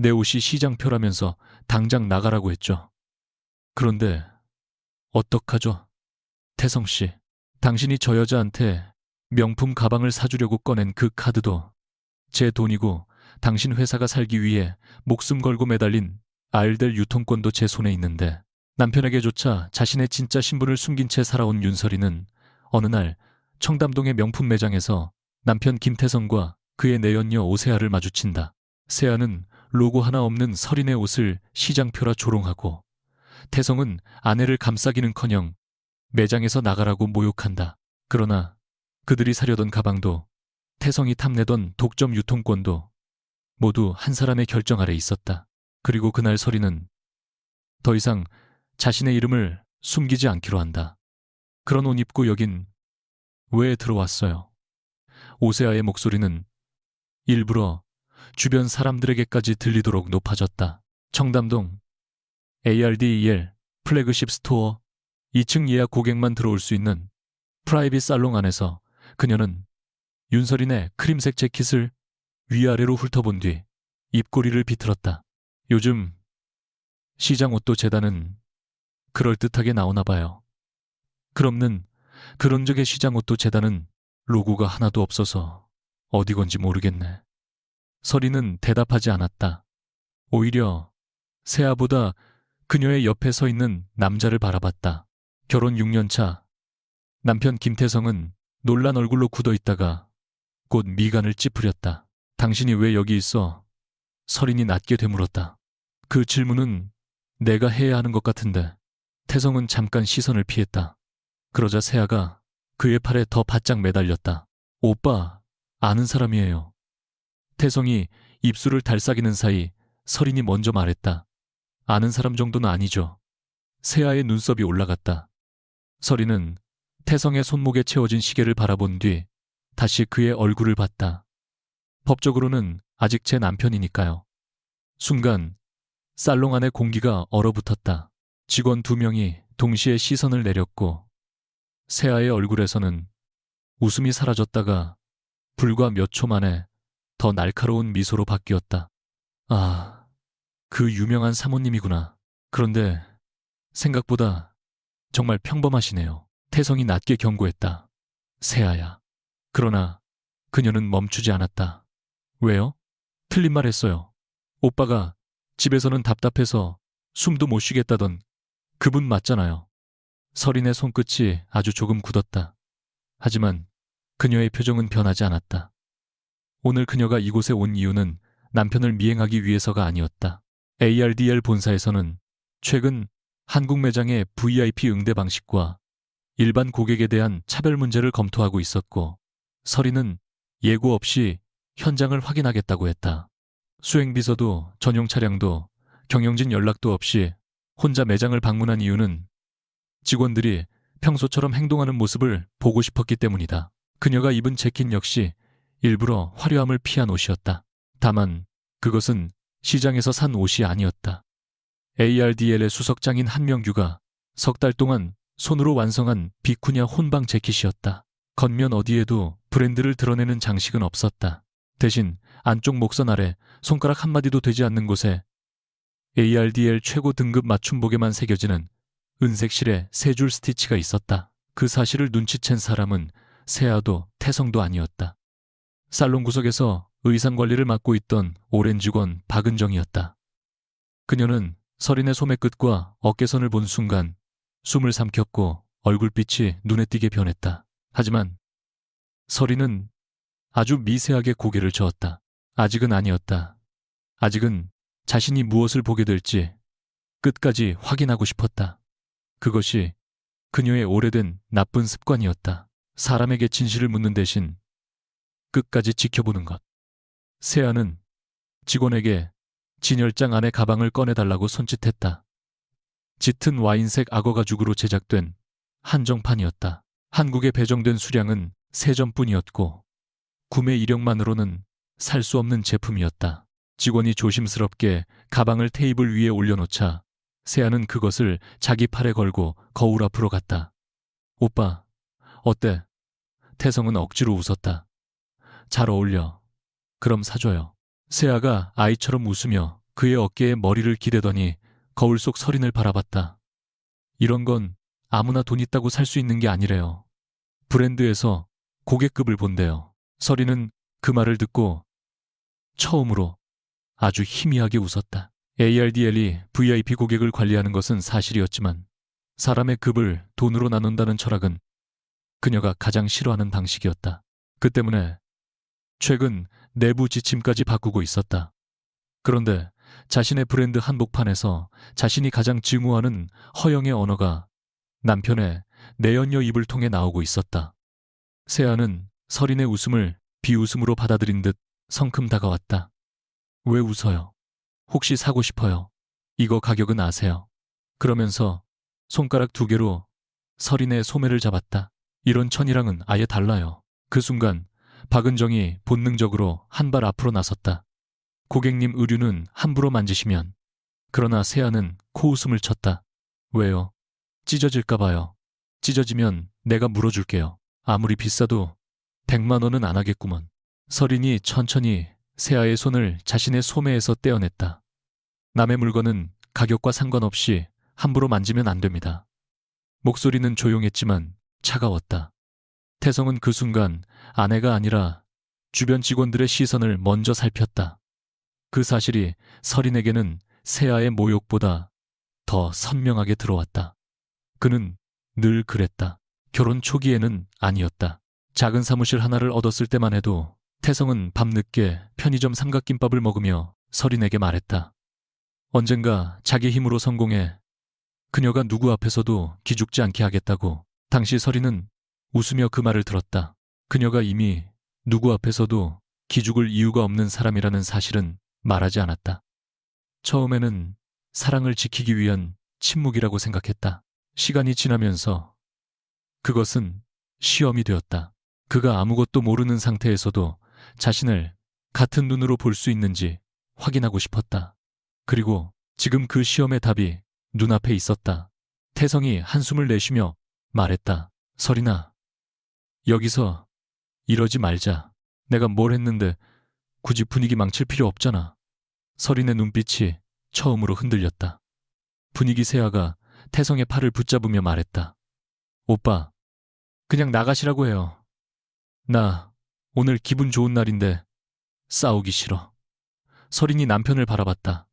내 옷이 시장표라면서 당장 나가라고 했죠. 그런데 어떡하죠? 태성 씨, 당신이 저 여자한테 명품 가방을 사주려고 꺼낸 그 카드도 제 돈이고 당신 회사가 살기 위해 목숨 걸고 매달린 알델 유통권도 제 손에 있는데 남편에게조차 자신의 진짜 신분을 숨긴 채 살아온 윤설이는 어느 날 청담동의 명품 매장에서 남편 김태성과 그의 내연녀 오세아를 마주친다. 세아는 로고 하나 없는 설인의 옷을 시장표라 조롱하고 태성은 아내를 감싸기는커녕 매장에서 나가라고 모욕한다. 그러나 그들이 사려던 가방도 태성이 탐내던 독점 유통권도 모두 한 사람의 결정 아래 있었다. 그리고 그날 설이는 더 이상 자신의 이름을 숨기지 않기로 한다. 그런 옷 입고 여긴 왜 들어왔어요? 오세아의 목소리는 일부러 주변 사람들에게까지 들리도록 높아졌다. 청담동 ARDEL 플래그십 스토어 2층 예약 고객만 들어올 수 있는 프라이빗 살롱 안에서 그녀는 윤설인의 크림색 재킷을 위아래로 훑어본 뒤 입꼬리를 비틀었다. 요즘 시장 옷도 재단은 그럴듯하게 나오나 봐요. 그럼는 그런 적의 시장 옷도 재단은 로고가 하나도 없어서 어디 건지 모르겠네. 설이는 대답하지 않았다. 오히려 세아보다 그녀의 옆에 서 있는 남자를 바라봤다. 결혼 6년 차 남편 김태성은 놀란 얼굴로 굳어있다가 곧 미간을 찌푸렸다. 당신이 왜 여기 있어? 설인이 낮게 되물었다. 그 질문은 내가 해야 하는 것 같은데. 태성은 잠깐 시선을 피했다. 그러자 세아가 그의 팔에 더 바짝 매달렸다. 오빠, 아는 사람이에요. 태성이 입술을 달싹이는 사이 설인이 먼저 말했다. 아는 사람 정도는 아니죠. 세아의 눈썹이 올라갔다. 설인은 태성의 손목에 채워진 시계를 바라본 뒤 다시 그의 얼굴을 봤다. 법적으로는 아직 제 남편이니까요. 순간 살롱 안의 공기가 얼어붙었다. 직원 2명이 동시에 시선을 내렸고 세아의 얼굴에서는 웃음이 사라졌다가 불과 몇 초 만에 더 날카로운 미소로 바뀌었다. 아, 그 유명한 사모님이구나. 그런데 생각보다 정말 평범하시네요. 태성이 낮게 경고했다. 세아야. 그러나 그녀는 멈추지 않았다. 왜요? 틀린 말 했어요. 오빠가 집에서는 답답해서 숨도 못 쉬겠다던 그분 맞잖아요. 설인의 손끝이 아주 조금 굳었다. 하지만 그녀의 표정은 변하지 않았다. 오늘 그녀가 이곳에 온 이유는 남편을 미행하기 위해서가 아니었다. ARDL 본사에서는 최근 한국 매장의 VIP 응대 방식과 일반 고객에 대한 차별 문제를 검토하고 있었고 설인은 예고 없이 현장을 확인하겠다고 했다. 수행비서도 전용 차량도 경영진 연락도 없이 혼자 매장을 방문한 이유는 직원들이 평소처럼 행동하는 모습을 보고 싶었기 때문이다. 그녀가 입은 재킷 역시 일부러 화려함을 피한 옷이었다. 다만 그것은 시장에서 산 옷이 아니었다. ARDL의 수석장인 한명규가 석 달 동안 손으로 완성한 비쿠냐 혼방 재킷이었다. 겉면 어디에도 브랜드를 드러내는 장식은 없었다. 대신 안쪽 목선 아래 손가락 한마디도 되지 않는 곳에 ARDL 최고 등급 맞춤복에만 새겨지는 은색 실의 3줄 스티치가 있었다. 그 사실을 눈치챈 사람은 세아도 태성도 아니었다. 살롱 구석에서 의상 관리를 맡고 있던 오랜 직원 박은정이었다. 그녀는 설인의 소매 끝과 어깨선을 본 순간 숨을 삼켰고 얼굴빛이 눈에 띄게 변했다. 하지만 설인은 아주 미세하게 고개를 저었다. 아직은 아니었다. 아직은 자신이 무엇을 보게 될지 끝까지 확인하고 싶었다. 그것이 그녀의 오래된 나쁜 습관이었다. 사람에게 진실을 묻는 대신 끝까지 지켜보는 것. 세아는 직원에게 진열장 안의 가방을 꺼내달라고 손짓했다. 짙은 와인색 악어 가죽으로 제작된 한정판이었다. 한국에 배정된 수량은 3점뿐이었고 구매 이력만으로는 살 수 없는 제품이었다. 직원이 조심스럽게 가방을 테이블 위에 올려놓자 세아는 그것을 자기 팔에 걸고 거울 앞으로 갔다. 오빠, 어때? 태성은 억지로 웃었다. 잘 어울려. 그럼 사줘요. 세아가 아이처럼 웃으며 그의 어깨에 머리를 기대더니 거울 속 서린을 바라봤다. 이런 건 아무나 돈 있다고 살 수 있는 게 아니래요. 브랜드에서 고객급을 본대요. 서린은 그 말을 듣고 처음으로 아주 희미하게 웃었다. ARDL이 VIP 고객을 관리하는 것은 사실이었지만 사람의 급을 돈으로 나눈다는 철학은 그녀가 가장 싫어하는 방식이었다. 그 때문에 최근 내부 지침까지 바꾸고 있었다. 그런데 자신의 브랜드 한복판에서 자신이 가장 증오하는 허영의 언어가 남편의 내연녀 입을 통해 나오고 있었다. 세아는 서린의 웃음을 비웃음으로 받아들인 듯 성큼 다가왔다. 왜 웃어요? 혹시 사고 싶어요? 이거 가격은 아세요? 그러면서 손가락 2개로 서린의 소매를 잡았다. 이런 천이랑은 아예 달라요. 그 순간 박은정이 본능적으로 한 발 앞으로 나섰다. 고객님 의류는 함부로 만지시면. 그러나 세아는 코웃음을 쳤다. 왜요? 찢어질까 봐요. 찢어지면 내가 물어줄게요. 아무리 비싸도 100만 원은 안 하겠구먼. 서린이 천천히 세아의 손을 자신의 소매에서 떼어냈다. 남의 물건은 가격과 상관없이 함부로 만지면 안 됩니다. 목소리는 조용했지만 차가웠다. 태성은 그 순간 아내가 아니라 주변 직원들의 시선을 먼저 살폈다. 그 사실이 서린에게는 세아의 모욕보다 더 선명하게 들어왔다. 그는 늘 그랬다. 결혼 초기에는 아니었다. 작은 사무실 하나를 얻었을 때만 해도 태성은 밤늦게 편의점 삼각김밥을 먹으며 서린에게 말했다. 언젠가 자기 힘으로 성공해 그녀가 누구 앞에서도 기죽지 않게 하겠다고. 당시 서린은 웃으며 그 말을 들었다. 그녀가 이미 누구 앞에서도 기죽을 이유가 없는 사람이라는 사실은 말하지 않았다. 처음에는 사랑을 지키기 위한 침묵이라고 생각했다. 시간이 지나면서 그것은 시험이 되었다. 그가 아무것도 모르는 상태에서도 자신을 같은 눈으로 볼 수 있는지 확인하고 싶었다. 그리고 지금 그 시험의 답이 눈앞에 있었다. 태성이 한숨을 내쉬며 말했다. 서린아, 여기서 이러지 말자. 내가 뭘 했는데 굳이 분위기 망칠 필요 없잖아. 서린의 눈빛이 처음으로 흔들렸다. 분위기 세아가 태성의 팔을 붙잡으며 말했다. 오빠, 그냥 나가시라고 해요. 나 오늘 기분 좋은 날인데 싸우기 싫어. 서린이 남편을 바라봤다.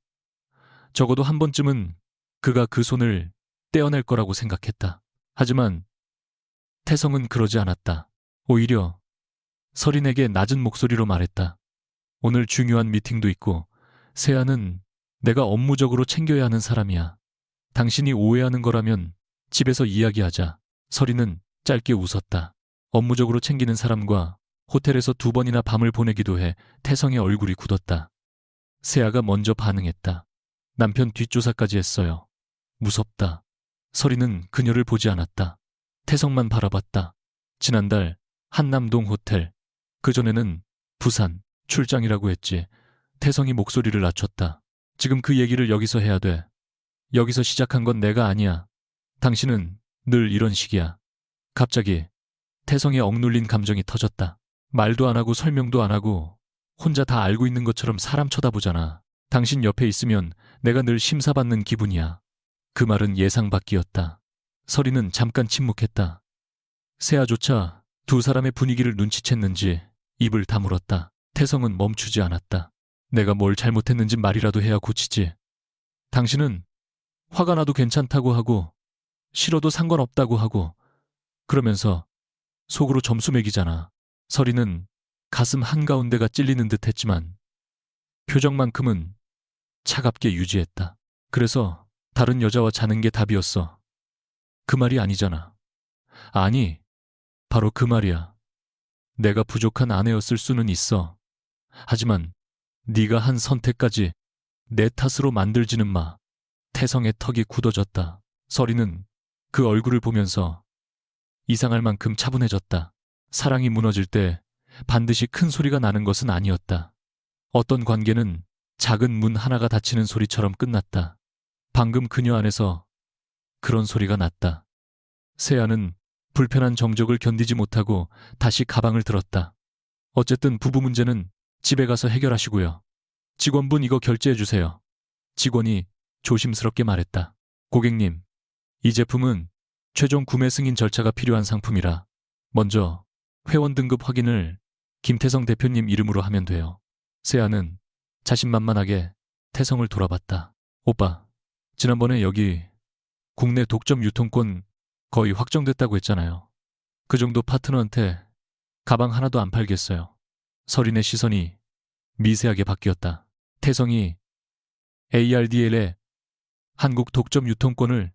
적어도 한 번쯤은 그가 그 손을 떼어낼 거라고 생각했다. 하지만 태성은 그러지 않았다. 오히려 서린에게 낮은 목소리로 말했다. 오늘 중요한 미팅도 있고 세아는 내가 업무적으로 챙겨야 하는 사람이야. 당신이 오해하는 거라면 집에서 이야기하자. 서린은 짧게 웃었다. 업무적으로 챙기는 사람과 호텔에서 2번이나 밤을 보내기도 해 태성의 얼굴이 굳었다. 세아가 먼저 반응했다. 남편 뒷조사까지 했어요. 무섭다. 서린은 그녀를 보지 않았다. 태성만 바라봤다. 지난달 한남동 호텔, 그전에는 부산 출장이라고 했지. 태성이 목소리를 낮췄다. 지금 그 얘기를 여기서 해야 돼. 여기서 시작한 건 내가 아니야. 당신은 늘 이런 식이야. 갑자기 태성의 억눌린 감정이 터졌다. 말도 안 하고 설명도 안 하고 혼자 다 알고 있는 것처럼 사람 쳐다보잖아. 당신 옆에 있으면 내가 늘 심사받는 기분이야. 그 말은 예상 밖이었다. 서린은 잠깐 침묵했다. 세아조차 두 사람의 분위기를 눈치챘는지 입을 다물었다. 태성은 멈추지 않았다. 내가 뭘 잘못했는지 말이라도 해야 고치지. 당신은 화가 나도 괜찮다고 하고 싫어도 상관없다고 하고 그러면서 속으로 점수 매기잖아. 서린은 가슴 한가운데가 찔리는 듯 했지만 표정만큼은 차갑게 유지했다. 그래서 다른 여자와 자는 게 답이었어. 그 말이 아니잖아. 아니, 바로 그 말이야. 내가 부족한 아내였을 수는 있어. 하지만 네가 한 선택까지 내 탓으로 만들지는 마. 태성의 턱이 굳어졌다. 서린은 그 얼굴을 보면서 이상할 만큼 차분해졌다. 사랑이 무너질 때 반드시 큰 소리가 나는 것은 아니었다. 어떤 관계는 작은 문 하나가 닫히는 소리처럼 끝났다. 방금 그녀 안에서 그런 소리가 났다. 세아는 불편한 정적을 견디지 못하고 다시 가방을 들었다. 어쨌든 부부 문제는 집에 가서 해결하시고요. 직원분 이거 결제해 주세요. 직원이 조심스럽게 말했다. 고객님, 이 제품은 최종 구매 승인 절차가 필요한 상품이라 먼저 회원 등급 확인을 김태성 대표님 이름으로 하면 돼요. 세아는 자신만만하게 태성을 돌아봤다. 오빠, 지난번에 여기 국내 독점 유통권 거의 확정됐다고 했잖아요. 그 정도 파트너한테 가방 하나도 안 팔겠어요. 서린의 시선이 미세하게 바뀌었다. 태성이 ARDL의 한국 독점 유통권을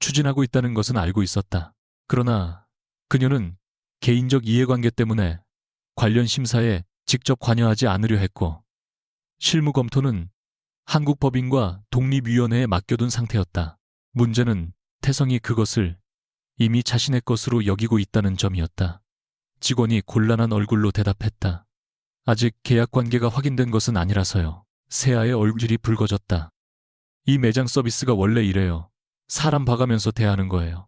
추진하고 있다는 것은 알고 있었다. 그러나 그녀는 개인적 이해관계 때문에 관련 심사에 직접 관여하지 않으려 했고 실무 검토는 한국 법인과 독립위원회에 맡겨둔 상태였다. 문제는 태성이 그것을 이미 자신의 것으로 여기고 있다는 점이었다. 직원이 곤란한 얼굴로 대답했다. 아직 계약 관계가 확인된 것은 아니라서요. 세아의 얼굴이 붉어졌다. 이 매장 서비스가 원래 이래요. 사람 봐가면서 대하는 거예요.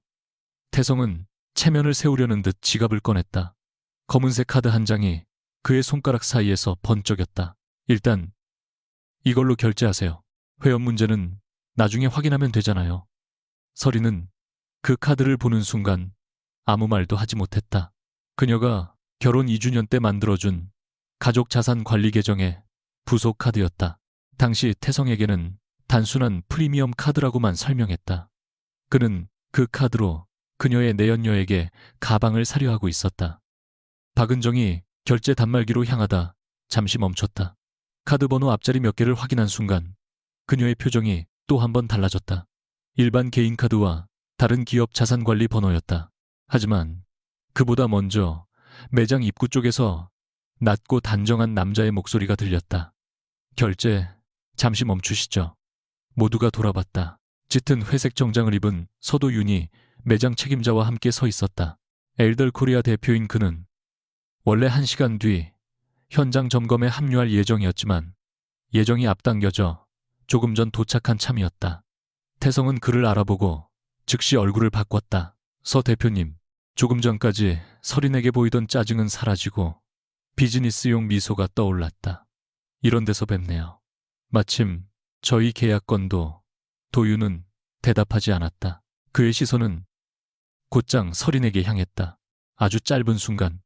태성은 체면을 세우려는 듯 지갑을 꺼냈다. 검은색 카드 한 장이 그의 손가락 사이에서 번쩍였다. 일단 이걸로 결제하세요. 회원 문제는 나중에 확인하면 되잖아요. 서린은 그 카드를 보는 순간 아무 말도 하지 못했다. 그녀가 결혼 2주년 때 만들어준 가족 자산 관리 계정의 부속 카드였다. 당시 태성에게는 단순한 프리미엄 카드라고만 설명했다. 그는 그 카드로 그녀의 내연녀에게 가방을 사려 하고 있었다. 박은정이 결제 단말기로 향하다 잠시 멈췄다. 카드 번호 앞자리 몇 개를 확인한 순간 그녀의 표정이 또 한 번 달라졌다. 일반 개인 카드와 다른 기업 자산관리 번호였다. 하지만 그보다 먼저 매장 입구 쪽에서 낮고 단정한 남자의 목소리가 들렸다. 결제 잠시 멈추시죠. 모두가 돌아봤다. 짙은 회색 정장을 입은 서도윤이 매장 책임자와 함께 서 있었다. 엘덜 코리아 대표인 그는 원래 1시간 뒤 현장 점검에 합류할 예정이었지만 예정이 앞당겨져 조금 전 도착한 참이었다. 태성은 그를 알아보고 즉시 얼굴을 바꿨다. 서 대표님, 조금 전까지 서린에게 보이던 짜증은 사라지고 비즈니스용 미소가 떠올랐다. 이런 데서 뵙네요. 마침 저희 계약건도. 도윤은 대답하지 않았다. 그의 시선은 곧장 서린에게 향했다. 아주 짧은 순간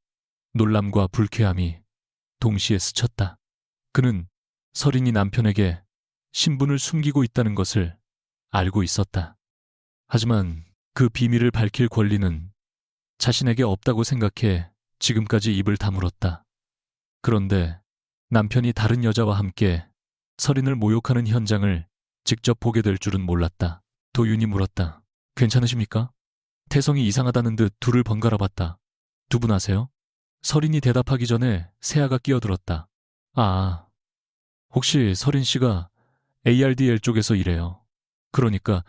놀람과 불쾌함이 동시에 스쳤다. 그는 서린이 남편에게 신분을 숨기고 있다는 것을 알고 있었다. 하지만 그 비밀을 밝힐 권리는 자신에게 없다고 생각해 지금까지 입을 다물었다. 그런데 남편이 다른 여자와 함께 서린을 모욕하는 현장을 직접 보게 될 줄은 몰랐다. 도윤이 물었다. 괜찮으십니까? 태성이 이상하다는 듯 둘을 번갈아 봤다. 두 분 아세요? 서린이 대답하기 전에 세아가 끼어들었다. 아, 혹시 서린 씨가 ARDL 쪽에서 일해요. 그러니까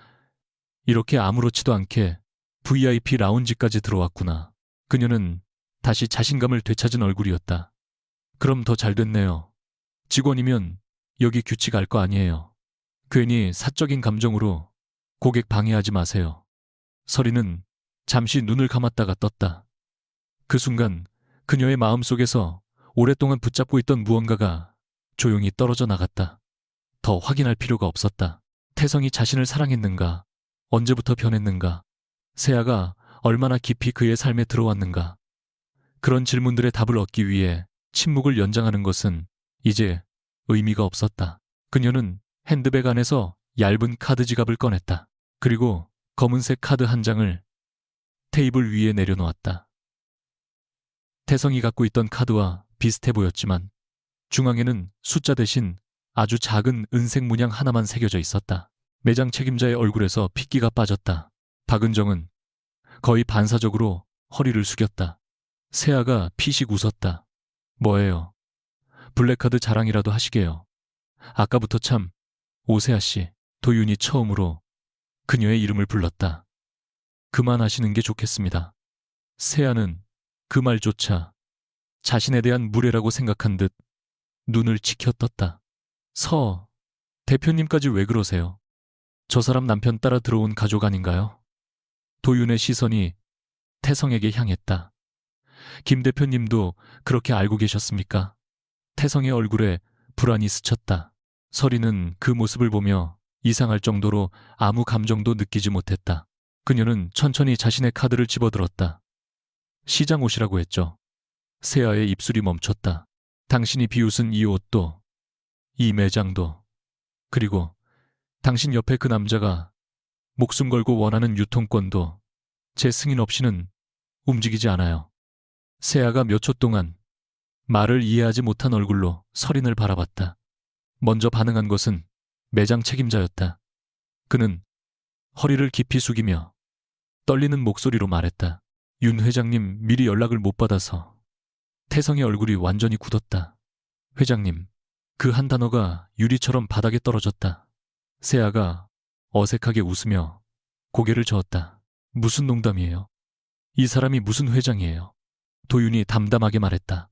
이렇게 아무렇지도 않게 VIP 라운지까지 들어왔구나. 그녀는 다시 자신감을 되찾은 얼굴이었다. 그럼 더 잘 됐네요. 직원이면 여기 규칙 알 거 아니에요. 괜히 사적인 감정으로 고객 방해하지 마세요. 서린은 잠시 눈을 감았다가 떴다. 그 순간 그녀의 마음속에서 오랫동안 붙잡고 있던 무언가가 조용히 떨어져 나갔다. 더 확인할 필요가 없었다. 태성이 자신을 사랑했는가? 언제부터 변했는가? 세아가 얼마나 깊이 그의 삶에 들어왔는가? 그런 질문들의 답을 얻기 위해 침묵을 연장하는 것은 이제 의미가 없었다. 그녀는 핸드백 안에서 얇은 카드 지갑을 꺼냈다. 그리고 검은색 카드 한 장을 테이블 위에 내려놓았다. 태성이 갖고 있던 카드와 비슷해 보였지만 중앙에는 숫자 대신 아주 작은 은색 문양 하나만 새겨져 있었다. 매장 책임자의 얼굴에서 핏기가 빠졌다. 박은정은 거의 반사적으로 허리를 숙였다. 세아가 피식 웃었다. 뭐예요? 블랙카드 자랑이라도 하시게요. 아까부터 참. 오세아 씨. 도윤이 처음으로 그녀의 이름을 불렀다. 그만하시는 게 좋겠습니다. 세아는 그 말조차 자신에 대한 무례라고 생각한 듯 눈을 치켜떴다. 서 대표님까지 왜 그러세요? 저 사람 남편 따라 들어온 가족 아닌가요? 도윤의 시선이 태성에게 향했다. 김 대표님도 그렇게 알고 계셨습니까? 태성의 얼굴에 불안이 스쳤다. 서리는 그 모습을 보며 이상할 정도로 아무 감정도 느끼지 못했다. 그녀는 천천히 자신의 카드를 집어들었다. 시장 옷이라고 했죠. 세아의 입술이 멈췄다. 당신이 비웃은 이 옷도, 이 매장도, 그리고 당신 옆에 그 남자가 목숨 걸고 원하는 유통권도 제 승인 없이는 움직이지 않아요. 세아가 몇 초 동안 말을 이해하지 못한 얼굴로 서린을 바라봤다. 먼저 반응한 것은 매장 책임자였다. 그는 허리를 깊이 숙이며 떨리는 목소리로 말했다. 윤 회장님 미리 연락을 못 받아서. 태성의 얼굴이 완전히 굳었다. 회장님, 그 한 단어가 유리처럼 바닥에 떨어졌다. 세아가 어색하게 웃으며 고개를 저었다. 무슨 농담이에요? 이 사람이 무슨 회장이에요? 도윤이 담담하게 말했다.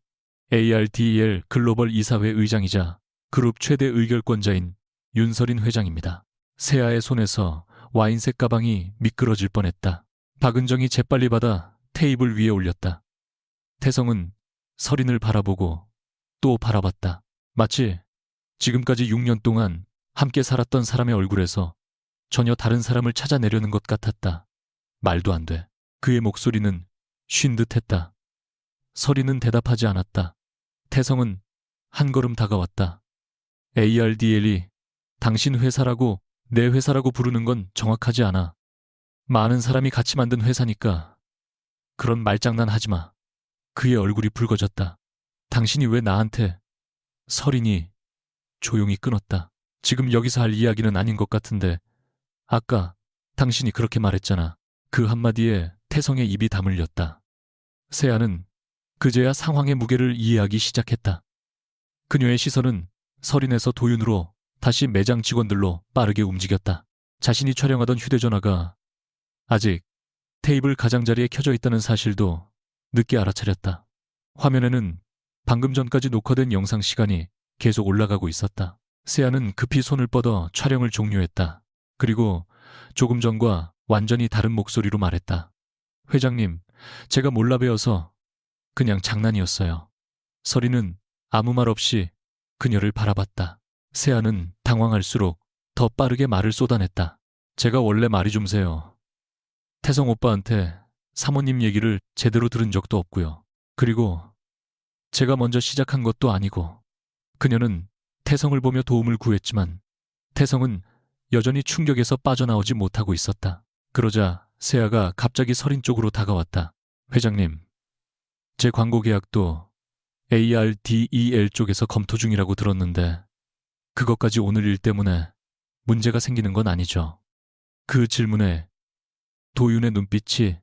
ARDL 글로벌 이사회 의장이자 그룹 최대 의결권자인 윤서린 회장입니다. 세아의 손에서 와인색 가방이 미끄러질 뻔했다. 박은정이 재빨리 받아 테이블 위에 올렸다. 태성은 서린을 바라보고 또 바라봤다. 마치 지금까지 6년 동안 함께 살았던 사람의 얼굴에서 전혀 다른 사람을 찾아내려는 것 같았다. 말도 안 돼. 그의 목소리는 쉰 듯했다. 서린은 대답하지 않았다. 태성은 한 걸음 다가왔다. ARDL이 당신 회사라고 내 회사라고 부르는 건 정확하지 않아. 많은 사람이 같이 만든 회사니까 그런 말장난 하지 마. 그의 얼굴이 붉어졌다. 당신이 왜 나한테... 서린이 조용히 끊었다. 지금 여기서 할 이야기는 아닌 것 같은데 아까 당신이 그렇게 말했잖아. 그 한마디에 태성의 입이 다물렸다. 세아는 그제야 상황의 무게를 이해하기 시작했다. 그녀의 시선은 서린에서 도윤으로 다시 매장 직원들로 빠르게 움직였다. 자신이 촬영하던 휴대전화가 아직 테이블 가장자리에 켜져 있다는 사실도 늦게 알아차렸다. 화면에는 방금 전까지 녹화된 영상 시간이 계속 올라가고 있었다. 세아는 급히 손을 뻗어 촬영을 종료했다. 그리고 조금 전과 완전히 다른 목소리로 말했다. 회장님, 제가 몰라 배워서 그냥 장난이었어요. 서린은 아무 말 없이 그녀를 바라봤다. 세아는 당황할수록 더 빠르게 말을 쏟아냈다. 제가 원래 말이 좀 세요. 태성 오빠한테 사모님 얘기를 제대로 들은 적도 없고요. 그리고 제가 먼저 시작한 것도 아니고. 그녀는 태성을 보며 도움을 구했지만 태성은 여전히 충격에서 빠져나오지 못하고 있었다. 그러자 세아가 갑자기 서린 쪽으로 다가왔다. 회장님, 제 광고 계약도 ARDEL 쪽에서 검토 중이라고 들었는데 그것까지 오늘 일 때문에 문제가 생기는 건 아니죠? 그 질문에 도윤의 눈빛이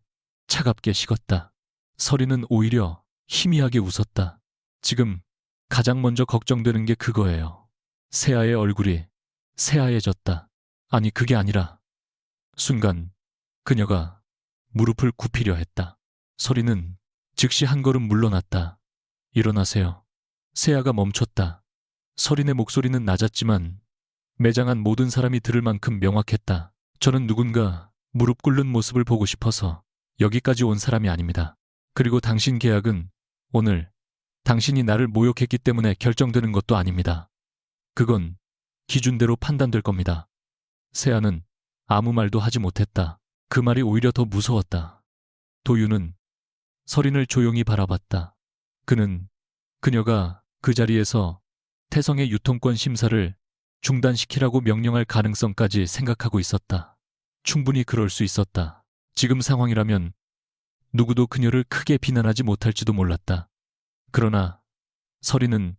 차갑게 식었다. 서린은 오히려 희미하게 웃었다. 지금 가장 먼저 걱정되는 게 그거예요. 세아의 얼굴이 새하얘졌다. 아니, 그게 아니라 순간 그녀가 무릎을 굽히려 했다. 서린은 즉시 한 걸음 물러났다. 일어나세요. 세아가 멈췄다. 서린의 목소리는 낮았지만 매장안 모든 사람이 들을 만큼 명확했다. 저는 누군가 무릎 꿇는 모습을 보고 싶어서 여기까지 온 사람이 아닙니다. 그리고 당신 계약은 오늘 당신이 나를 모욕했기 때문에 결정되는 것도 아닙니다. 그건 기준대로 판단될 겁니다. 세아는 아무 말도 하지 못했다. 그 말이 오히려 더 무서웠다. 도윤은 서린을 조용히 바라봤다. 그는 그녀가 그 자리에서 태성의 유통권 심사를 중단시키라고 명령할 가능성까지 생각하고 있었다. 충분히 그럴 수 있었다. 지금 상황이라면 누구도 그녀를 크게 비난하지 못할지도 몰랐다. 그러나 서린은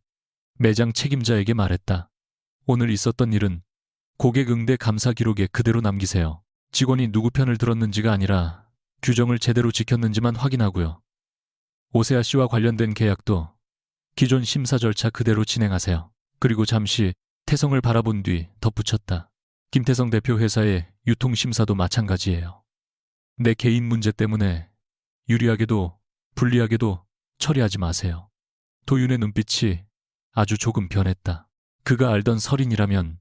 매장 책임자에게 말했다. 오늘 있었던 일은 고객 응대 감사 기록에 그대로 남기세요. 직원이 누구 편을 들었는지가 아니라 규정을 제대로 지켰는지만 확인하고요. 오세아 씨와 관련된 계약도 기존 심사 절차 그대로 진행하세요. 그리고 잠시 태성을 바라본 뒤 덧붙였다. 김태성 대표 회사의 유통심사도 마찬가지예요. 내 개인 문제 때문에 유리하게도 불리하게도 처리하지 마세요. 도윤의 눈빛이 아주 조금 변했다. 그가 알던 서린이라면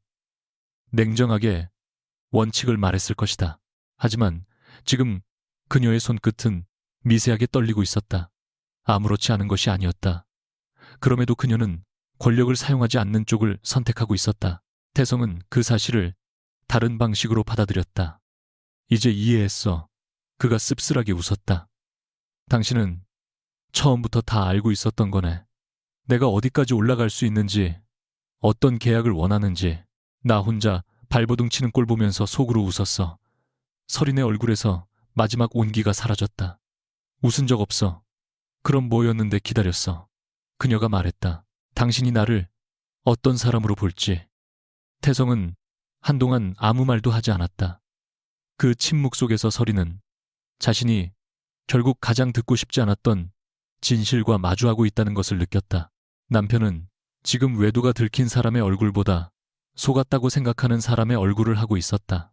냉정하게 원칙을 말했을 것이다. 하지만 지금 그녀의 손끝은 미세하게 떨리고 있었다. 아무렇지 않은 것이 아니었다. 그럼에도 그녀는 권력을 사용하지 않는 쪽을 선택하고 있었다. 태성은 그 사실을 다른 방식으로 받아들였다. 이제 이해했어. 그가 씁쓸하게 웃었다. 당신은 처음부터 다 알고 있었던 거네. 내가 어디까지 올라갈 수 있는지, 어떤 계약을 원하는지. 나 혼자 발버둥 치는 꼴 보면서 속으로 웃었어. 설인의 얼굴에서 마지막 온기가 사라졌다. 웃은 적 없어. 그럼 뭐였는데 기다렸어. 그녀가 말했다. 당신이 나를 어떤 사람으로 볼지. 태성은 한동안 아무 말도 하지 않았다. 그 침묵 속에서 설이는 자신이 결국 가장 듣고 싶지 않았던 진실과 마주하고 있다는 것을 느꼈다. 남편은 지금 외도가 들킨 사람의 얼굴보다 속았다고 생각하는 사람의 얼굴을 하고 있었다.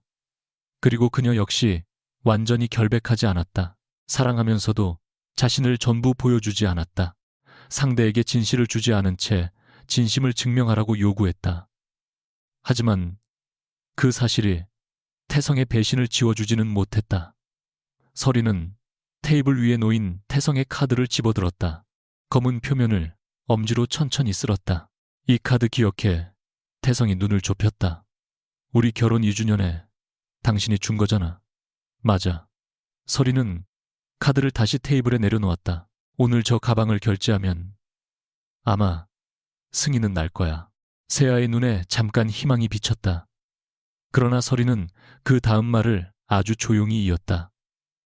그리고 그녀 역시 완전히 결백하지 않았다. 사랑하면서도 자신을 전부 보여주지 않았다. 상대에게 진실을 주지 않은 채 진심을 증명하라고 요구했다. 하지만 그 사실이 태성의 배신을 지워주지는 못했다. 설이는 테이블 위에 놓인 태성의 카드를 집어들었다. 검은 표면을 엄지로 천천히 쓸었다. 이 카드 기억해. 태성이 눈을 좁혔다. 우리 결혼 2주년에 당신이 준 거잖아. 맞아. 설이는 카드를 다시 테이블에 내려놓았다. 오늘 저 가방을 결제하면 아마 승인은 날 거야. 세아의 눈에 잠깐 희망이 비쳤다. 그러나 설이는 그 다음 말을 아주 조용히 이었다.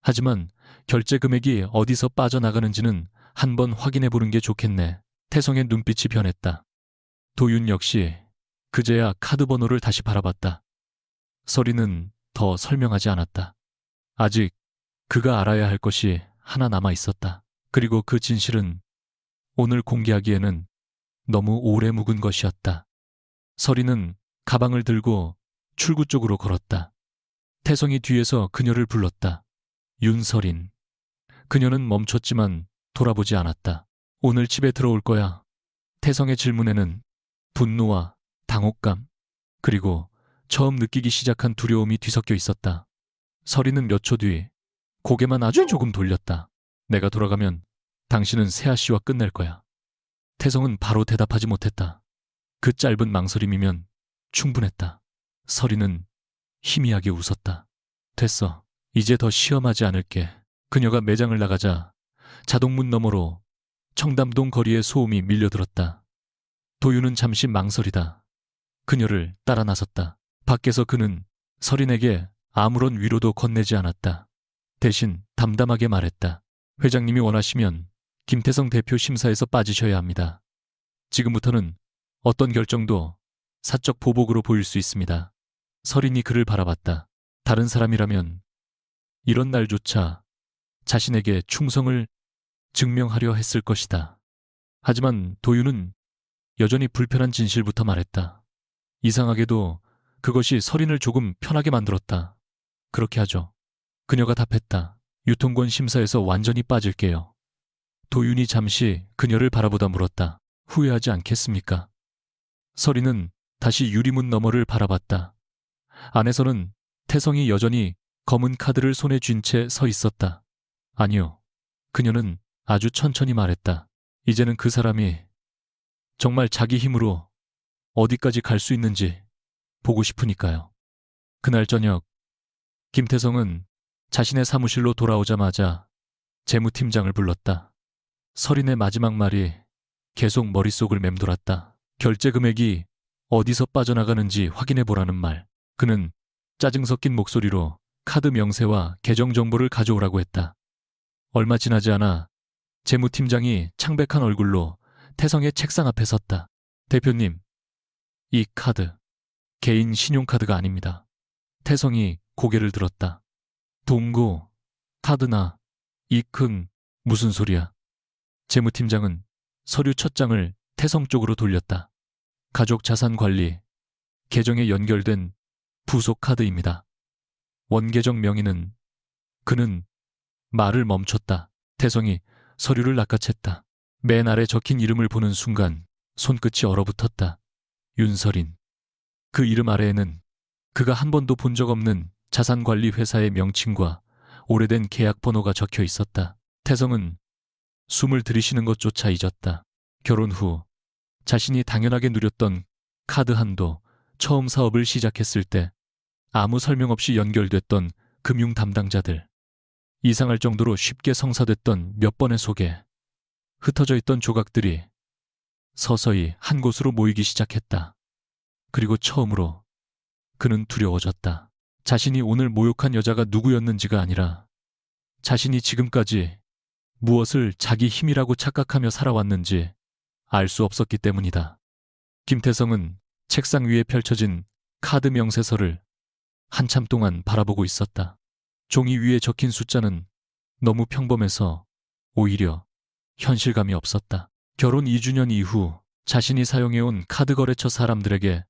하지만 결제 금액이 어디서 빠져나가는지는 한번 확인해 보는 게 좋겠네. 태성의 눈빛이 변했다. 도윤 역시 그제야 카드 번호를 다시 바라봤다. 설이는 더 설명하지 않았다. 아직 그가 알아야 할 것이 하나 남아 있었다. 그리고 그 진실은 오늘 공개하기에는 너무 오래 묵은 것이었다. 설이는 가방을 들고 출구 쪽으로 걸었다. 태성이 뒤에서 그녀를 불렀다. 윤설인. 그녀는 멈췄지만 돌아보지 않았다. 오늘 집에 들어올 거야. 태성의 질문에는 분노와 당혹감, 그리고 처음 느끼기 시작한 두려움이 뒤섞여 있었다. 설이는 몇 초 뒤 고개만 아주 조금 돌렸다. 내가 돌아가면 당신은 세아 씨와 끝낼 거야. 태성은 바로 대답하지 못했다. 그 짧은 망설임이면 충분했다. 설이는 희미하게 웃었다. 됐어. 이제 더 시험하지 않을게. 그녀가 매장을 나가자 자동문 너머로 청담동 거리의 소음이 밀려들었다. 도윤은 잠시 망설이다. 그녀를 따라 나섰다. 밖에서 그는 설인에게 아무런 위로도 건네지 않았다. 대신 담담하게 말했다. 회장님이 원하시면 김태성 대표 심사에서 빠지셔야 합니다. 지금부터는 어떤 결정도 사적 보복으로 보일 수 있습니다. 설인이 그를 바라봤다. 다른 사람이라면 이런 날조차 자신에게 충성을 증명하려 했을 것이다. 하지만 도윤은 여전히 불편한 진실부터 말했다. 이상하게도 그것이 설인을 조금 편하게 만들었다. 그렇게 하죠. 그녀가 답했다. 유통권 심사에서 완전히 빠질게요. 도윤이 잠시 그녀를 바라보다 물었다. 후회하지 않겠습니까? 설인은 다시 유리문 너머를 바라봤다. 안에서는 태성이 여전히 검은 카드를 손에 쥔 채 서 있었다. 아니요. 그녀는 아주 천천히 말했다. 이제는 그 사람이 정말 자기 힘으로 어디까지 갈 수 있는지 보고 싶으니까요. 그날 저녁 김태성은 자신의 사무실로 돌아오자마자 재무팀장을 불렀다. 설인의 마지막 말이 계속 머릿속을 맴돌았다. 결제 금액이 어디서 빠져나가는지 확인해보라는 말. 그는 짜증 섞인 목소리로 카드 명세와 계정 정보를 가져오라고 했다. 얼마 지나지 않아 재무팀장이 창백한 얼굴로 태성의 책상 앞에 섰다. 대표님, 이 카드, 개인 신용카드가 아닙니다. 태성이 고개를 들었다. 동고, 카드나, 이큰, 무슨 소리야? 재무팀장은 서류 첫 장을 태성 쪽으로 돌렸다. 가족 자산 관리, 계정에 연결된 부속 카드입니다. 원계정 명의는. 그는 말을 멈췄다. 태성이 서류를 낚아챘다. 맨 아래 적힌 이름을 보는 순간 손끝이 얼어붙었다. 윤설인. 그 이름 아래에는 그가 한 번도 본 적 없는 자산관리 회사의 명칭과 오래된 계약 번호가 적혀 있었다. 태성은 숨을 들이쉬는 것조차 잊었다. 결혼 후 자신이 당연하게 누렸던 카드 한도, 처음 사업을 시작했을 때 아무 설명 없이 연결됐던 금융 담당자들, 이상할 정도로 쉽게 성사됐던 몇 번의 소개, 흩어져 있던 조각들이 서서히 한 곳으로 모이기 시작했다. 그리고 처음으로 그는 두려워졌다. 자신이 오늘 모욕한 여자가 누구였는지가 아니라 자신이 지금까지 무엇을 자기 힘이라고 착각하며 살아왔는지 알 수 없었기 때문이다. 김태성은 책상 위에 펼쳐진 카드 명세서를 한참 동안 바라보고 있었다. 종이 위에 적힌 숫자는 너무 평범해서 오히려 현실감이 없었다. 결혼 2주년 이후 자신이 사용해온 카드 거래처 사람들에게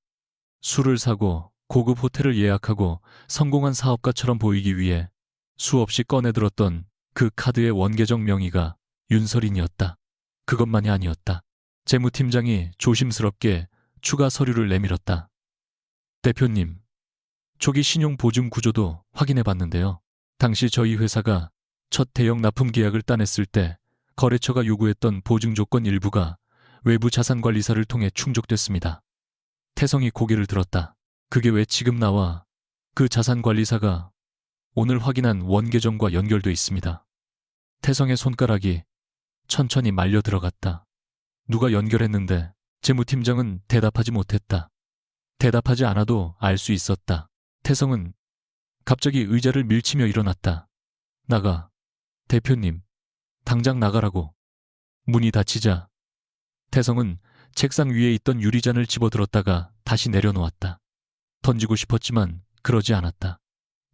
술을 사고 고급 호텔을 예약하고 성공한 사업가처럼 보이기 위해 수없이 꺼내들었던 그 카드의 원계정 명의가 윤설인이었다. 그것만이 아니었다. 재무팀장이 조심스럽게 추가 서류를 내밀었다. 대표님, 초기 신용 보증 구조도 확인해 봤는데요. 당시 저희 회사가 첫 대형 납품 계약을 따냈을 때 거래처가 요구했던 보증 조건 일부가 외부 자산관리사를 통해 충족됐습니다. 태성이 고개를 들었다. 그게 왜 지금 나와 그 자산관리사가 오늘 확인한 원계정과 연결돼 있습니다. 태성의 손가락이 천천히 말려 들어갔다. 누가 연결했는데 재무팀장은 대답하지 못했다. 대답하지 않아도 알 수 있었다. 태성은 갑자기 의자를 밀치며 일어났다. 나가. 대표님, 당장 나가라고. 문이 닫히자 태성은 책상 위에 있던 유리잔을 집어들었다가 다시 내려놓았다. 던지고 싶었지만 그러지 않았다.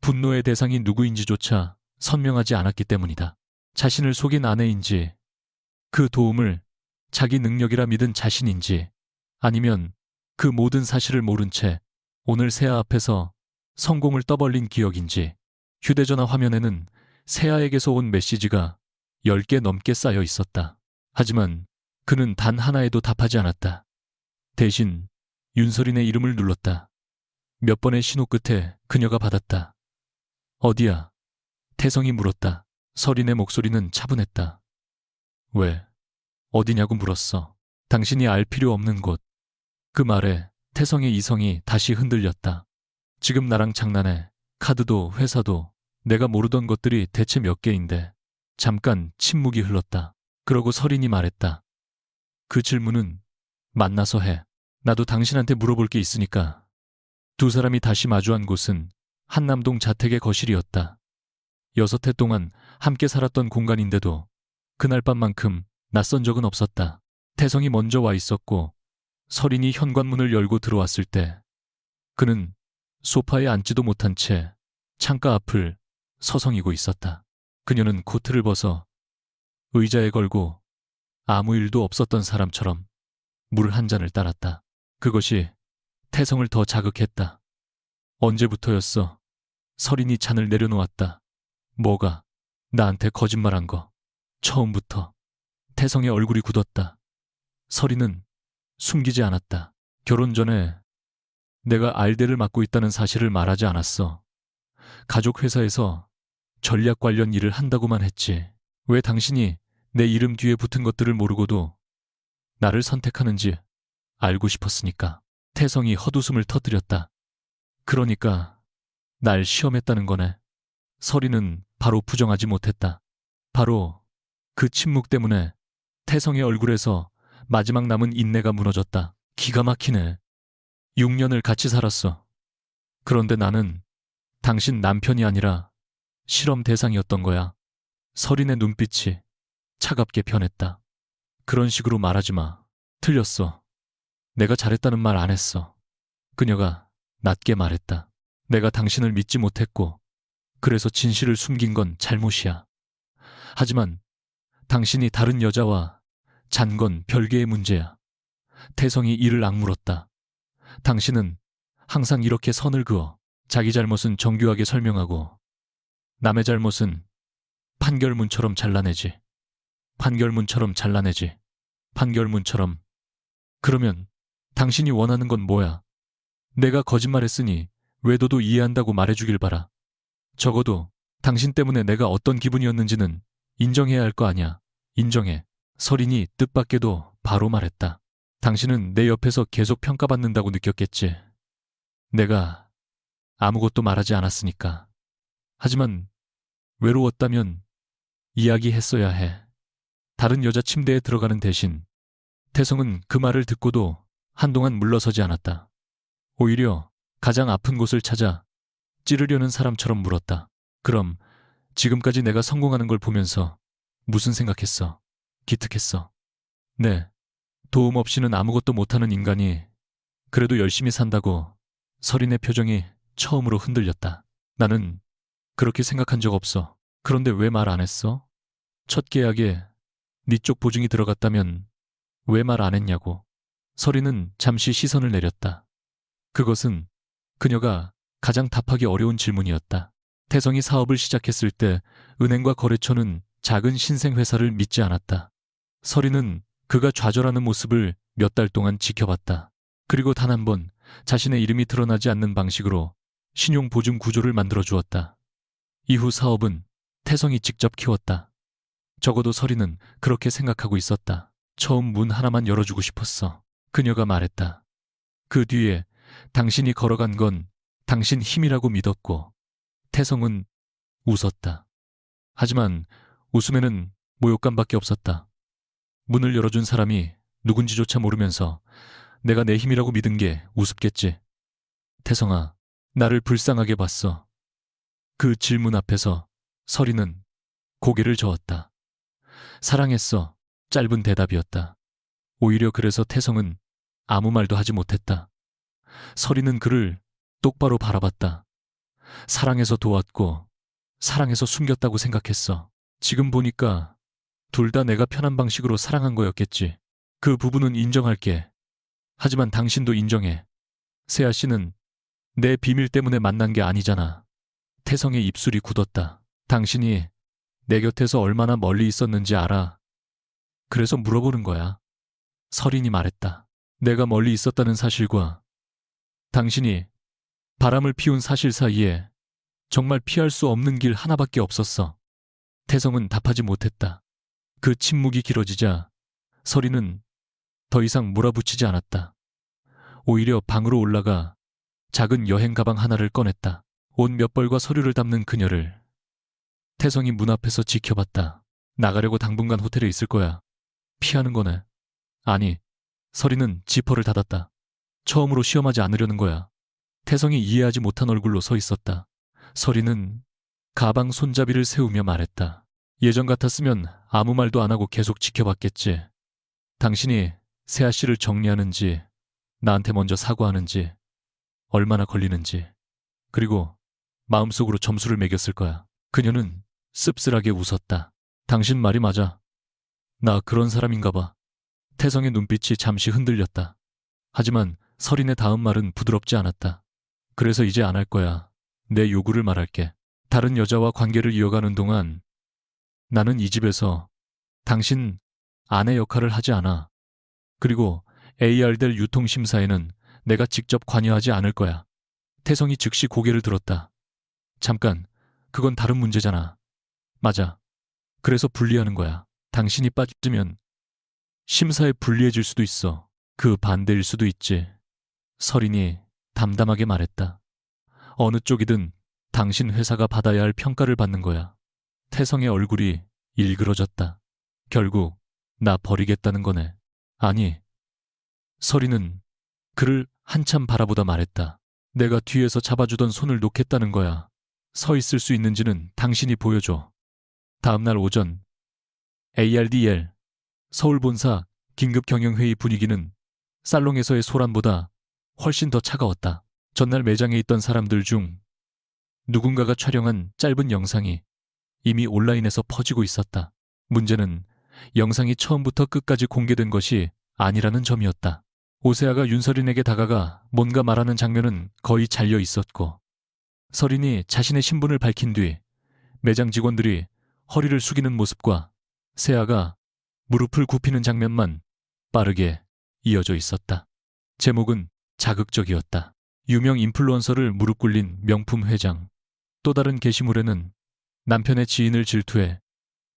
분노의 대상이 누구인지조차 선명하지 않았기 때문이다. 자신을 속인 아내인지, 그 도움을 자기 능력이라 믿은 자신인지, 아니면 그 모든 사실을 모른 채 오늘 세아 앞에서 성공을 떠벌린 기억인지. 휴대전화 화면에는 세아에게서 온 메시지가 10개 넘게 쌓여 있었다. 하지만 그는 단 하나에도 답하지 않았다. 대신 윤설인의 이름을 눌렀다. 몇 번의 신호 끝에 그녀가 받았다. 어디야? 태성이 물었다. 설인의 목소리는 차분했다. 왜? 어디냐고 물었어. 당신이 알 필요 없는 곳. 그 말에 태성의 이성이 다시 흔들렸다. 지금 나랑 장난해. 카드도 회사도 내가 모르던 것들이 대체 몇 개인데. 잠깐 침묵이 흘렀다. 그러고 설인이 말했다. 그 질문은 만나서 해. 나도 당신한테 물어볼 게 있으니까. 두 사람이 다시 마주한 곳은 한남동 자택의 거실이었다. 6해 동안 함께 살았던 공간인데도 그날 밤만큼 낯선 적은 없었다. 태성이 먼저 와 있었고 설인이 현관문을 열고 들어왔을 때 그는 소파에 앉지도 못한 채 창가 앞을 서성이고 있었다. 그녀는 코트를 벗어 의자에 걸고 아무 일도 없었던 사람처럼 물 한 잔을 따랐다. 그것이 태성을 더 자극했다. 언제부터였어? 설인이 잔을 내려놓았다. 뭐가? 나한테 거짓말한 거. 처음부터. 태성의 얼굴이 굳었다. 설인은 숨기지 않았다. 결혼 전에 내가 알대를 맡고 있다는 사실을 말하지 않았어. 가족 회사에서 전략 관련 일을 한다고만 했지. 왜 당신이 내 이름 뒤에 붙은 것들을 모르고도 나를 선택하는지 알고 싶었으니까. 태성이 헛웃음을 터뜨렸다. 그러니까 날 시험했다는 거네. 설인은 바로 부정하지 못했다. 바로 그 침묵 때문에 태성의 얼굴에서 마지막 남은 인내가 무너졌다. 기가 막히네. 6년을 같이 살았어. 그런데 나는 당신 남편이 아니라 실험 대상이었던 거야. 설인의 눈빛이 차갑게 변했다. 그런 식으로 말하지 마. 틀렸어. 내가 잘했다는 말 안 했어. 그녀가 낮게 말했다. 내가 당신을 믿지 못했고 그래서 진실을 숨긴 건 잘못이야. 하지만 당신이 다른 여자와 잔 건 별개의 문제야. 태성이 이를 악물었다. 당신은 항상 이렇게 선을 그어 자기 잘못은 정교하게 설명하고 남의 잘못은 판결문처럼 잘라내지. 판결문처럼 잘라내지. 판결문처럼. 그러면 당신이 원하는 건 뭐야? 내가 거짓말했으니 외도도 이해한다고 말해주길 바라. 적어도 당신 때문에 내가 어떤 기분이었는지는 인정해야 할 거 아니야. 인정해. 설인이 뜻밖에도 바로 말했다. 당신은 내 옆에서 계속 평가받는다고 느꼈겠지. 내가 아무것도 말하지 않았으니까. 하지만 외로웠다면 이야기했어야 해. 다른 여자 침대에 들어가는 대신 태성은 그 말을 듣고도 한동안 물러서지 않았다. 오히려 가장 아픈 곳을 찾아 찌르려는 사람처럼 물었다. 그럼 지금까지 내가 성공하는 걸 보면서 무슨 생각했어? 기특했어. 네, 도움 없이는 아무것도 못하는 인간이 그래도 열심히 산다고. 설인의 표정이 처음으로 흔들렸다. 나는 그렇게 생각한 적 없어. 그런데 왜 말 안 했어? 첫 계약에 네 쪽 보증이 들어갔다면 왜 말 안 했냐고. 설인은 잠시 시선을 내렸다. 그것은 그녀가 가장 답하기 어려운 질문이었다. 태성이 사업을 시작했을 때 은행과 거래처는 작은 신생회사를 믿지 않았다. 설인은 그가 좌절하는 모습을 몇 달 동안 지켜봤다. 그리고 단 한 번 자신의 이름이 드러나지 않는 방식으로 신용보증 구조를 만들어 주었다. 이후 사업은 태성이 직접 키웠다. 적어도 설이는 그렇게 생각하고 있었다. 처음 문 하나만 열어주고 싶었어. 그녀가 말했다. 그 뒤에 당신이 걸어간 건 당신 힘이라고 믿었고. 태성은 웃었다. 하지만 웃음에는 모욕감밖에 없었다. 문을 열어준 사람이 누군지조차 모르면서 내가 내 힘이라고 믿은 게 우습겠지. 태성아, 나를 불쌍하게 봤어. 그 질문 앞에서 설이는 고개를 저었다. 사랑했어. 짧은 대답이었다. 오히려 그래서 태성은 아무 말도 하지 못했다. 설이는 그를 똑바로 바라봤다. 사랑해서 도왔고 사랑해서 숨겼다고 생각했어. 지금 보니까 둘 다 내가 편한 방식으로 사랑한 거였겠지. 그 부분은 인정할게. 하지만 당신도 인정해. 세아 씨는 내 비밀 때문에 만난 게 아니잖아. 태성의 입술이 굳었다. 당신이 내 곁에서 얼마나 멀리 있었는지 알아. 그래서 물어보는 거야. 설인이 말했다. 내가 멀리 있었다는 사실과 당신이 바람을 피운 사실 사이에 정말 피할 수 없는 길 하나밖에 없었어. 태성은 답하지 못했다. 그 침묵이 길어지자 설이는 더 이상 몰아붙이지 않았다. 오히려 방으로 올라가 작은 여행 가방 하나를 꺼냈다. 옷 몇 벌과 서류를 담는 그녀를 태성이 문 앞에서 지켜봤다. 나가려고 당분간 호텔에 있을 거야. 피하는 거네. 아니, 설이는 지퍼를 닫았다. 처음으로 시험하지 않으려는 거야. 태성이 이해하지 못한 얼굴로 서 있었다. 설이는 가방 손잡이를 세우며 말했다. 예전 같았으면 아무 말도 안 하고 계속 지켜봤겠지. 당신이 세아 씨를 정리하는지, 나한테 먼저 사과하는지, 얼마나 걸리는지, 그리고 마음속으로 점수를 매겼을 거야. 그녀는 씁쓸하게 웃었다. 당신 말이 맞아. 나 그런 사람인가 봐. 태성의 눈빛이 잠시 흔들렸다. 하지만 설인의 다음 말은 부드럽지 않았다. 그래서 이제 안 할 거야. 내 요구를 말할게. 다른 여자와 관계를 이어가는 동안 나는 이 집에서 당신 아내 역할을 하지 않아. 그리고 AR될 유통심사에는 내가 직접 관여하지 않을 거야. 태성이 즉시 고개를 들었다. 잠깐, 그건 다른 문제잖아. 맞아. 그래서 분리하는 거야. 당신이 빠지면 심사에 불리해질 수도 있어. 그 반대일 수도 있지. 설인이 담담하게 말했다. 어느 쪽이든 당신 회사가 받아야 할 평가를 받는 거야. 태성의 얼굴이 일그러졌다. 결국 나 버리겠다는 거네. 아니. 설인은 그를 한참 바라보다 말했다. 내가 뒤에서 잡아주던 손을 놓겠다는 거야. 서 있을 수 있는지는 당신이 보여줘. 다음날 오전 ARDL 서울본사 긴급경영회의 분위기는 살롱에서의 소란보다 훨씬 더 차가웠다. 전날 매장에 있던 사람들 중 누군가가 촬영한 짧은 영상이 이미 온라인에서 퍼지고 있었다. 문제는 영상이 처음부터 끝까지 공개된 것이 아니라는 점이었다. 오세아가 윤설인에게 다가가 뭔가 말하는 장면은 거의 잘려 있었고, 설인이 자신의 신분을 밝힌 뒤 매장 직원들이 허리를 숙이는 모습과 세아가 무릎을 굽히는 장면만 빠르게 이어져 있었다. 제목은 자극적이었다. 유명 인플루언서를 무릎 꿇린 명품 회장. 또 다른 게시물에는 남편의 지인을 질투해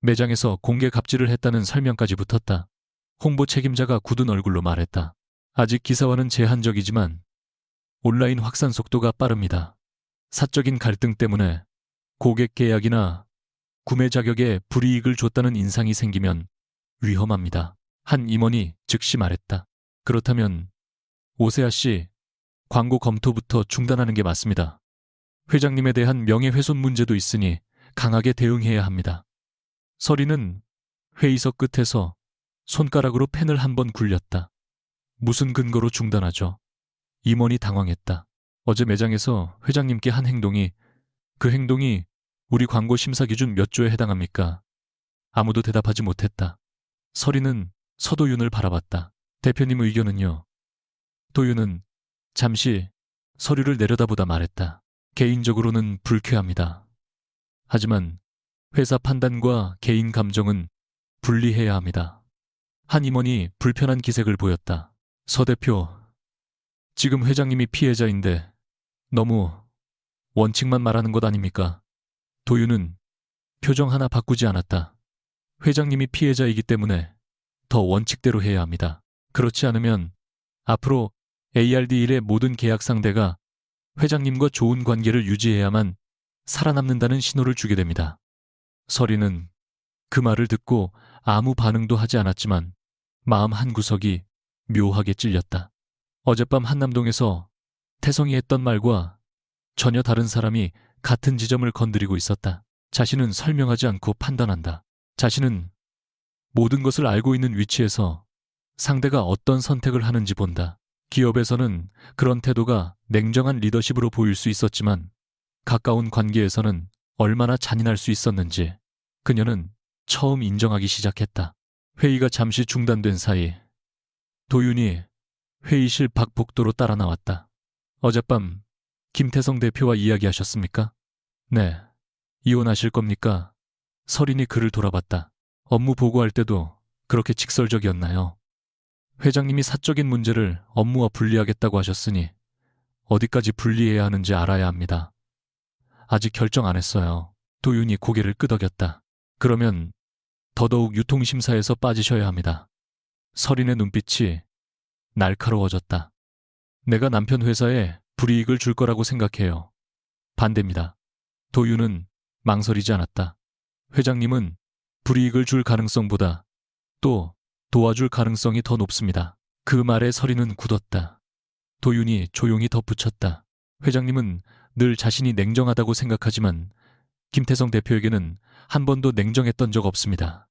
매장에서 공개 갑질을 했다는 설명까지 붙었다. 홍보 책임자가 굳은 얼굴로 말했다. 아직 기사화는 제한적이지만 온라인 확산 속도가 빠릅니다. 사적인 갈등 때문에 고객 계약이나 구매 자격에 불이익을 줬다는 인상이 생기면 위험합니다. 한 임원이 즉시 말했다. 그렇다면 오세아 씨, 광고 검토부터 중단하는 게 맞습니다. 회장님에 대한 명예훼손 문제도 있으니 강하게 대응해야 합니다. 서리는 회의석 끝에서 손가락으로 펜을 한 번 굴렸다. 무슨 근거로 중단하죠? 임원이 당황했다. 어제 매장에서 회장님께 한 행동이, 그 행동이 우리 광고 심사 기준 몇 조에 해당합니까? 아무도 대답하지 못했다. 서리는 서도윤을 바라봤다. 대표님 의견은요? 도윤은 잠시 서류를 내려다보다 말했다. 개인적으로는 불쾌합니다. 하지만 회사 판단과 개인 감정은 분리해야 합니다. 한 임원이 불편한 기색을 보였다. 서 대표, 지금 회장님이 피해자인데 너무 원칙만 말하는 것 아닙니까? 도윤은 표정 하나 바꾸지 않았다. 회장님이 피해자이기 때문에 더 원칙대로 해야 합니다. 그렇지 않으면 앞으로 ARD1의 모든 계약 상대가 회장님과 좋은 관계를 유지해야만 살아남는다는 신호를 주게 됩니다. 서리는 그 말을 듣고 아무 반응도 하지 않았지만 마음 한구석이 묘하게 찔렸다. 어젯밤 한남동에서 태성이 했던 말과 전혀 다른 사람이 같은 지점을 건드리고 있었다. 자신은 설명하지 않고 판단한다. 자신은 모든 것을 알고 있는 위치에서 상대가 어떤 선택을 하는지 본다. 기업에서는 그런 태도가 냉정한 리더십으로 보일 수 있었지만 가까운 관계에서는 얼마나 잔인할 수 있었는지 그녀는 처음 인정하기 시작했다. 회의가 잠시 중단된 사이 도윤이 회의실 밖 복도로 따라 나왔다. 어젯밤 김태성 대표와 이야기하셨습니까? 네. 이혼하실 겁니까? 서린이 그를 돌아봤다. 업무 보고할 때도 그렇게 직설적이었나요? 회장님이 사적인 문제를 업무와 분리하겠다고 하셨으니 어디까지 분리해야 하는지 알아야 합니다. 아직 결정 안 했어요. 도윤이 고개를 끄덕였다. 그러면 더더욱 유통심사에서 빠지셔야 합니다. 서린의 눈빛이 날카로워졌다. 내가 남편 회사에 불이익을 줄 거라고 생각해요. 반대입니다. 도윤은 망설이지 않았다. 회장님은 불이익을 줄 가능성보다 또 도와줄 가능성이 더 높습니다. 그 말에 서리는 굳었다. 도윤이 조용히 덧붙였다. 회장님은 늘 자신이 냉정하다고 생각하지만 김태성 대표에게는 한 번도 냉정했던 적 없습니다.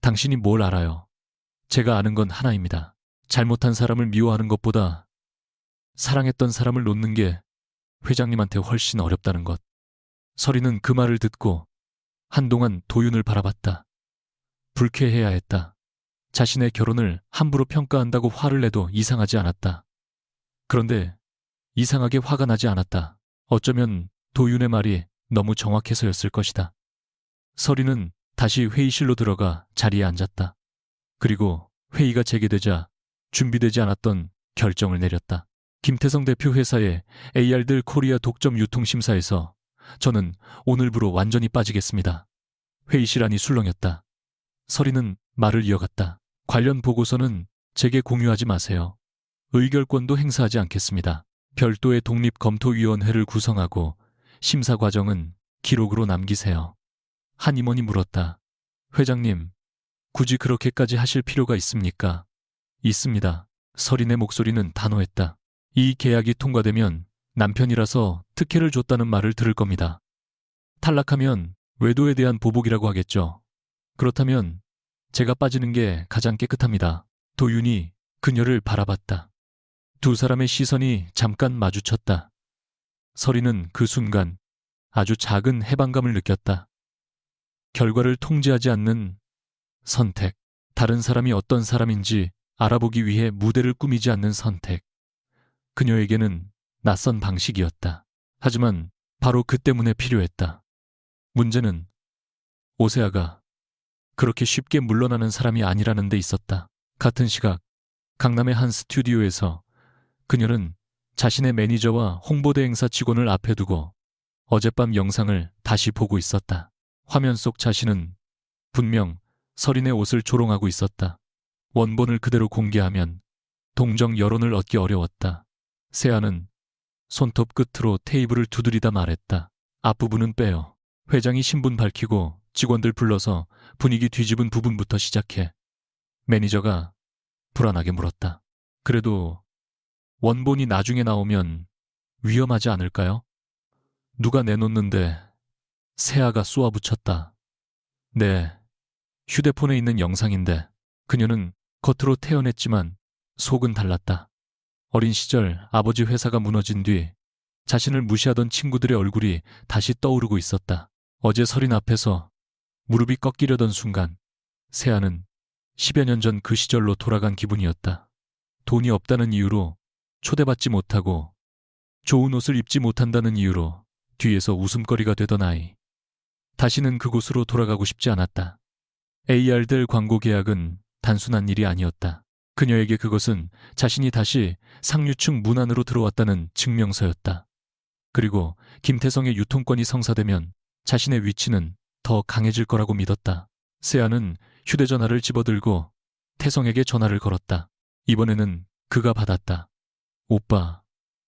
당신이 뭘 알아요? 제가 아는 건 하나입니다. 잘못한 사람을 미워하는 것보다 사랑했던 사람을 놓는 게 회장님한테 훨씬 어렵다는 것. 서리는 그 말을 듣고 한동안 도윤을 바라봤다. 불쾌해야 했다. 자신의 결혼을 함부로 평가한다고 화를 내도 이상하지 않았다. 그런데 이상하게 화가 나지 않았다. 어쩌면 도윤의 말이 너무 정확해서였을 것이다. 서리는 다시 회의실로 들어가 자리에 앉았다. 그리고 회의가 재개되자 준비되지 않았던 결정을 내렸다. 김태성 대표 회사의 AR들 코리아 독점 유통심사에서 저는 오늘부로 완전히 빠지겠습니다. 회의실 안이 술렁였다. 서리는 말을 이어갔다. 관련 보고서는 제게 공유하지 마세요. 의결권도 행사하지 않겠습니다. 별도의 독립검토위원회를 구성하고 심사 과정은 기록으로 남기세요. 한 임원이 물었다. 회장님, 굳이 그렇게까지 하실 필요가 있습니까? 있습니다. 서린의 목소리는 단호했다. 이 계약이 통과되면 남편이라서 특혜를 줬다는 말을 들을 겁니다. 탈락하면 외도에 대한 보복이라고 하겠죠. 그렇다면 제가 빠지는 게 가장 깨끗합니다. 도윤이 그녀를 바라봤다. 두 사람의 시선이 잠깐 마주쳤다. 서리는 그 순간 아주 작은 해방감을 느꼈다. 결과를 통제하지 않는 선택, 다른 사람이 어떤 사람인지 알아보기 위해 무대를 꾸미지 않는 선택. 그녀에게는 낯선 방식이었다. 하지만 바로 그 때문에 필요했다. 문제는 오세아가 그렇게 쉽게 물러나는 사람이 아니라는 데 있었다. 같은 시각 강남의 한 스튜디오에서 그녀는 자신의 매니저와 홍보대 행사 직원을 앞에 두고 어젯밤 영상을 다시 보고 있었다. 화면 속 자신은 분명 서린의 옷을 조롱하고 있었다. 원본을 그대로 공개하면 동정 여론을 얻기 어려웠다. 세아는 손톱 끝으로 테이블을 두드리다 말했다. 앞부분은 빼요. 회장이 신분 밝히고 직원들 불러서 분위기 뒤집은 부분부터 시작해. 매니저가 불안하게 물었다. 그래도 원본이 나중에 나오면 위험하지 않을까요? 누가 내놓는데 세아가 쏘아붙였다. 네, 휴대폰에 있는 영상인데 그녀는 겉으로 태어냈지만 속은 달랐다. 어린 시절 아버지 회사가 무너진 뒤 자신을 무시하던 친구들의 얼굴이 다시 떠오르고 있었다. 어제 설인 앞에서 무릎이 꺾이려던 순간 세아는 10여 년 전 그 시절로 돌아간 기분이었다. 돈이 없다는 이유로 초대받지 못하고 좋은 옷을 입지 못한다는 이유로 뒤에서 웃음거리가 되던 아이. 다시는 그곳으로 돌아가고 싶지 않았다. AR들 광고 계약은 단순한 일이 아니었다. 그녀에게 그것은 자신이 다시 상류층 문안으로 들어왔다는 증명서였다. 그리고 김태성의 유통권이 성사되면 자신의 위치는 더 강해질 거라고 믿었다. 세아는 휴대전화를 집어들고 태성에게 전화를 걸었다. 이번에는 그가 받았다. 오빠,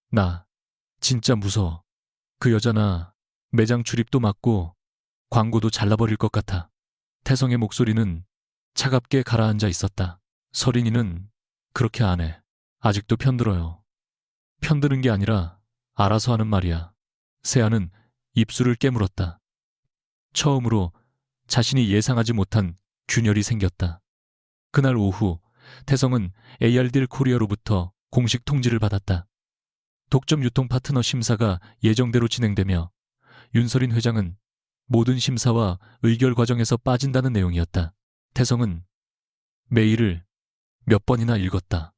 나 진짜 무서워. 그 여자나 매장 출입도 막고 광고도 잘라버릴 것 같아. 태성의 목소리는 차갑게 가라앉아 있었다. 서린이는 그렇게 안 해. 아직도 편들어요. 편드는 게 아니라 알아서 하는 말이야. 세아는 입술을 깨물었다. 처음으로 자신이 예상하지 못한 균열이 생겼다. 그날 오후 태성은 AR딜 코리아로부터 공식 통지를 받았다. 독점 유통 파트너 심사가 예정대로 진행되며 윤서린 회장은 모든 심사와 의결 과정에서 빠진다는 내용이었다. 태성은 메일을 몇 번이나 읽었다.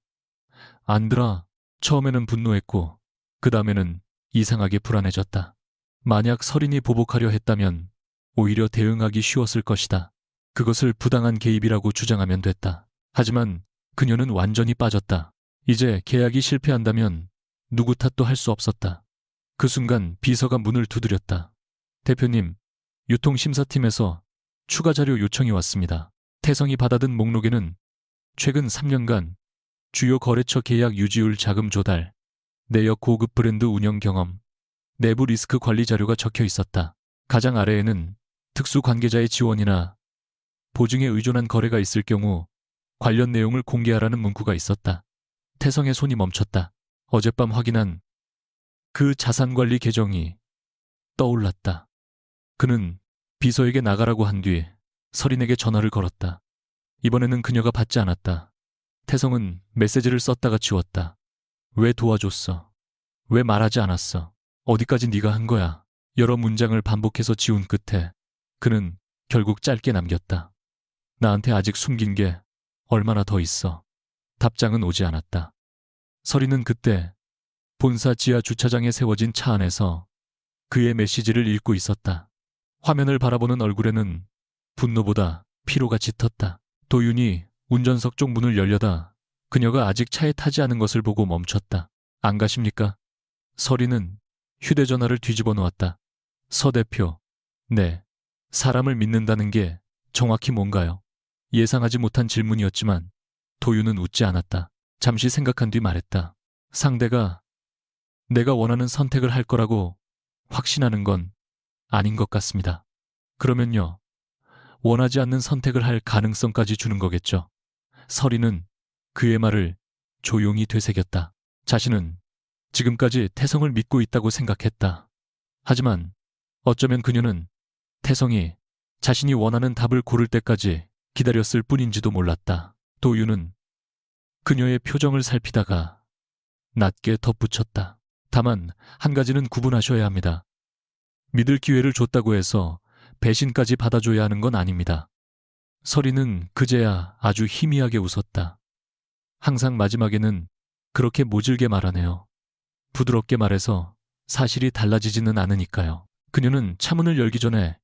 안드라, 처음에는 분노했고 그 다음에는 이상하게 불안해졌다. 만약 서린이 보복하려 했다면 오히려 대응하기 쉬웠을 것이다. 그것을 부당한 개입이라고 주장하면 됐다. 하지만 그녀는 완전히 빠졌다. 이제 계약이 실패한다면 누구 탓도 할 수 없었다. 그 순간 비서가 문을 두드렸다. 대표님, 유통심사팀에서 추가 자료 요청이 왔습니다. 태성이 받아든 목록에는 최근 3년간 주요 거래처 계약 유지율 자금 조달, 내역 고급 브랜드 운영 경험, 내부 리스크 관리 자료가 적혀 있었다. 가장 아래에는 특수 관계자의 지원이나 보증에 의존한 거래가 있을 경우 관련 내용을 공개하라는 문구가 있었다. 태성의 손이 멈췄다. 어젯밤 확인한 그 자산관리 계정이 떠올랐다. 그는 비서에게 나가라고 한 뒤 서린에게 전화를 걸었다. 이번에는 그녀가 받지 않았다. 태성은 메시지를 썼다가 지웠다. 왜 도와줬어? 왜 말하지 않았어? 어디까지 네가 한 거야? 여러 문장을 반복해서 지운 끝에 그는 결국 짧게 남겼다. 나한테 아직 숨긴 게 얼마나 더 있어? 답장은 오지 않았다. 서린은 그때 본사 지하 주차장에 세워진 차 안에서 그의 메시지를 읽고 있었다. 화면을 바라보는 얼굴에는 분노보다 피로가 짙었다. 도윤이 운전석 쪽 문을 열려다 그녀가 아직 차에 타지 않은 것을 보고 멈췄다. 안 가십니까? 서린은 휴대전화를 뒤집어 놓았다. 서 대표, 네, 사람을 믿는다는 게 정확히 뭔가요? 예상하지 못한 질문이었지만 도윤은 웃지 않았다. 잠시 생각한 뒤 말했다. 상대가 내가 원하는 선택을 할 거라고 확신하는 건 아닌 것 같습니다. 그러면요, 원하지 않는 선택을 할 가능성까지 주는 거겠죠. 서린은 그의 말을 조용히 되새겼다. 자신은 지금까지 태성을 믿고 있다고 생각했다. 하지만 어쩌면 그녀는 태성이 자신이 원하는 답을 고를 때까지 기다렸을 뿐인지도 몰랐다. 도윤은 그녀의 표정을 살피다가 낮게 덧붙였다. 다만 한 가지는 구분하셔야 합니다. 믿을 기회를 줬다고 해서 배신까지 받아줘야 하는 건 아닙니다. 서린은 그제야 아주 희미하게 웃었다. 항상 마지막에는 그렇게 모질게 말하네요. 부드럽게 말해서 사실이 달라지지는 않으니까요. 그녀는 차문을 열기 전에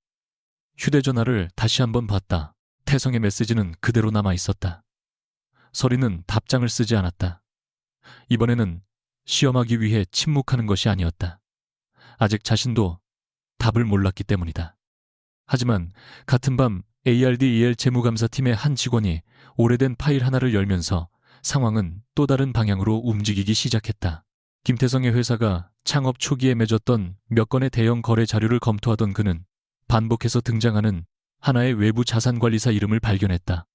휴대전화를 다시 한번 봤다. 태성의 메시지는 그대로 남아 있었다. 서린은 답장을 쓰지 않았다. 이번에는 시험하기 위해 침묵하는 것이 아니었다. 아직 자신도 답을 몰랐기 때문이다. 하지만 같은 밤 ARDEL 재무감사팀의 한 직원이 오래된 파일 하나를 열면서 상황은 또 다른 방향으로 움직이기 시작했다. 김태성의 회사가 창업 초기에 맺었던 몇 건의 대형 거래 자료를 검토하던 그는 반복해서 등장하는 하나의 외부 자산관리사 이름을 발견했다.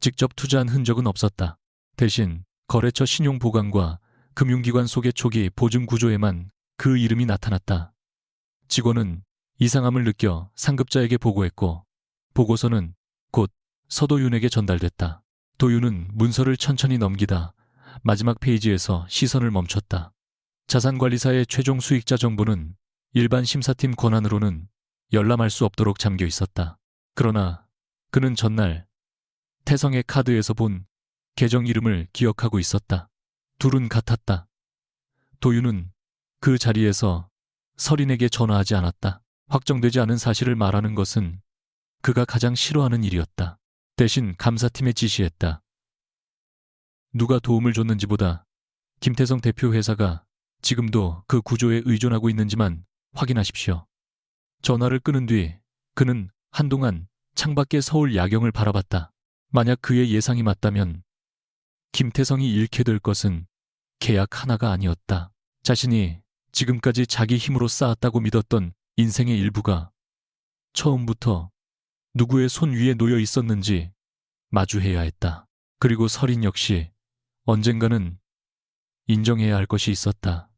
직접 투자한 흔적은 없었다. 대신 거래처 신용보관과 금융기관 소개 초기 보증 구조에만 그 이름이 나타났다. 직원은 이상함을 느껴 상급자에게 보고했고 보고서는 곧 서도윤에게 전달됐다. 도윤은 문서를 천천히 넘기다 마지막 페이지에서 시선을 멈췄다. 자산관리사의 최종 수익자 정보는 일반 심사팀 권한으로는 열람할 수 없도록 잠겨 있었다. 그러나 그는 전날 태성의 카드에서 본 계정 이름을 기억하고 있었다. 둘은 같았다. 도윤은 그 자리에서 설인에게 전화하지 않았다. 확정되지 않은 사실을 말하는 것은 그가 가장 싫어하는 일이었다. 대신 감사팀에 지시했다. 누가 도움을 줬는지보다 김태성 대표 회사가 지금도 그 구조에 의존하고 있는지만 확인하십시오. 전화를 끊은 뒤 그는 한동안 창밖의 서울 야경을 바라봤다. 만약 그의 예상이 맞다면 김태성이 잃게 될 것은 계약 하나가 아니었다. 자신이 지금까지 자기 힘으로 쌓았다고 믿었던 인생의 일부가 처음부터 누구의 손 위에 놓여 있었는지 마주해야 했다. 그리고 설인 역시 언젠가는 인정해야 할 것이 있었다.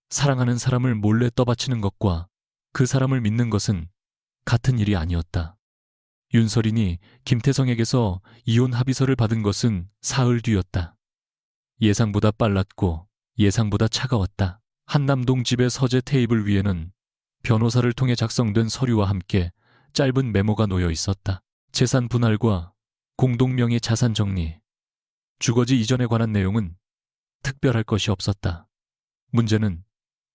사랑하는 사람을 몰래 떠받치는 것과 그 사람을 믿는 것은 같은 일이 아니었다. 윤설인이 김태성에게서 이혼 합의서를 받은 것은 사흘 뒤였다. 예상보다 빨랐고 예상보다 차가웠다. 한남동 집의 서재 테이블 위에는 변호사를 통해 작성된 서류와 함께 짧은 메모가 놓여 있었다. 재산 분할과 공동명의 자산 정리, 주거지 이전에 관한 내용은 특별할 것이 없었다. 문제는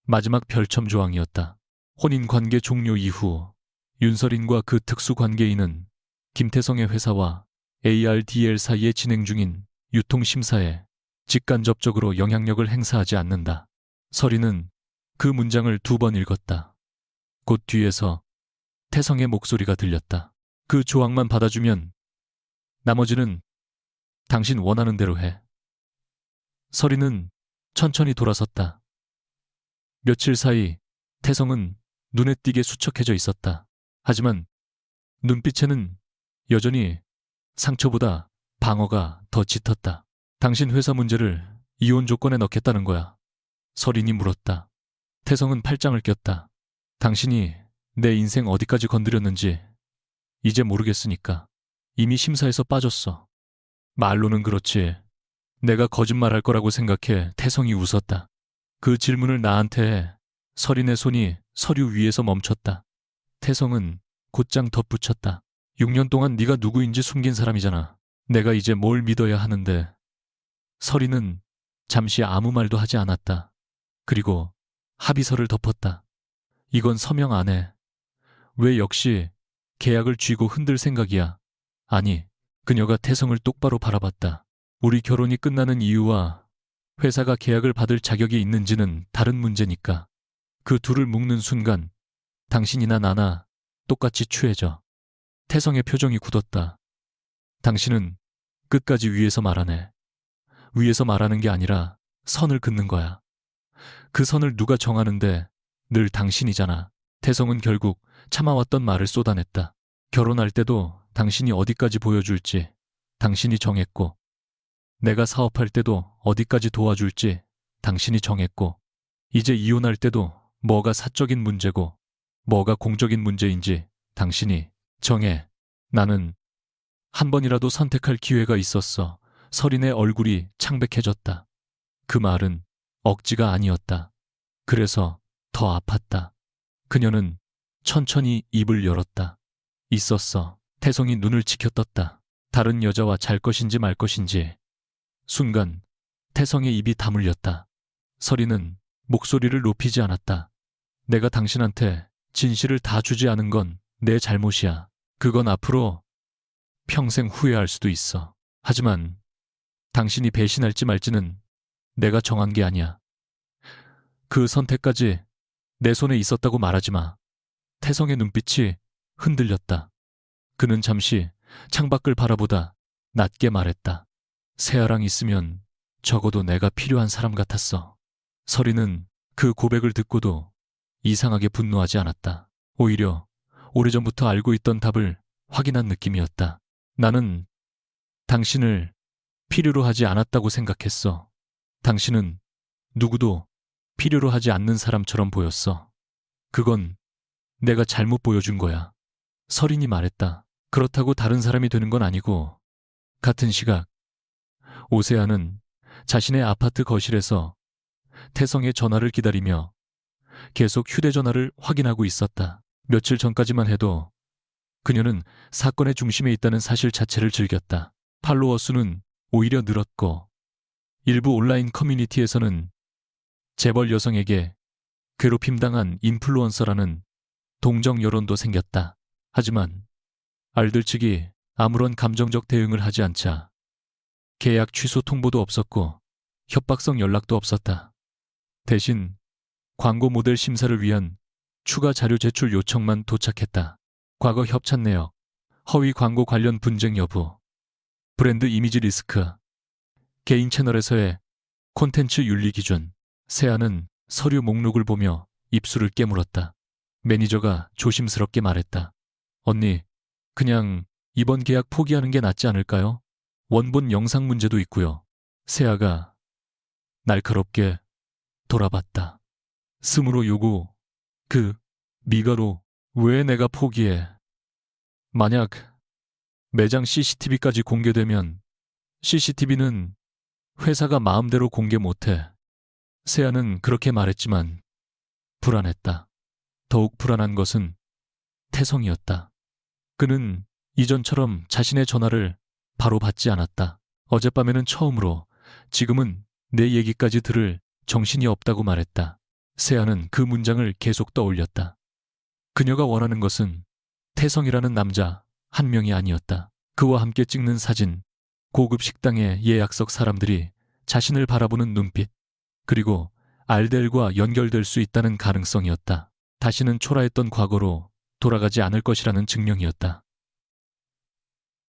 마지막 별첨 조항이었다. 혼인관계 종료 이후 윤설인과 그 특수관계인은 김태성의 회사와 ARDL 사이에 진행 중인 유통심사에 직간접적으로 영향력을 행사하지 않는다. 설인은 그 문장을 2번 읽었다. 곧 뒤에서 태성의 목소리가 들렸다. 그 조항만 받아주면 나머지는 당신 원하는 대로 해. 설인은 천천히 돌아섰다. 며칠 사이 태성은 눈에 띄게 수척해져 있었다. 하지만 눈빛에는 여전히 상처보다 방어가 더 짙었다. 당신 회사 문제를 이혼 조건에 넣겠다는 거야. 설인이 물었다. 태성은 팔짱을 꼈다. 당신이 내 인생 어디까지 건드렸는지 이제 모르겠으니까. 이미 심사에서 빠졌어. 말로는 그렇지. 내가 거짓말할 거라고 생각해. 태성이 웃었다. 그 질문을 나한테 해. 설인의 손이 서류 위에서 멈췄다. 태성은 곧장 덧붙였다. 6년 동안 네가 누구인지 숨긴 사람이잖아. 내가 이제 뭘 믿어야 하는데. 설인은 잠시 아무 말도 하지 않았다. 그리고 합의서를 덮었다. 이건 서명 안 해. 왜 역시 계약을 쥐고 흔들 생각이야. 아니, 그녀가 태성을 똑바로 바라봤다. 우리 결혼이 끝나는 이유와 회사가 계약을 받을 자격이 있는지는 다른 문제니까. 그 둘을 묶는 순간 당신이나 나나 똑같이 취해져. 태성의 표정이 굳었다. 당신은 끝까지 위에서 말하네. 위에서 말하는 게 아니라 선을 긋는 거야. 그 선을 누가 정하는데 늘 당신이잖아. 태성은 결국 참아왔던 말을 쏟아냈다. 결혼할 때도 당신이 어디까지 보여줄지 당신이 정했고, 내가 사업할 때도 어디까지 도와줄지 당신이 정했고, 이제 이혼할 때도 뭐가 사적인 문제고 뭐가 공적인 문제인지 당신이 정해. 나는 한 번이라도 선택할 기회가 있었어. 설인의 얼굴이 창백해졌다. 그 말은 억지가 아니었다. 그래서 더 아팠다. 그녀는 천천히 입을 열었다. 있었어. 태성이 눈을 치켜떴다. 다른 여자와 잘 것인지 말 것인지. 순간 태성의 입이 다물렸다. 설인은 목소리를 높이지 않았다. 내가 당신한테 진실을 다 주지 않은 건 내 잘못이야. 그건 앞으로 평생 후회할 수도 있어. 하지만 당신이 배신할지 말지는 내가 정한 게 아니야. 그 선택까지 내 손에 있었다고 말하지 마. 태성의 눈빛이 흔들렸다. 그는 잠시 창밖을 바라보다 낮게 말했다. 새아랑 있으면 적어도 내가 필요한 사람 같았어. 설이는 그 고백을 듣고도 이상하게 분노하지 않았다. 오히려 오래전부터 알고 있던 답을 확인한 느낌이었다. 나는 당신을 필요로 하지 않았다고 생각했어. 당신은 누구도 필요로 하지 않는 사람처럼 보였어. 그건 내가 잘못 보여준 거야. 설인이 말했다. 그렇다고 다른 사람이 되는 건 아니고. 같은 시각 오세아는 자신의 아파트 거실에서 태성의 전화를 기다리며 계속 휴대전화를 확인하고 있었다. 며칠 전까지만 해도 그녀는 사건의 중심에 있다는 사실 자체를 즐겼다. 팔로워 수는 오히려 늘었고 일부 온라인 커뮤니티에서는 재벌 여성에게 괴롭힘당한 인플루언서라는 동정 여론도 생겼다. 하지만 알들 측이 아무런 감정적 대응을 하지 않자 계약 취소 통보도 없었고 협박성 연락도 없었다. 대신 광고 모델 심사를 위한 추가 자료 제출 요청만 도착했다. 과거 협찬 내역, 허위 광고 관련 분쟁 여부, 브랜드 이미지 리스크, 개인 채널에서의 콘텐츠 윤리 기준, 세아는 서류 목록을 보며 입술을 깨물었다. 매니저가 조심스럽게 말했다. 언니, 그냥 이번 계약 포기하는 게 낫지 않을까요? 원본 영상 문제도 있고요. 세아가 날카롭게 돌아봤다. 스무로 요구, 미가로 왜 내가 포기해? 만약 매장 CCTV까지 공개되면 CCTV는 회사가 마음대로 공개 못해. 세아는 그렇게 말했지만 불안했다. 더욱 불안한 것은 태성이었다. 그는 이전처럼 자신의 전화를 바로 받지 않았다. 어젯밤에는 처음으로, 지금은 내 얘기까지 들을 정신이 없다고 말했다. 세아는 그 문장을 계속 떠올렸다. 그녀가 원하는 것은 태성이라는 남자 한 명이 아니었다. 그와 함께 찍는 사진, 고급 식당의 예약석 사람들이 자신을 바라보는 눈빛, 그리고 알델과 연결될 수 있다는 가능성이었다. 다시는 초라했던 과거로 돌아가지 않을 것이라는 증명이었다.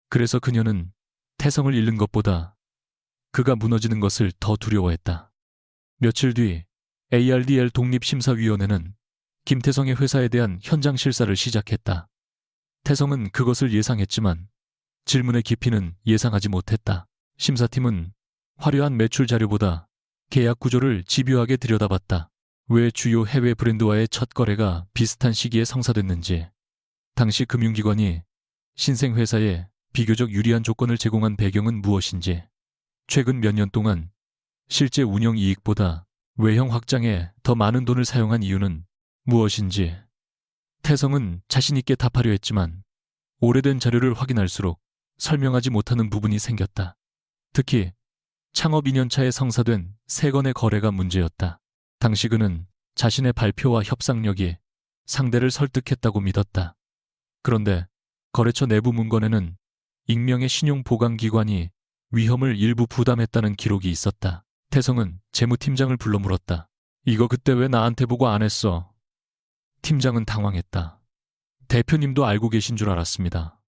그래서 그녀는 태성을 잃는 것보다 그가 무너지는 것을 더 두려워했다. 며칠 뒤 ARDL 독립심사위원회는 김태성의 회사에 대한 현장 실사를 시작했다. 태성은 그것을 예상했지만 질문의 깊이는 예상하지 못했다. 심사팀은 화려한 매출 자료보다 계약 구조를 집요하게 들여다봤다. 왜 주요 해외 브랜드와의 첫 거래가 비슷한 시기에 성사됐는지, 당시 금융기관이 신생회사에 비교적 유리한 조건을 제공한 배경은 무엇인지, 최근 몇 년 동안 실제 운영 이익보다 외형 확장에 더 많은 돈을 사용한 이유는 무엇인지. 태성은 자신있게 답하려 했지만 오래된 자료를 확인할수록 설명하지 못하는 부분이 생겼다. 특히 창업 2년차에 성사된 3건의 거래가 문제였다. 당시 그는 자신의 발표와 협상력이 상대를 설득했다고 믿었다. 그런데 거래처 내부 문건에는 익명의 신용보강기관이 위험을 일부 부담했다는 기록이 있었다. 태성은 재무팀장을 불러 물었다. 이거 그때 왜 나한테 보고 안 했어? 팀장은 당황했다. 대표님도 알고 계신 줄 알았습니다.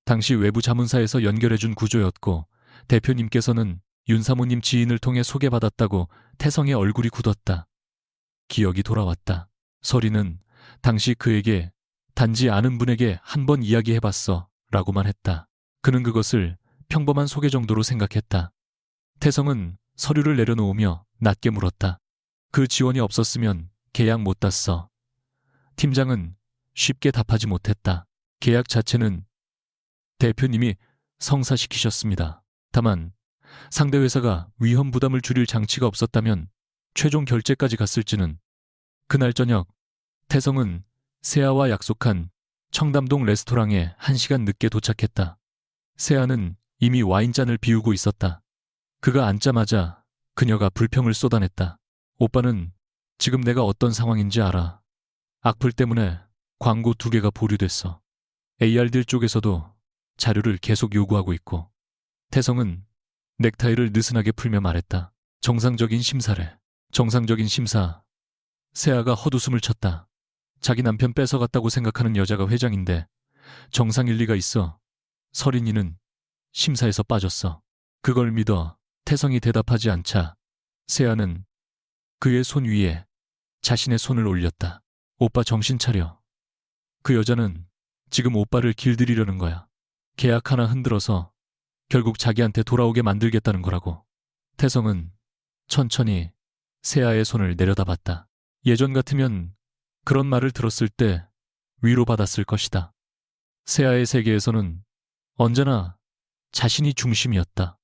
당시 외부 자문사에서 연결해준 구조였고 대표님께서는 윤 사모님 지인을 통해 소개받았다고 태성의 얼굴이 굳었다. 기억이 돌아왔다. 설이는 당시 그에게 단지 아는 분에게 한 번 이야기해봤어 라고만 했다. 그는 그것을 평범한 소개 정도로 생각했다. 태성은 서류를 내려놓으며 낮게 물었다. 그 지원이 없었으면 계약 못 땄어. 팀장은 쉽게 답하지 못했다. 계약 자체는 대표님이 성사시키셨습니다. 다만 상대 회사가 위험 부담을 줄일 장치가 없었다면 최종 결제까지 갔을지는. 그날 저녁 태성은 세아와 약속한 청담동 레스토랑에 1시간 늦게 도착했다. 세아는 이미 와인잔을 비우고 있었다. 그가 앉자마자 그녀가 불평을 쏟아냈다. 오빠는 지금 내가 어떤 상황인지 알아. 악플 때문에 광고 2개가 보류됐어. AR들 쪽에서도 자료를 계속 요구하고 있고. 태성은 넥타이를 느슨하게 풀며 말했다. 정상적인 심사래. 정상적인 심사. 세아가 헛웃음을 쳤다. 자기 남편 뺏어갔다고 생각하는 여자가 회장인데 정상일 리가 있어. 설인이는 심사에서 빠졌어. 그걸 믿어 태성이 대답하지 않자 세아는 그의 손 위에 자신의 손을 올렸다. 오빠 정신 차려. 그 여자는 지금 오빠를 길들이려는 거야. 계약 하나 흔들어서 결국 자기한테 돌아오게 만들겠다는 거라고. 태성은 천천히 세아의 손을 내려다봤다. 예전 같으면 그런 말을 들었을 때 위로받았을 것이다. 세아의 세계에서는 언제나 자신이 중심이었다.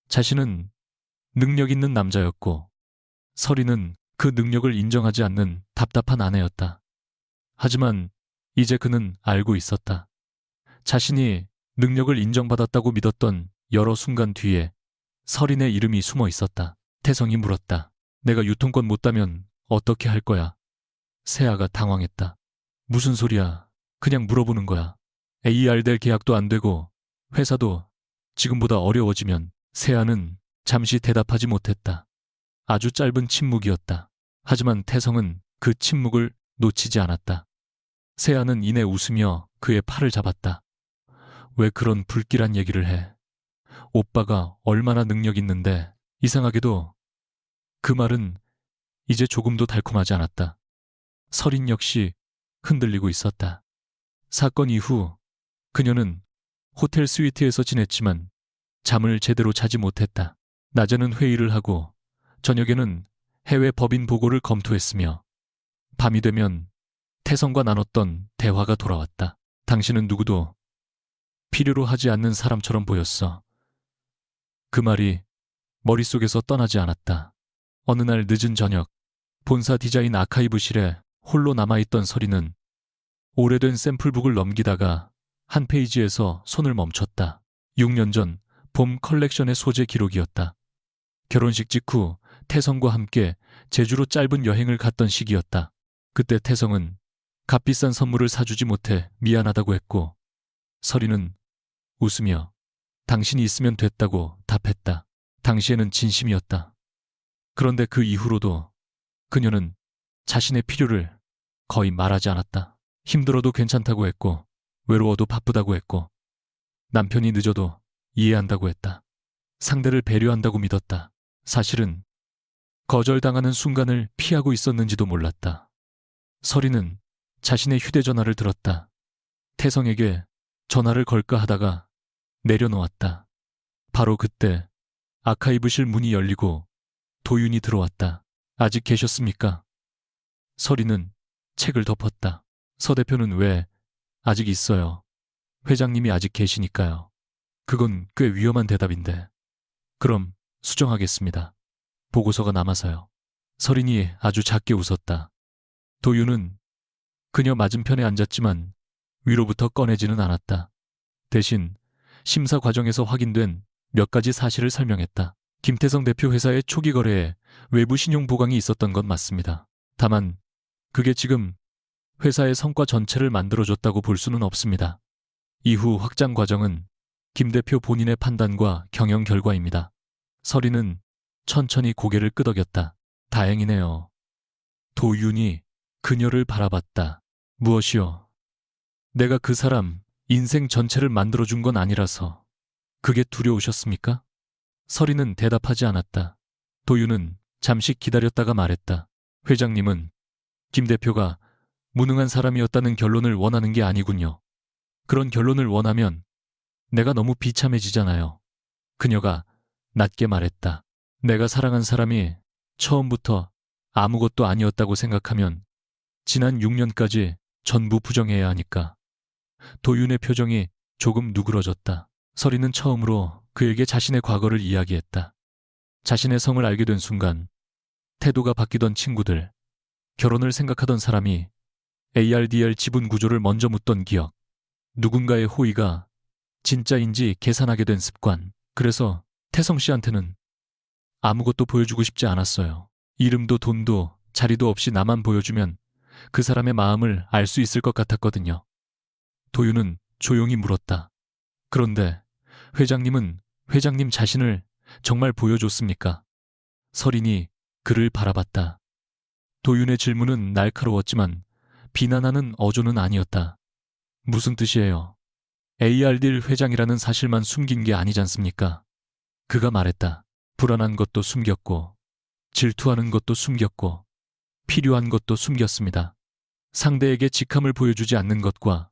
자신은 능력 있는 남자였고 설이는 그 능력을 인정하지 않는 답답한 아내였다. 하지만 이제 그는 알고 있었다. 자신이 능력을 인정받았다고 믿었던 여러 순간 뒤에 설인의 이름이 숨어 있었다. 태성이 물었다. 내가 유통권 못 따면 어떻게 할 거야? 세아가 당황했다. 무슨 소리야? 그냥 물어보는 거야. AR될 계약도 안 되고 회사도 지금보다 어려워지면. 세아는 잠시 대답하지 못했다. 아주 짧은 침묵이었다. 하지만 태성은 그 침묵을 놓치지 않았다. 세아는 이내 웃으며 그의 팔을 잡았다. 왜 그런 불길한 얘기를 해? 오빠가 얼마나 능력 있는데. 이상하게도 그 말은 이제 조금도 달콤하지 않았다. 설인 역시 흔들리고 있었다. 사건 이후 그녀는 호텔 스위트에서 지냈지만 잠을 제대로 자지 못했다. 낮에는 회의를 하고 저녁에는 해외 법인 보고를 검토했으며 밤이 되면 태성과 나눴던 대화가 돌아왔다. 당신은 누구도 필요로 하지 않는 사람처럼 보였어. 그 말이 머릿속에서 떠나지 않았다. 어느 날 늦은 저녁, 본사 디자인 아카이브실에 홀로 남아있던 설이는 오래된 샘플북을 넘기다가 한 페이지에서 손을 멈췄다. 6년 전 봄 컬렉션의 소재 기록이었다. 결혼식 직후 태성과 함께 제주로 짧은 여행을 갔던 시기였다. 그때 태성은 값비싼 선물을 사주지 못해 미안하다고 했고 설이는 웃으며 당신이 있으면 됐다고 답했다. 당시에는 진심이었다. 그런데 그 이후로도 그녀는 자신의 필요를 거의 말하지 않았다. 힘들어도 괜찮다고 했고 외로워도 바쁘다고 했고 남편이 늦어도 이해한다고 했다. 상대를 배려한다고 믿었다. 사실은 거절당하는 순간을 피하고 있었는지도 몰랐다. 설이는 자신의 휴대전화를 들었다. 태성에게 전화를 걸까 하다가 내려놓았다. 바로 그때 아카이브실 문이 열리고 도윤이 들어왔다. 아직 계셨습니까? 설이는 책을 덮었다. 서 대표는 왜 아직 있어요? 회장님이 아직 계시니까요. 그건 꽤 위험한 대답인데. 그럼 수정하겠습니다. 보고서가 남아서요. 설인이 아주 작게 웃었다. 도윤은 그녀 맞은편에 앉았지만 위로부터 꺼내지는 않았다. 대신 심사 과정에서 확인된 몇 가지 사실을 설명했다. 김태성 대표 회사의 초기 거래에 외부 신용 보강이 있었던 건 맞습니다. 다만 그게 지금 회사의 성과 전체를 만들어줬다고 볼 수는 없습니다. 이후 확장 과정은 김 대표 본인의 판단과 경영 결과입니다. 설이는 천천히 고개를 끄덕였다. 다행이네요. 도윤이 그녀를 바라봤다. 무엇이요? 내가 그 사람 인생 전체를 만들어준 건 아니라서 그게 두려우셨습니까? 설이는 대답하지 않았다. 도윤은 잠시 기다렸다가 말했다. 회장님은 김 대표가 무능한 사람이었다는 결론을 원하는 게 아니군요. 그런 결론을 원하면 내가 너무 비참해지잖아요. 그녀가 낮게 말했다. 내가 사랑한 사람이 처음부터 아무것도 아니었다고 생각하면 지난 6년까지 전부 부정해야 하니까. 도윤의 표정이 조금 누그러졌다. 설이는 처음으로 그에게 자신의 과거를 이야기했다. 자신의 성을 알게 된 순간 태도가 바뀌던 친구들, 결혼을 생각하던 사람이 ARDL 지분 구조를 먼저 묻던 기억, 누군가의 호의가 진짜인지 계산하게 된 습관. 그래서 태성 씨한테는 아무것도 보여주고 싶지 않았어요. 이름도 돈도 자리도 없이 나만 보여주면 그 사람의 마음을 알 수 있을 것 같았거든요. 도윤은 조용히 물었다. 그런데 회장님은 회장님 자신을 정말 보여줬습니까? 설인이 그를 바라봤다. 도윤의 질문은 날카로웠지만 비난하는 어조는 아니었다. 무슨 뜻이에요? ARDL 회장이라는 사실만 숨긴 게 아니지 않습니까? 그가 말했다. 불안한 것도 숨겼고 질투하는 것도 숨겼고 필요한 것도 숨겼습니다. 상대에게 직함을 보여주지 않는 것과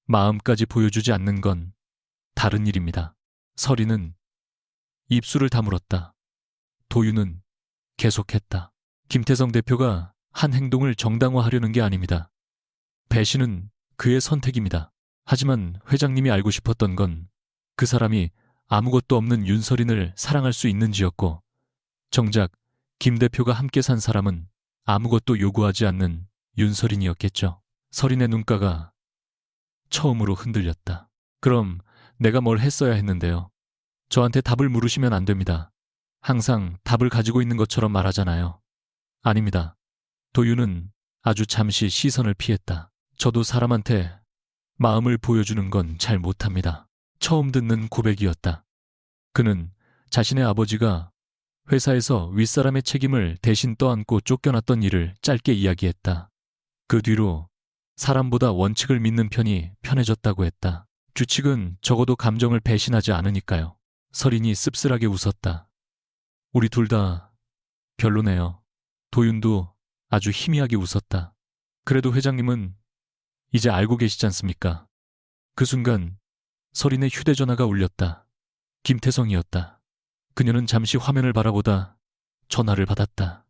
마음까지 보여주지 않는 건 다른 일입니다. 서리는 입술을 다물었다. 도윤은 계속했다. 김태성 대표가 한 행동을 정당화하려는 게 아닙니다. 배신은 그의 선택입니다. 하지만 회장님이 알고 싶었던 건 그 사람이 아무것도 없는 윤서린을 사랑할 수 있는지였고, 정작 김 대표가 함께 산 사람은 아무것도 요구하지 않는 윤서린이었겠죠. 서린의 눈가가 처음으로 흔들렸다. 그럼 내가 뭘 했어야 했는데요. 저한테 답을 물으시면 안 됩니다. 항상 답을 가지고 있는 것처럼 말하잖아요. 아닙니다. 도윤은 아주 잠시 시선을 피했다. 저도 사람한테 마음을 보여주는 건 잘 못합니다. 처음 듣는 고백이었다. 그는 자신의 아버지가 회사에서 윗사람의 책임을 대신 떠안고 쫓겨났던 일을 짧게 이야기했다. 그 뒤로 사람보다 원칙을 믿는 편이 편해졌다고 했다. 규칙은 적어도 감정을 배신하지 않으니까요. 서린이 씁쓸하게 웃었다. 우리 둘 다 별로네요. 도윤도 아주 희미하게 웃었다. 그래도 회장님은 이제 알고 계시지 않습니까? 그 순간 서린의 휴대전화가 울렸다. 김태성이었다. 그녀는 잠시 화면을 바라보다 전화를 받았다.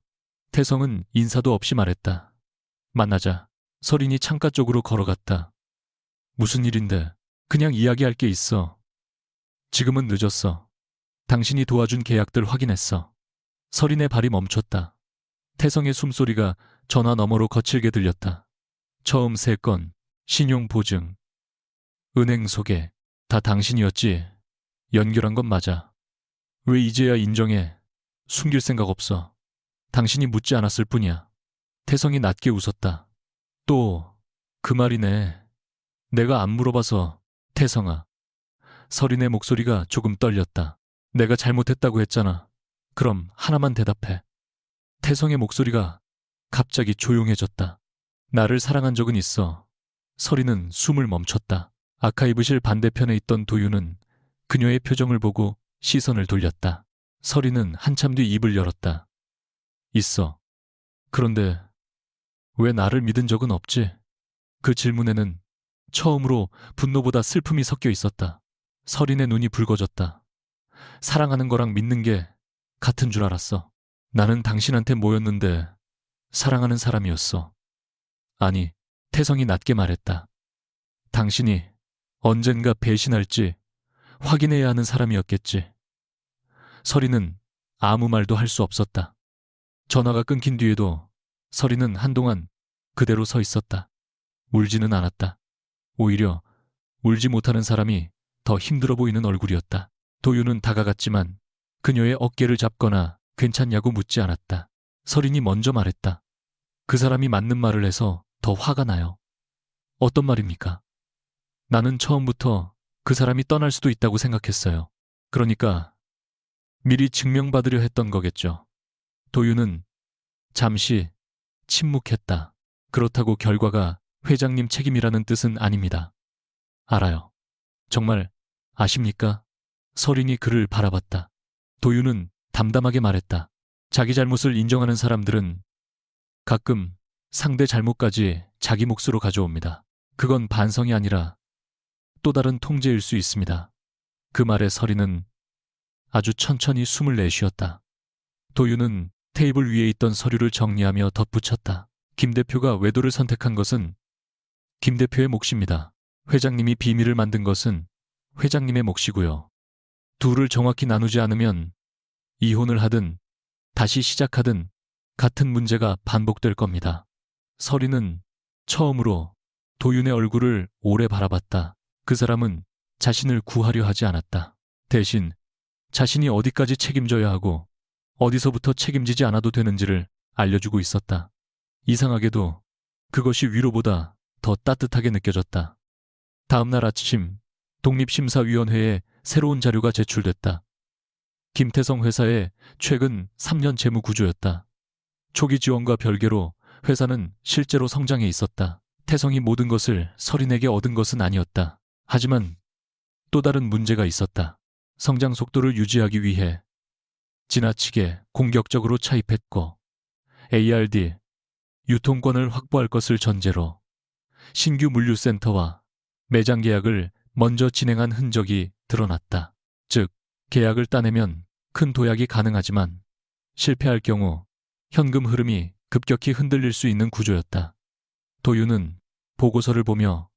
태성은 인사도 없이 말했다. 만나자. 서린이 창가 쪽으로 걸어갔다. 무슨 일인데? 그냥 이야기할 게 있어. 지금은 늦었어. 당신이 도와준 계약들 확인했어. 서린의 발이 멈췄다. 태성의 숨소리가 전화 너머로 거칠게 들렸다. 처음 3건, 신용보증, 은행 소개, 다 당신이었지. 연결한 건 맞아. 왜 이제야 인정해? 숨길 생각 없어. 당신이 묻지 않았을 뿐이야. 태성이 낮게 웃었다. 또 그 말이네. 내가 안 물어봐서. 태성아. 서린의 목소리가 조금 떨렸다. 내가 잘못했다고 했잖아. 그럼 하나만 대답해. 태성의 목소리가 갑자기 조용해졌다. 나를 사랑한 적은 있어. 서린은 숨을 멈췄다. 아카이브실 반대편에 있던 도윤은 그녀의 표정을 보고 시선을 돌렸다. 서린은 한참 뒤 입을 열었다. 있어. 그런데 왜 나를 믿은 적은 없지? 그 질문에는 처음으로 분노보다 슬픔이 섞여 있었다. 서린의 눈이 붉어졌다. 사랑하는 거랑 믿는 게 같은 줄 알았어. 나는 당신한테 뭐였는데 사랑하는 사람이었어. 아니, 태성이 낮게 말했다. 당신이 언젠가 배신할지 확인해야 하는 사람이었겠지. 서린은 아무 말도 할 수 없었다. 전화가 끊긴 뒤에도 서린은 한동안 그대로 서 있었다. 울지는 않았다. 오히려 울지 못하는 사람이 더 힘들어 보이는 얼굴이었다. 도윤은 다가갔지만 그녀의 어깨를 잡거나 괜찮냐고 묻지 않았다. 서린이 먼저 말했다. 그 사람이 맞는 말을 해서 더 화가 나요. 어떤 말입니까? 나는 처음부터 그 사람이 떠날 수도 있다고 생각했어요. 그러니까 미리 증명받으려 했던 거겠죠. 도윤은 잠시 침묵했다. 그렇다고 결과가 회장님 책임이라는 뜻은 아닙니다. 알아요. 정말 아십니까? 서린이 그를 바라봤다. 도윤은 담담하게 말했다. 자기 잘못을 인정하는 사람들은 가끔 상대 잘못까지 자기 몫으로 가져옵니다. 그건 반성이 아니라 또 다른 통제일 수 있습니다. 그 말에 서린은 아주 천천히 숨을 내쉬었다. 도윤은 테이블 위에 있던 서류를 정리하며 덧붙였다. 김 대표가 외도를 선택한 것은 김 대표의 몫입니다. 회장님이 비밀을 만든 것은 회장님의 몫이고요. 둘을 정확히 나누지 않으면 이혼을 하든 다시 시작하든 같은 문제가 반복될 겁니다. 서린은 처음으로 도윤의 얼굴을 오래 바라봤다. 그 사람은 자신을 구하려 하지 않았다. 대신 자신이 어디까지 책임져야 하고 어디서부터 책임지지 않아도 되는지를 알려주고 있었다. 이상하게도 그것이 위로보다 더 따뜻하게 느껴졌다. 다음 날 아침 독립심사위원회에 새로운 자료가 제출됐다. 김태성 회사의 최근 3년 재무 구조였다. 초기 지원과 별개로 회사는 실제로 성장해 있었다. 태성이 모든 것을 서린에게 얻은 것은 아니었다. 하지만 또 다른 문제가 있었다. 성장 속도를 유지하기 위해 지나치게 공격적으로 차입했고 ARD, 유통권을 확보할 것을 전제로 신규 물류센터와 매장 계약을 먼저 진행한 흔적이 드러났다. 즉, 계약을 따내면 큰 도약이 가능하지만 실패할 경우 현금 흐름이 급격히 흔들릴 수 있는 구조였다. 도윤은 보고서를 보며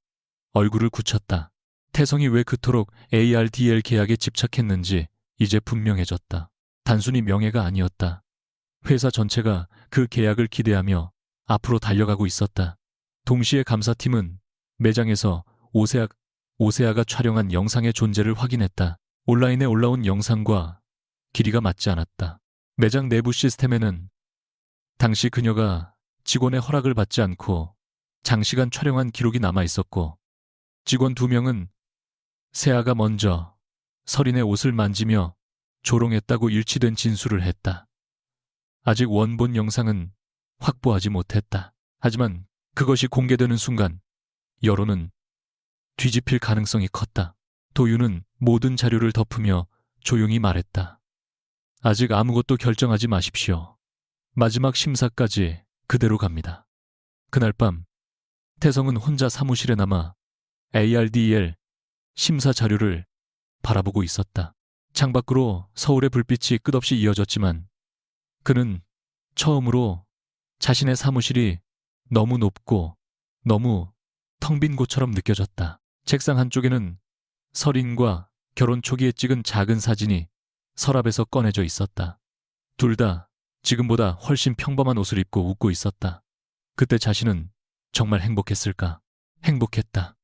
얼굴을 굳혔다. 태성이 왜 그토록 ARDL 계약에 집착했는지 이제 분명해졌다. 단순히 명예가 아니었다. 회사 전체가 그 계약을 기대하며 앞으로 달려가고 있었다. 동시에 감사팀은 매장에서 오세아가 촬영한 영상의 존재를 확인했다. 온라인에 올라온 영상과 길이가 맞지 않았다. 매장 내부 시스템에는 당시 그녀가 직원의 허락을 받지 않고 장시간 촬영한 기록이 남아 있었고, 직원 2명은 세아가 먼저 설인의 옷을 만지며 조롱했다고 일치된 진술을 했다. 아직 원본 영상은 확보하지 못했다. 하지만 그것이 공개되는 순간 여론은 뒤집힐 가능성이 컸다. 도윤은 모든 자료를 덮으며 조용히 말했다. 아직 아무것도 결정하지 마십시오. 마지막 심사까지 그대로 갑니다. 그날 밤 태성은 혼자 사무실에 남아 ARDL 심사 자료를 바라보고 있었다. 창밖으로 서울의 불빛이 끝없이 이어졌지만 그는 처음으로 자신의 사무실이 너무 높고 너무 텅 빈 곳처럼 느껴졌다. 책상 한쪽에는 설인과 결혼 초기에 찍은 작은 사진이 서랍에서 꺼내져 있었다. 둘 다 지금보다 훨씬 평범한 옷을 입고 웃고 있었다. 그때 자신은 정말 행복했을까? 행복했다.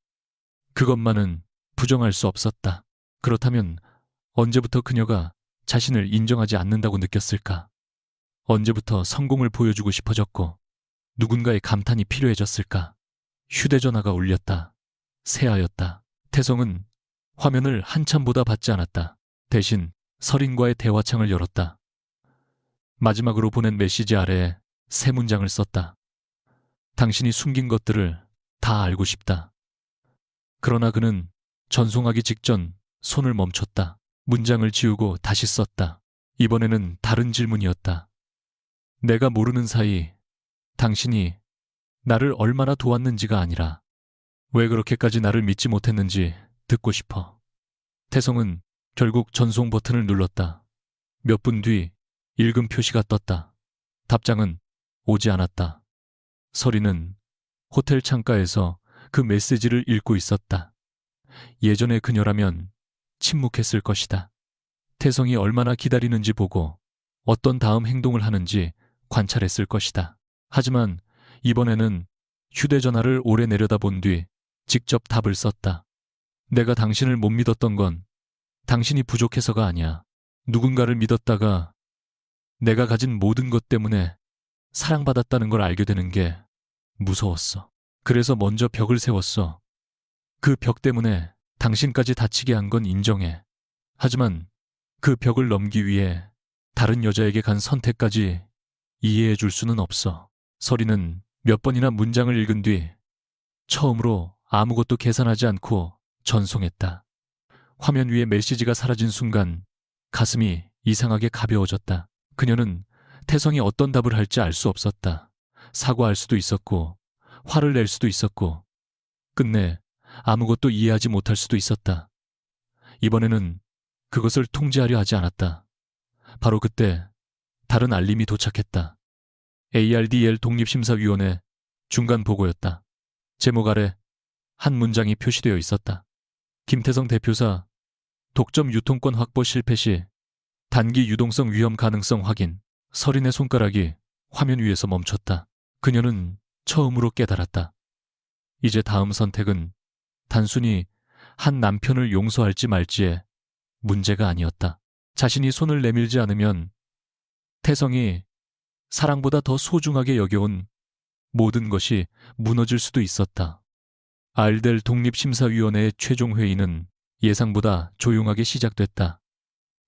그것만은 부정할 수 없었다. 그렇다면 언제부터 그녀가 자신을 인정하지 않는다고 느꼈을까? 언제부터 성공을 보여주고 싶어졌고 누군가의 감탄이 필요해졌을까? 휴대전화가 울렸다. 세아였다. 태성은 화면을 한참 보다 받지 않았다. 대신 설인과의 대화창을 열었다. 마지막으로 보낸 메시지 아래에 3문장을 썼다. 당신이 숨긴 것들을 다 알고 싶다. 그러나 그는 전송하기 직전 손을 멈췄다. 문장을 지우고 다시 썼다. 이번에는 다른 질문이었다. 내가 모르는 사이 당신이 나를 얼마나 도왔는지가 아니라 왜 그렇게까지 나를 믿지 못했는지 듣고 싶어. 태성은 결국 전송 버튼을 눌렀다. 몇 분 뒤 읽음 표시가 떴다. 답장은 오지 않았다. 설이는 호텔 창가에서 그 메시지를 읽고 있었다. 예전의 그녀라면 침묵했을 것이다. 태성이 얼마나 기다리는지 보고 어떤 다음 행동을 하는지 관찰했을 것이다. 하지만 이번에는 휴대전화를 오래 내려다본 뒤 직접 답을 썼다. 내가 당신을 못 믿었던 건 당신이 부족해서가 아니야. 누군가를 믿었다가 내가 가진 모든 것 때문에 사랑받았다는 걸 알게 되는 게 무서웠어. 그래서 먼저 벽을 세웠어. 그 벽 때문에 당신까지 다치게 한 건 인정해. 하지만 그 벽을 넘기 위해 다른 여자에게 간 선택까지 이해해 줄 수는 없어. 설이는 몇 번이나 문장을 읽은 뒤 처음으로 아무것도 계산하지 않고 전송했다. 화면 위에 메시지가 사라진 순간 가슴이 이상하게 가벼워졌다. 그녀는 태성이 어떤 답을 할지 알 수 없었다. 사과할 수도 있었고 화를 낼 수도 있었고 끝내 아무것도 이해하지 못할 수도 있었다. 이번에는 그것을 통제하려 하지 않았다. 바로 그때 다른 알림이 도착했다. ARDL 독립심사위원회 중간 보고였다. 제목 아래 한 문장이 표시되어 있었다. 김태성 대표사 독점 유통권 확보 실패 시 단기 유동성 위험 가능성 확인. 설인의 손가락이 화면 위에서 멈췄다. 그녀는 처음으로 깨달았다. 이제 다음 선택은 단순히 한 남편을 용서할지 말지의 문제가 아니었다. 자신이 손을 내밀지 않으면 태성이 사랑보다 더 소중하게 여겨온 모든 것이 무너질 수도 있었다. 알델 독립심사위원회의 최종 회의는 예상보다 조용하게 시작됐다.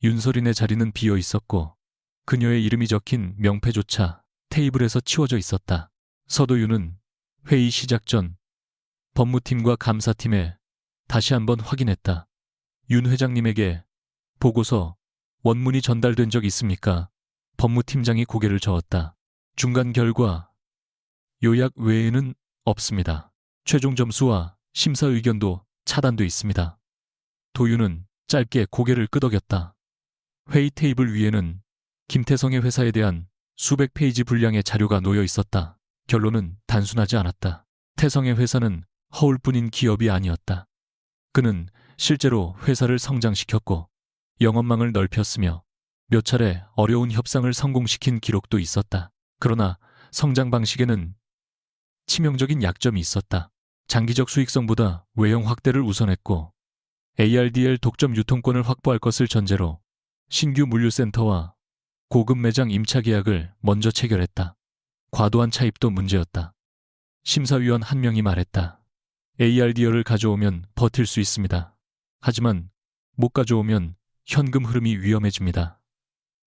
윤설인의 자리는 비어 있었고 그녀의 이름이 적힌 명패조차 테이블에서 치워져 있었다. 서도윤은 회의 시작 전 법무팀과 감사팀에 다시 한번 확인했다. 윤 회장님에게 보고서 원문이 전달된 적 있습니까? 법무팀장이 고개를 저었다. 중간 결과 요약 외에는 없습니다. 최종 점수와 심사 의견도 차단돼 있습니다. 도윤은 짧게 고개를 끄덕였다. 회의 테이블 위에는 김태성의 회사에 대한 수백 페이지 분량의 자료가 놓여 있었다. 결론은 단순하지 않았다. 태성의 회사는 허울뿐인 기업이 아니었다. 그는 실제로 회사를 성장시켰고 영업망을 넓혔으며 몇 차례 어려운 협상을 성공시킨 기록도 있었다. 그러나 성장 방식에는 치명적인 약점이 있었다. 장기적 수익성보다 외형 확대를 우선했고 ARDL 독점 유통권을 확보할 것을 전제로 신규 물류센터와 고급 매장 임차 계약을 먼저 체결했다. 과도한 차입도 문제였다. 심사위원 한 명이 말했다. ARDL을 가져오면 버틸 수 있습니다. 하지만 못 가져오면 현금 흐름이 위험해집니다.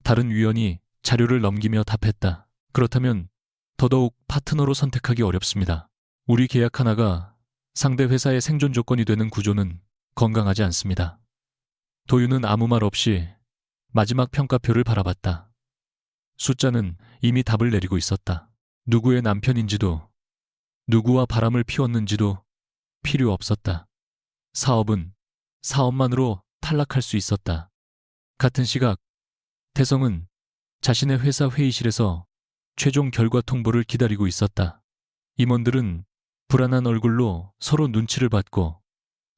다른 위원이 자료를 넘기며 답했다. 그렇다면 더더욱 파트너로 선택하기 어렵습니다. 우리 계약 하나가 상대 회사의 생존 조건이 되는 구조는 건강하지 않습니다. 도윤은 아무 말 없이 마지막 평가표를 바라봤다. 숫자는 이미 답을 내리고 있었다. 누구의 남편인지도 누구와 바람을 피웠는지도 필요 없었다. 사업은 사업만으로 탈락할 수 있었다. 같은 시각 태성은 자신의 회사 회의실에서 최종 결과 통보를 기다리고 있었다. 임원들은 불안한 얼굴로 서로 눈치를 받고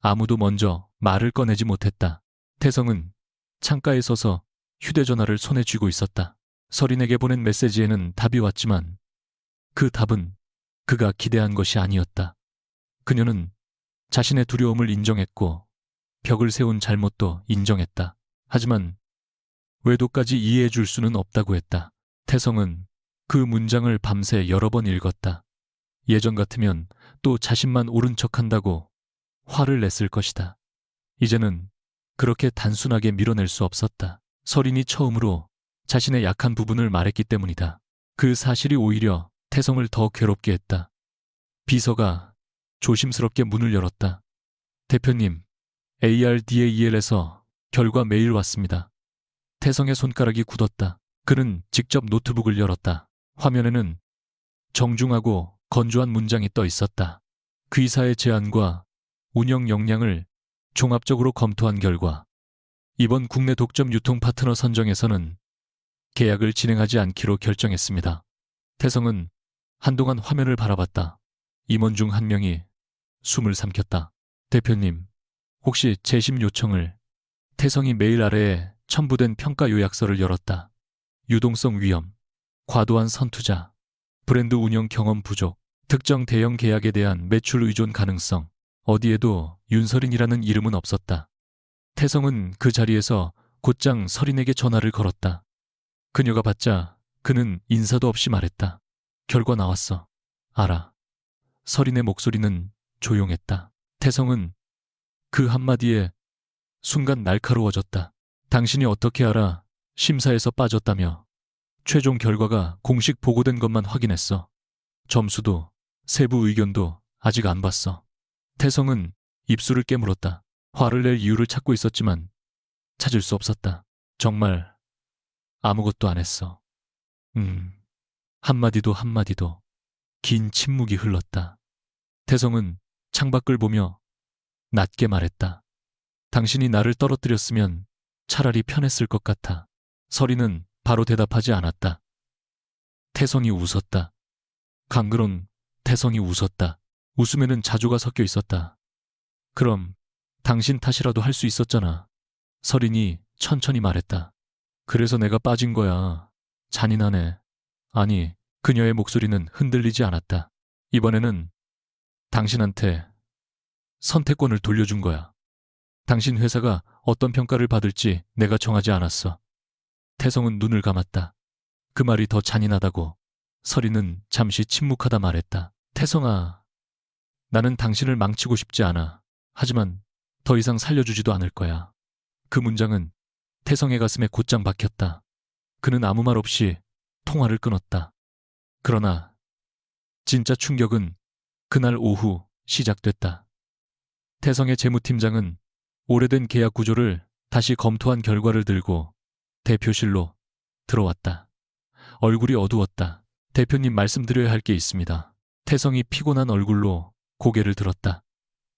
아무도 먼저 말을 꺼내지 못했다. 태성은 창가에 서서 휴대전화를 손에 쥐고 있었다. 서린에게 보낸 메시지에는 답이 왔지만 그 답은 그가 기대한 것이 아니었다. 그녀는 자신의 두려움을 인정했고 벽을 세운 잘못도 인정했다. 하지만 외도까지 이해해 줄 수는 없다고 했다. 태성은 그 문장을 밤새 여러 번 읽었다. 예전 같으면 또 자신만 옳은 척한다고 화를 냈을 것이다. 이제는 그렇게 단순하게 밀어낼 수 없었다. 서린이 처음으로 자신의 약한 부분을 말했기 때문이다. 그 사실이 오히려 태성을 더 괴롭게 했다. 비서가 조심스럽게 문을 열었다. 대표님, ARDAEL에서 결과 메일 왔습니다. 태성의 손가락이 굳었다. 그는 직접 노트북을 열었다. 화면에는 정중하고 건조한 문장이 떠 있었다. 귀사의 제안과 운영 역량을 종합적으로 검토한 결과 이번 국내 독점 유통 파트너 선정에서는 계약을 진행하지 않기로 결정했습니다. 태성은 한동안 화면을 바라봤다. 임원 중 한 명이 숨을 삼켰다. 대표님, 혹시 재심 요청을. 태성이 메일 아래에 첨부된 평가 요약서를 열었다. 유동성 위험, 과도한 선투자, 브랜드 운영 경험 부족, 특정 대형 계약에 대한 매출 의존 가능성, 어디에도 윤서린이라는 이름은 없었다. 태성은 그 자리에서 곧장 서린에게 전화를 걸었다. 그녀가 받자 그는 인사도 없이 말했다. 결과 나왔어. 알아. 서린의 목소리는 조용했다. 태성은 그 한마디에 순간 날카로워졌다. 당신이 어떻게 알아? 심사에서 빠졌다며. 최종 결과가 공식 보고된 것만 확인했어. 점수도 세부 의견도 아직 안 봤어. 태성은 입술을 깨물었다. 화를 낼 이유를 찾고 있었지만 찾을 수 없었다. 정말 아무것도 안 했어. 한마디도 한마디도. 긴 침묵이 흘렀다. 태성은 창밖을 보며 낮게 말했다. 당신이 나를 떨어뜨렸으면 차라리 편했을 것 같아. 서린은 바로 대답하지 않았다. 태성이 웃었다. 강그론 태성이 웃었다. 웃음에는 자조가 섞여 있었다. 그럼 당신 탓이라도 할 수 있었잖아. 서린이 천천히 말했다. 그래서 내가 빠진 거야. 잔인하네. 아니, 그녀의 목소리는 흔들리지 않았다. 이번에는 당신한테 선택권을 돌려준 거야. 당신 회사가 어떤 평가를 받을지 내가 정하지 않았어. 태성은 눈을 감았다. 그 말이 더 잔인하다고. 서린은 잠시 침묵하다 말했다. 태성아, 나는 당신을 망치고 싶지 않아. 하지만 더 이상 살려주지도 않을 거야. 그 문장은 태성의 가슴에 곧장 박혔다. 그는 아무 말 없이 통화를 끊었다. 그러나 진짜 충격은 그날 오후 시작됐다. 태성의 재무팀장은 오래된 계약 구조를 다시 검토한 결과를 들고 대표실로 들어왔다. 얼굴이 어두웠다. 대표님, 말씀드려야 할 게 있습니다. 태성이 피곤한 얼굴로 고개를 들었다.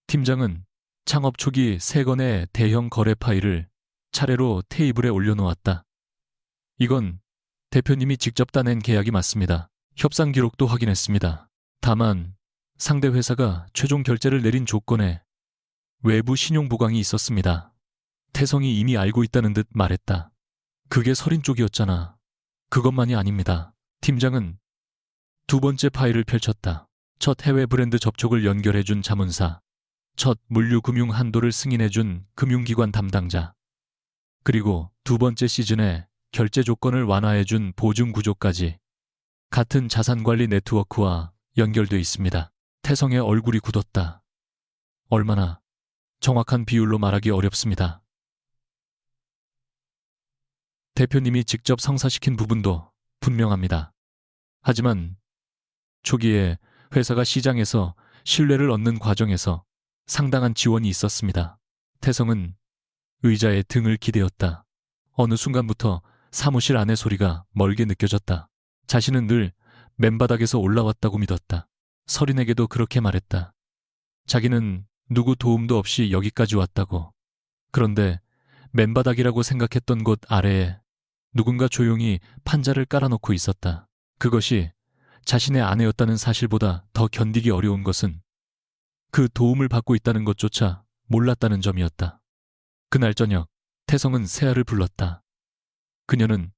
팀장은 창업 초기 3건의 대형 거래 파일을 차례로 테이블에 올려놓았다. 이건 대표님이 직접 따낸 계약이 맞습니다. 협상 기록도 확인했습니다. 다만 상대 회사가 최종 결제를 내린 조건에 외부 신용 보강이 있었습니다. 태성이 이미 알고 있다는 듯 말했다. 그게 설인 쪽이었잖아. 그것만이 아닙니다. 팀장은 2번째 파일을 펼쳤다. 첫 해외 브랜드 접촉을 연결해준 자문사, 첫 물류금융 한도를 승인해준 금융기관 담당자, 그리고 2번째 시즌에 결제 조건을 완화해준 보증구조까지 같은 자산관리 네트워크와 연결돼 있습니다. 태성의 얼굴이 굳었다. 얼마나 정확한 비율로 말하기 어렵습니다. 대표님이 직접 성사시킨 부분도 분명합니다. 하지만 초기에 회사가 시장에서 신뢰를 얻는 과정에서 상당한 지원이 있었습니다. 태성은 의자에 등을 기대었다. 어느 순간부터 사무실 안의 소리가 멀게 느껴졌다. 자신은 늘 맨바닥에서 올라왔다고 믿었다. 설인에게도 그렇게 말했다. 자기는 누구 도움도 없이 여기까지 왔다고. 그런데 맨바닥이라고 생각했던 곳 아래에 누군가 조용히 판자를 깔아놓고 있었다. 그것이 자신의 아내였다는 사실보다 더 견디기 어려운 것은 그 도움을 받고 있다는 것조차 몰랐다는 점이었다. 그날 저녁, 태성은 세아를 불렀다. 그녀는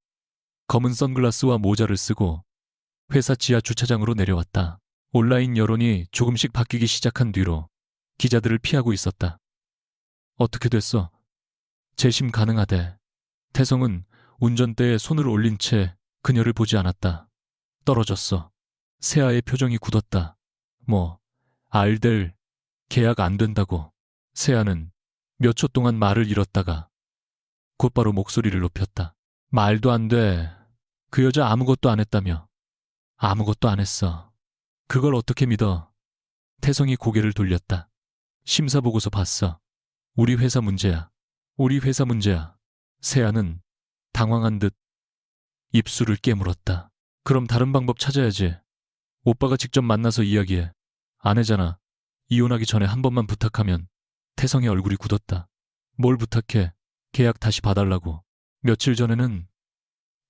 검은 선글라스와 모자를 쓰고 회사 지하 주차장으로 내려왔다. 온라인 여론이 조금씩 바뀌기 시작한 뒤로 기자들을 피하고 있었다. 어떻게 됐어? 재심 가능하대. 태성은 운전대에 손을 올린 채 그녀를 보지 않았다. 떨어졌어. 세아의 표정이 굳었다. 알될 계약 안 된다고. 세아는 몇 초 동안 말을 잃었다가 곧바로 목소리를 높였다. 말도 안 돼. 그 여자 아무것도 안 했다며. 아무것도 안 했어. 그걸 어떻게 믿어? 태성이 고개를 돌렸다. 심사보고서 봤어. 우리 회사 문제야. 우리 회사 문제야. 세아는 당황한 듯 입술을 깨물었다. 그럼 다른 방법 찾아야지. 오빠가 직접 만나서 이야기해. 아내잖아. 이혼하기 전에 한 번만 부탁하면. 태성의 얼굴이 굳었다. 뭘 부탁해? 계약 다시 봐달라고. 며칠 전에는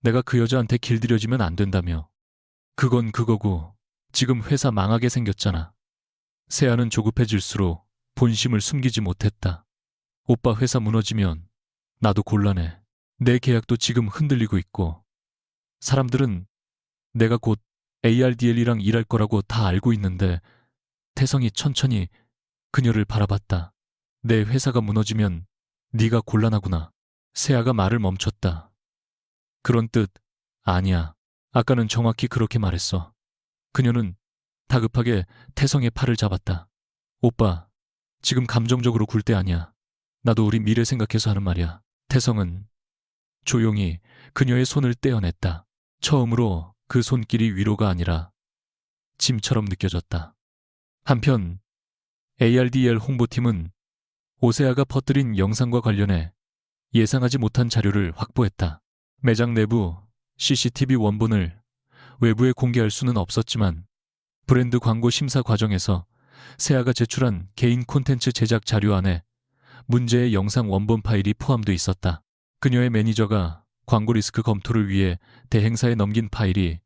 내가 그 여자한테 길들여지면 안 된다며. 그건 그거고 지금 회사 망하게 생겼잖아. 세아는 조급해질수록 본심을 숨기지 못했다. 오빠 회사 무너지면 나도 곤란해. 내 계약도 지금 흔들리고 있고 사람들은 내가 곧 ARDL이랑 일할 거라고 다 알고 있는데. 태성이 천천히 그녀를 바라봤다. 내 회사가 무너지면 네가 곤란하구나. 세아가 말을 멈췄다. 그런 뜻 아니야. 아까는 정확히 그렇게 말했어. 그녀는 다급하게 태성의 팔을 잡았다. 오빠, 지금 감정적으로 굴 때 아니야. 나도 우리 미래 생각해서 하는 말이야. 태성은 조용히 그녀의 손을 떼어냈다. 처음으로 그 손길이 위로가 아니라 짐처럼 느껴졌다. 한편 ARDL 홍보팀은 오세아가 퍼뜨린 영상과 관련해 예상하지 못한 자료를 확보했다. 매장 내부 CCTV 원본을 외부에 공개할 수는 없었지만 브랜드 광고 심사 과정에서 세아가 제출한 개인 콘텐츠 제작 자료 안에 문제의 영상 원본 파일이 포함돼 있었다. 그녀의 매니저가 광고 리스크 검토를 위해 대행사에 넘긴 파일이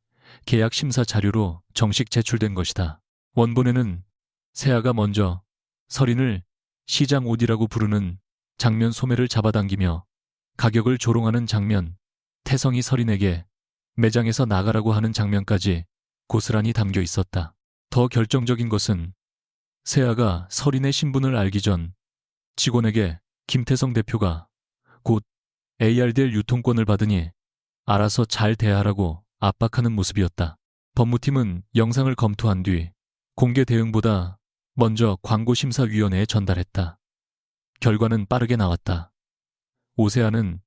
계약 심사 자료로 정식 제출된 것이다. 원본에는 세아가 먼저 설인을 시장 OD라고 부르는 장면 소매를 잡아당기며 가격을 조롱하는 장면, 태성이 설인에게 매장에서 나가라고 하는 장면까지 고스란히 담겨 있었다. 더 결정적인 것은 세아가 설인의 신분을 알기 전 직원에게 김태성 대표가 곧 ARDL 유통권을 받으니 알아서 잘 대하라고 압박하는 모습이었다. 법무팀은 영상을 검토한 뒤 공개 대응보다 먼저 광고심사위원회에 전달했다. 결과는 빠르게 나왔다. 오세아는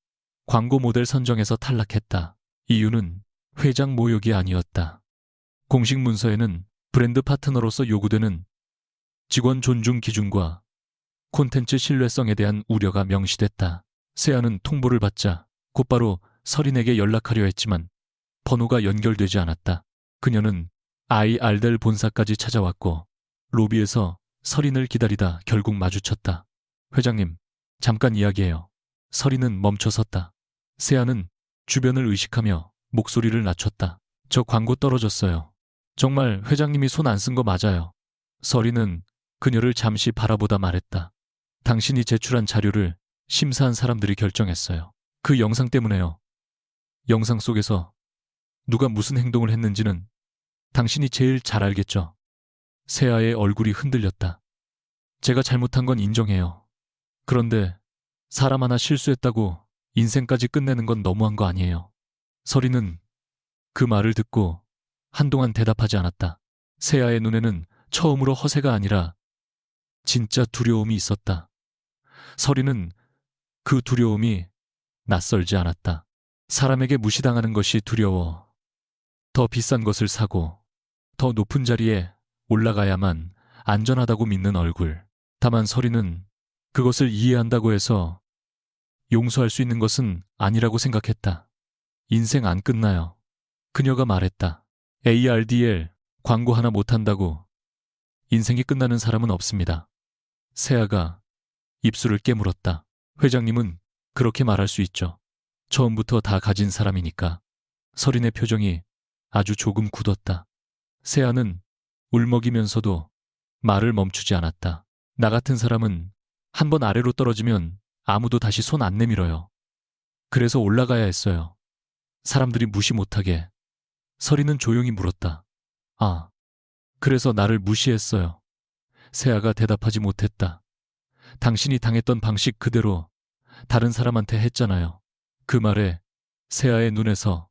광고 모델 선정에서 탈락했다. 이유는 회장 모욕이 아니었다. 공식 문서에는 브랜드 파트너로서 요구되는 직원 존중 기준과 콘텐츠 신뢰성에 대한 우려가 명시됐다. 세아는 통보를 받자 곧바로 설인에게 연락하려 했지만 번호가 연결되지 않았다. 그녀는 IR델 본사까지 찾아왔고 로비에서 서린을 기다리다 결국 마주쳤다. 회장님, 잠깐 이야기해요. 서린은 멈춰섰다. 세아는 주변을 의식하며 목소리를 낮췄다. 저 광고 떨어졌어요. 정말 회장님이 손 안 쓴 거 맞아요. 서린은 그녀를 잠시 바라보다 말했다. 당신이 제출한 자료를 심사한 사람들이 결정했어요. 그 영상 때문에요. 영상 속에서 누가 무슨 행동을 했는지는 당신이 제일 잘 알겠죠. 세아의 얼굴이 흔들렸다. 제가 잘못한 건 인정해요. 그런데 사람 하나 실수했다고 인생까지 끝내는 건 너무한 거 아니에요. 서린은 그 말을 듣고 한동안 대답하지 않았다. 세아의 눈에는 처음으로 허세가 아니라 진짜 두려움이 있었다. 서린은 그 두려움이 낯설지 않았다. 사람에게 무시당하는 것이 두려워. 더 비싼 것을 사고 더 높은 자리에 올라가야만 안전하다고 믿는 얼굴. 다만 서린은 그것을 이해한다고 해서 용서할 수 있는 것은 아니라고 생각했다. 인생 안 끝나요. 그녀가 말했다. ARDL 광고 하나 못한다고 인생이 끝나는 사람은 없습니다. 세아가 입술을 깨물었다. 회장님은 그렇게 말할 수 있죠. 처음부터 다 가진 사람이니까. 서린의 표정이 아주 조금 굳었다. 세아는 울먹이면서도 말을 멈추지 않았다. 나 같은 사람은 한번 아래로 떨어지면 아무도 다시 손 안 내밀어요. 그래서 올라가야 했어요. 사람들이 무시 못하게. 서린은 조용히 물었다. 아, 그래서 나를 무시했어요. 세아가 대답하지 못했다. 당신이 당했던 방식 그대로 다른 사람한테 했잖아요. 그 말에 세아의 눈에서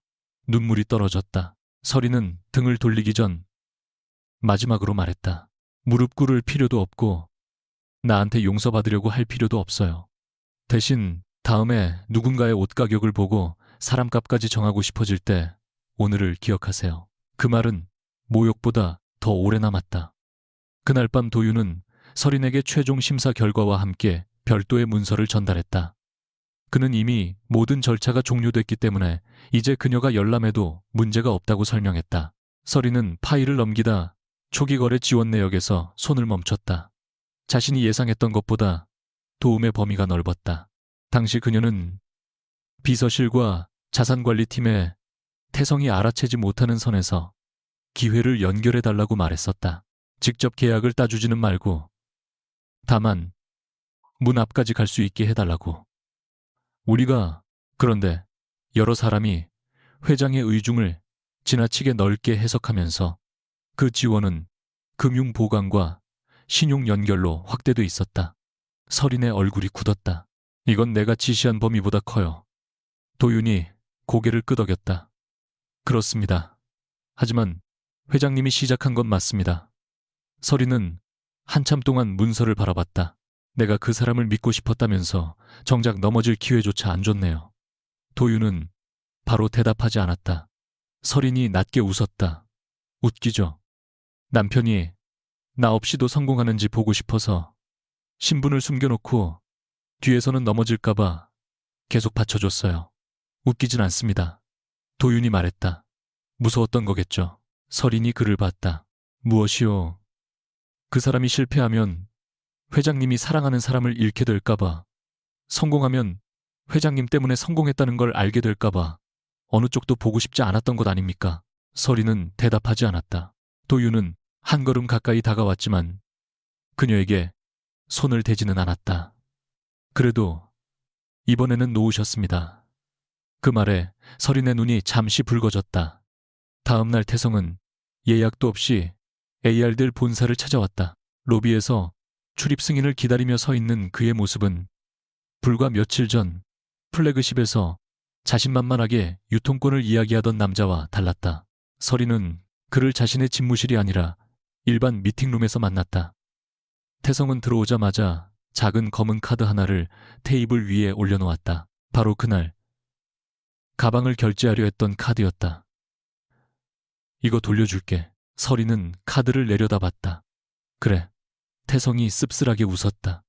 눈물이 떨어졌다. 서린은 등을 돌리기 전 마지막으로 말했다. 무릎 꿇을 필요도 없고 나한테 용서받으려고 할 필요도 없어요. 대신 다음에 누군가의 옷 가격을 보고 사람값까지 정하고 싶어질 때 오늘을 기억하세요. 그 말은 모욕보다 더 오래 남았다. 그날 밤 도윤은 서린에게 최종 심사 결과와 함께 별도의 문서를 전달했다. 그는 이미 모든 절차가 종료됐기 때문에 이제 그녀가 열람해도 문제가 없다고 설명했다. 서린은 파일을 넘기다 초기거래 지원 내역에서 손을 멈췄다. 자신이 예상했던 것보다 도움의 범위가 넓었다. 당시 그녀는 비서실과 자산관리팀에 태성이 알아채지 못하는 선에서 기회를 연결해달라고 말했었다. 직접 계약을 따주지는 말고 다만 문 앞까지 갈 수 있게 해달라고. 우리가 그런데 여러 사람이 회장의 의중을 지나치게 넓게 해석하면서 그 지원은 금융보강과 신용 연결로 확대돼 있었다. 서린의 얼굴이 굳었다. 이건 내가 지시한 범위보다 커요. 도윤이 고개를 끄덕였다. 그렇습니다. 하지만 회장님이 시작한 건 맞습니다. 서린은 한참 동안 문서를 바라봤다. 내가 그 사람을 믿고 싶었다면서 정작 넘어질 기회조차 안 줬네요. 도윤은 바로 대답하지 않았다. 서린이 낮게 웃었다. 웃기죠. 남편이 나 없이도 성공하는지 보고 싶어서 신분을 숨겨놓고 뒤에서는 넘어질까봐 계속 받쳐줬어요. 웃기진 않습니다. 도윤이 말했다. 무서웠던 거겠죠. 서린이 그를 봤다. 무엇이요? 그 사람이 실패하면 회장님이 사랑하는 사람을 잃게 될까봐, 성공하면 회장님 때문에 성공했다는 걸 알게 될까봐 어느 쪽도 보고 싶지 않았던 것 아닙니까? 서린은 대답하지 않았다. 도윤은 한 걸음 가까이 다가왔지만 그녀에게 손을 대지는 않았다. 그래도 이번에는 놓으셨습니다. 그 말에 서린의 눈이 잠시 붉어졌다. 다음 날 태성은 예약도 없이 AR들 본사를 찾아왔다. 로비에서 출입 승인을 기다리며 서 있는 그의 모습은 불과 며칠 전 플래그십에서 자신만만하게 유통권을 이야기하던 남자와 달랐다. 서린은 그를 자신의 집무실이 아니라 일반 미팅룸에서 만났다. 태성은 들어오자마자 작은 검은 카드 하나를 테이블 위에 올려놓았다. 바로 그날 가방을 결제하려 했던 카드였다. 이거 돌려줄게. 서린은 카드를 내려다봤다. 그래. 태성이 씁쓸하게 웃었다.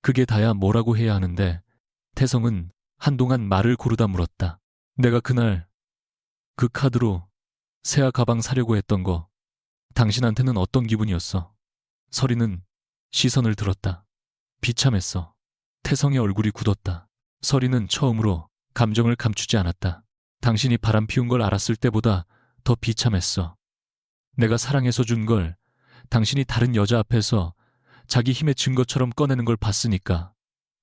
그게 다야 뭐라고 해야 하는데 태성은 한동안 말을 고르다 물었다. 내가 그날 그 카드로 세아 가방 사려고 했던 거 당신한테는 어떤 기분이었어? 서리는 시선을 들었다. 비참했어. 태성의 얼굴이 굳었다. 서리는 처음으로 감정을 감추지 않았다. 당신이 바람 피운 걸 알았을 때보다 더 비참했어. 내가 사랑해서 준 걸 당신이 다른 여자 앞에서 자기 힘의 증거처럼 꺼내는 걸 봤으니까.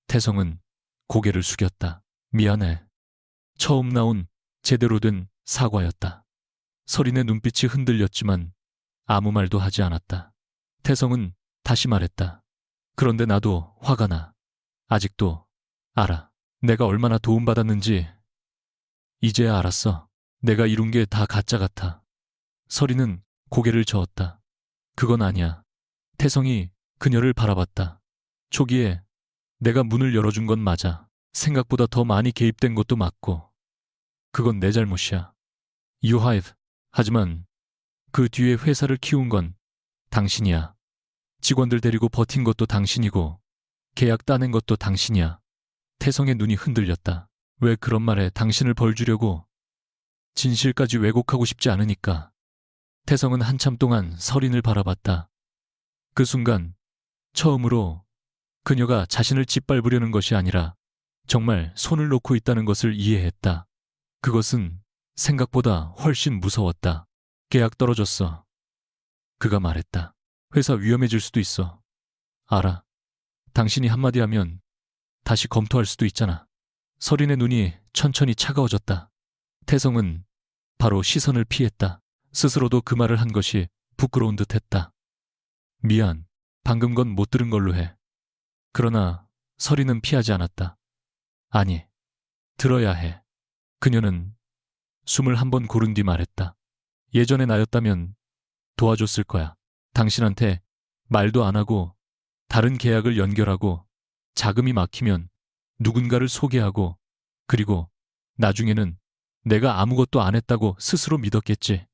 태성은 고개를 숙였다. 미안해. 처음 나온 제대로 된 사과였다. 서린의 눈빛이 흔들렸지만 아무 말도 하지 않았다. 태성은 다시 말했다. 그런데 나도 화가 나. 아직도 알아. 내가 얼마나 도움받았는지 이제야 알았어. 내가 이룬 게 다 가짜 같아. 서린은 고개를 저었다. 그건 아니야. 태성이 그녀를 바라봤다. 초기에 내가 문을 열어준 건 맞아. 생각보다 더 많이 개입된 것도 맞고. 그건 내 잘못이야. 유하이브. 하지만 그 뒤에 회사를 키운 건 당신이야. 직원들 데리고 버틴 것도 당신이고 계약 따낸 것도 당신이야. 태성의 눈이 흔들렸다. 왜 그런 말에 당신을 벌 주려고. 진실까지 왜곡하고 싶지 않으니까. 태성은 한참 동안 서린을 바라봤다. 그 순간 처음으로 그녀가 자신을 짓밟으려는 것이 아니라 정말 손을 놓고 있다는 것을 이해했다. 그것은 생각보다 훨씬 무서웠다. 계약 떨어졌어. 그가 말했다. 회사 위험해질 수도 있어. 알아. 당신이 한마디 하면 다시 검토할 수도 있잖아. 서린의 눈이 천천히 차가워졌다. 태성은 바로 시선을 피했다. 스스로도 그 말을 한 것이 부끄러운 듯 했다. 미안. 방금 건 못 들은 걸로 해. 그러나 서린은 피하지 않았다. 아니, 들어야 해. 그녀는 숨을 한 번 고른 뒤 말했다. 예전에 나였다면 도와줬을 거야. 당신한테 말도 안 하고 다른 계약을 연결하고 자금이 막히면 누군가를 소개하고 그리고 나중에는 내가 아무것도 안 했다고 스스로 믿었겠지.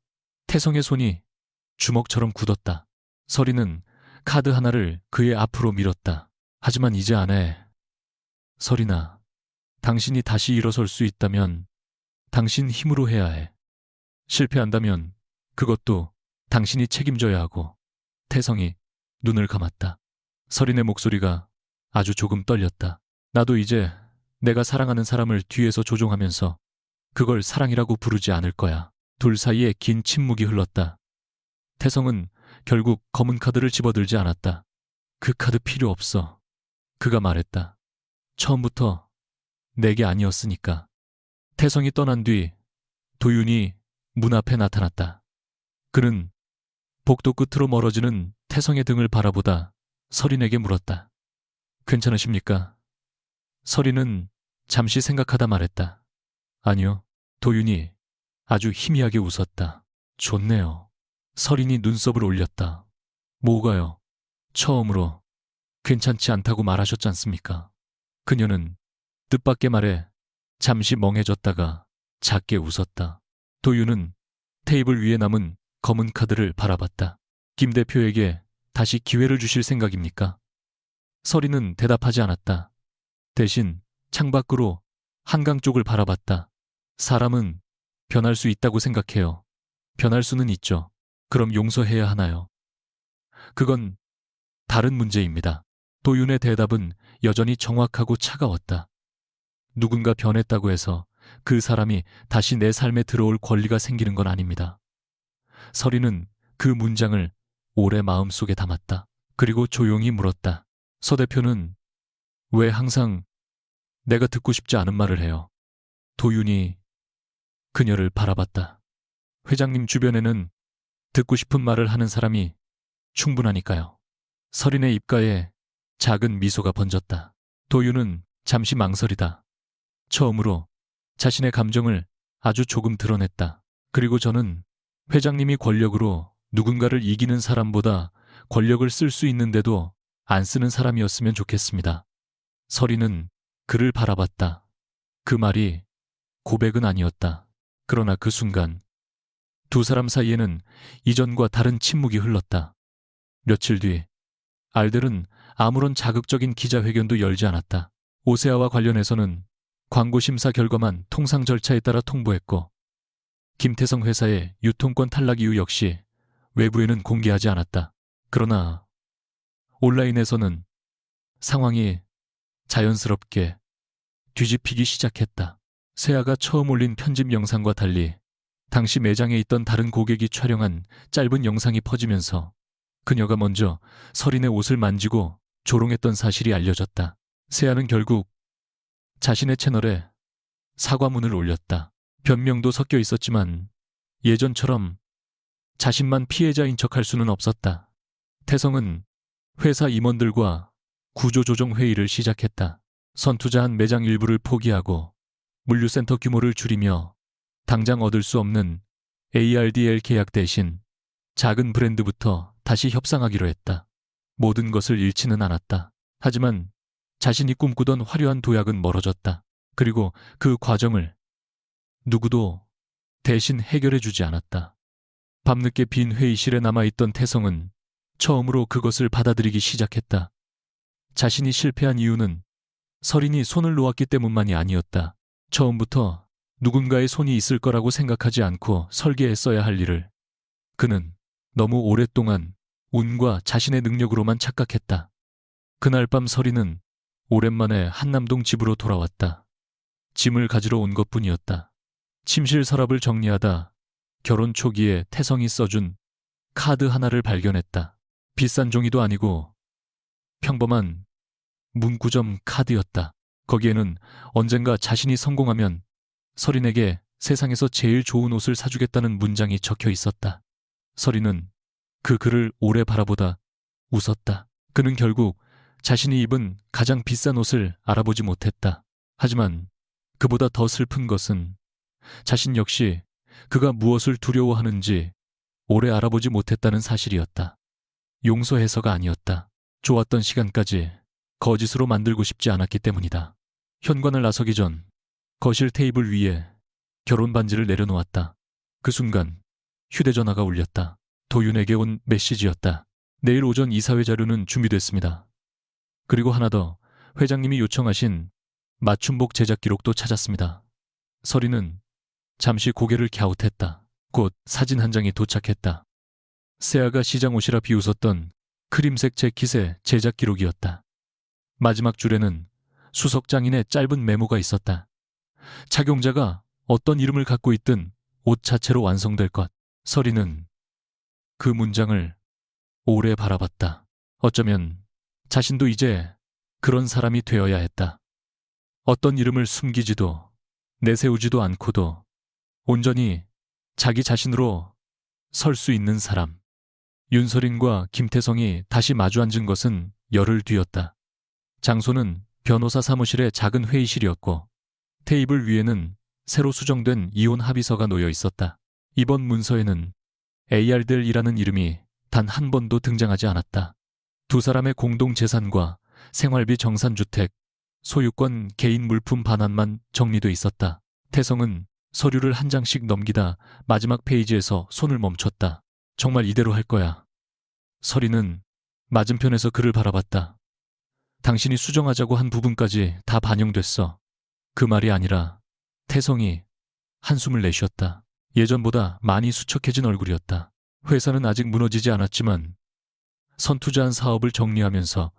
태성의 손이 주먹처럼 굳었다. 서린은 카드 하나를 그의 앞으로 밀었다. 하지만 이제 안 해. 서린아, 당신이 다시 일어설 수 있다면 당신 힘으로 해야 해. 실패한다면 그것도 당신이 책임져야 하고. 태성이 눈을 감았다. 서린의 목소리가 아주 조금 떨렸다. 나도 이제 내가 사랑하는 사람을 뒤에서 조종하면서 그걸 사랑이라고 부르지 않을 거야. 둘 사이에 긴 침묵이 흘렀다. 태성은 결국 검은 카드를 집어들지 않았다. 그 카드 필요 없어. 그가 말했다. 처음부터 내게 아니었으니까. 태성이 떠난 뒤 도윤이 문 앞에 나타났다. 그는 복도 끝으로 멀어지는 태성의 등을 바라보다 서린에게 물었다. 괜찮으십니까? 서린은 잠시 생각하다 말했다. 아니요. 도윤이 아주 희미하게 웃었다. 좋네요. 서린이 눈썹을 올렸다. 뭐가요? 처음으로 괜찮지 않다고 말하셨지 않습니까? 그녀는 뜻밖의 말에 잠시 멍해졌다가 작게 웃었다. 도윤은 테이블 위에 남은 검은 카드를 바라봤다. 김 대표에게 다시 기회를 주실 생각입니까? 서린은 대답하지 않았다. 대신 창밖으로 한강 쪽을 바라봤다. 사람은 변할 수 있다고 생각해요. 변할 수는 있죠. 그럼 용서해야 하나요? 그건 다른 문제입니다. 도윤의 대답은 여전히 정확하고 차가웠다. 누군가 변했다고 해서 그 사람이 다시 내 삶에 들어올 권리가 생기는 건 아닙니다. 서린은 그 문장을 오래 마음속에 담았다. 그리고 조용히 물었다. 서 대표는 왜 항상 내가 듣고 싶지 않은 말을 해요? 도윤이 그녀를 바라봤다. 회장님 주변에는 듣고 싶은 말을 하는 사람이 충분하니까요. 서린의 입가에 작은 미소가 번졌다. 도윤은 잠시 망설이다. 처음으로 자신의 감정을 아주 조금 드러냈다. 그리고 저는 회장님이 권력으로 누군가를 이기는 사람보다 권력을 쓸 수 있는데도 안 쓰는 사람이었으면 좋겠습니다. 서린은 그를 바라봤다. 그 말이 고백은 아니었다. 그러나 그 순간 두 사람 사이에는 이전과 다른 침묵이 흘렀다. 며칠 뒤 알델은 아무런 자극적인 기자회견도 열지 않았다. 오세아와 관련해서는 광고 심사 결과만 통상 절차에 따라 통보했고 김태성 회사의 유통권 탈락 이유 역시 외부에는 공개하지 않았다. 그러나 온라인에서는 상황이 자연스럽게 뒤집히기 시작했다. 세아가 처음 올린 편집 영상과 달리 당시 매장에 있던 다른 고객이 촬영한 짧은 영상이 퍼지면서 그녀가 먼저 설인의 옷을 만지고 조롱했던 사실이 알려졌다. 세아는 결국 자신의 채널에 사과문을 올렸다. 변명도 섞여 있었지만 예전처럼 자신만 피해자인 척할 수는 없었다. 태성은 회사 임원들과 구조조정 회의를 시작했다. 선투자한 매장 일부를 포기하고 물류센터 규모를 줄이며 당장 얻을 수 없는 ARDL 계약 대신 작은 브랜드부터 다시 협상하기로 했다. 모든 것을 잃지는 않았다. 하지만 자신이 꿈꾸던 화려한 도약은 멀어졌다. 그리고 그 과정을 누구도 대신 해결해주지 않았다. 밤늦게 빈 회의실에 남아있던 태성은 처음으로 그것을 받아들이기 시작했다. 자신이 실패한 이유는 설인이 손을 놓았기 때문만이 아니었다. 처음부터 누군가의 손이 있을 거라고 생각하지 않고 설계했어야 할 일을 그는 너무 오랫동안 운과 자신의 능력으로만 착각했다. 그날 밤 설인은 오랜만에 한남동 집으로 돌아왔다. 짐을 가지러 온 것뿐이었다. 침실 서랍을 정리하다 결혼 초기에 태성이 써준 카드 하나를 발견했다. 비싼 종이도 아니고 평범한 문구점 카드였다. 거기에는 언젠가 자신이 성공하면 설인에게 세상에서 제일 좋은 옷을 사주겠다는 문장이 적혀 있었다. 설인은 그 글을 오래 바라보다 웃었다. 그는 결국 자신이 입은 가장 비싼 옷을 알아보지 못했다. 하지만 그보다 더 슬픈 것은 자신 역시 그가 무엇을 두려워하는지 오래 알아보지 못했다는 사실이었다. 용서해서가 아니었다. 좋았던 시간까지 거짓으로 만들고 싶지 않았기 때문이다. 현관을 나서기 전 거실 테이블 위에 결혼 반지를 내려놓았다. 그 순간 휴대전화가 울렸다. 도윤에게 온 메시지였다. 내일 오전 이사회 자료는 준비됐습니다. 그리고 하나 더, 회장님이 요청하신 맞춤복 제작 기록도 찾았습니다. 설이는 잠시 고개를 갸웃했다. 곧 사진 한 장이 도착했다. 세아가 시장 옷이라 비웃었던 크림색 재킷의 제작 기록이었다. 마지막 줄에는 수석 장인의 짧은 메모가 있었다. 착용자가 어떤 이름을 갖고 있든 옷 자체로 완성될 것. 설이는 그 문장을 오래 바라봤다. 어쩌면 자신도 이제 그런 사람이 되어야 했다. 어떤 이름을 숨기지도 내세우지도 않고도 온전히 자기 자신으로 설 수 있는 사람. 윤설인과 김태성이 다시 마주 앉은 것은 열흘 뒤였다. 장소는 변호사 사무실의 작은 회의실이었고 테이블 위에는 새로 수정된 이혼 합의서가 놓여 있었다. 이번 문서에는 AR들이라는 이름이 단 한 번도 등장하지 않았다. 두 사람의 공동 재산과 생활비 정산주택, 소유권 개인 물품 반환만 정리돼 있었다. 태성은 서류를 한 장씩 넘기다 마지막 페이지에서 손을 멈췄다. 정말 이대로 할 거야. 설이는 맞은편에서 그를 바라봤다. 당신이 수정하자고 한 부분까지 다 반영됐어. 그 말이 아니라 태성이 한숨을 내쉬었다. 예전보다 많이 수척해진 얼굴이었다. 회사는 아직 무너지지 않았지만 선투자한 사업을 정리하면서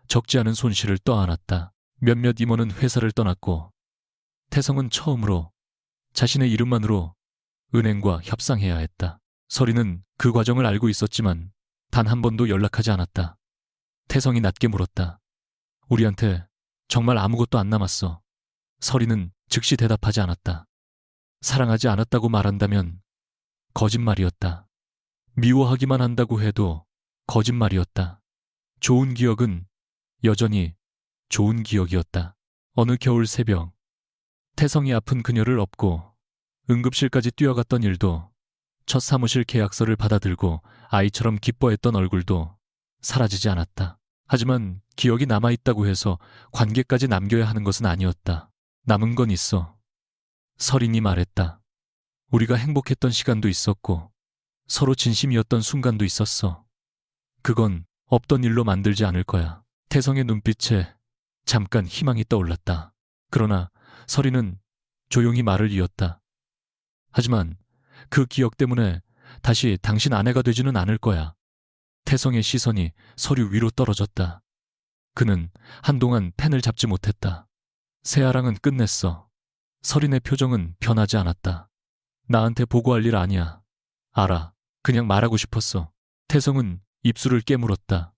적지 않은 손실을 떠안았다. 몇몇 임원은 회사를 떠났고 태성은 처음으로 자신의 이름만으로 은행과 협상해야 했다. 설이는 그 과정을 알고 있었지만 단 한 번도 연락하지 않았다. 태성이 낮게 물었다. 우리한테 정말 아무것도 안 남았어. 설이는 즉시 대답하지 않았다. 사랑하지 않았다고 말한다면 거짓말이었다. 미워하기만 한다고 해도 거짓말이었다. 좋은 기억은 여전히 좋은 기억이었다. 어느 겨울 새벽, 태성이 아픈 그녀를 업고 응급실까지 뛰어갔던 일도, 첫 사무실 계약서를 받아들고 아이처럼 기뻐했던 얼굴도 사라지지 않았다. 하지만 기억이 남아있다고 해서 관계까지 남겨야 하는 것은 아니었다. 남은 건 있어. 설인이 말했다. 우리가 행복했던 시간도 있었고 서로 진심이었던 순간도 있었어. 그건 없던 일로 만들지 않을 거야. 태성의 눈빛에 잠깐 희망이 떠올랐다. 그러나 설이는 조용히 말을 이었다. 하지만 그 기억 때문에 다시 당신 아내가 되지는 않을 거야. 태성의 시선이 서류 위로 떨어졌다. 그는 한동안 펜을 잡지 못했다. 세아랑은 끝냈어. 설인의 표정은 변하지 않았다. 나한테 보고할 일 아니야. 알아. 그냥 말하고 싶었어. 태성은 입술을 깨물었다.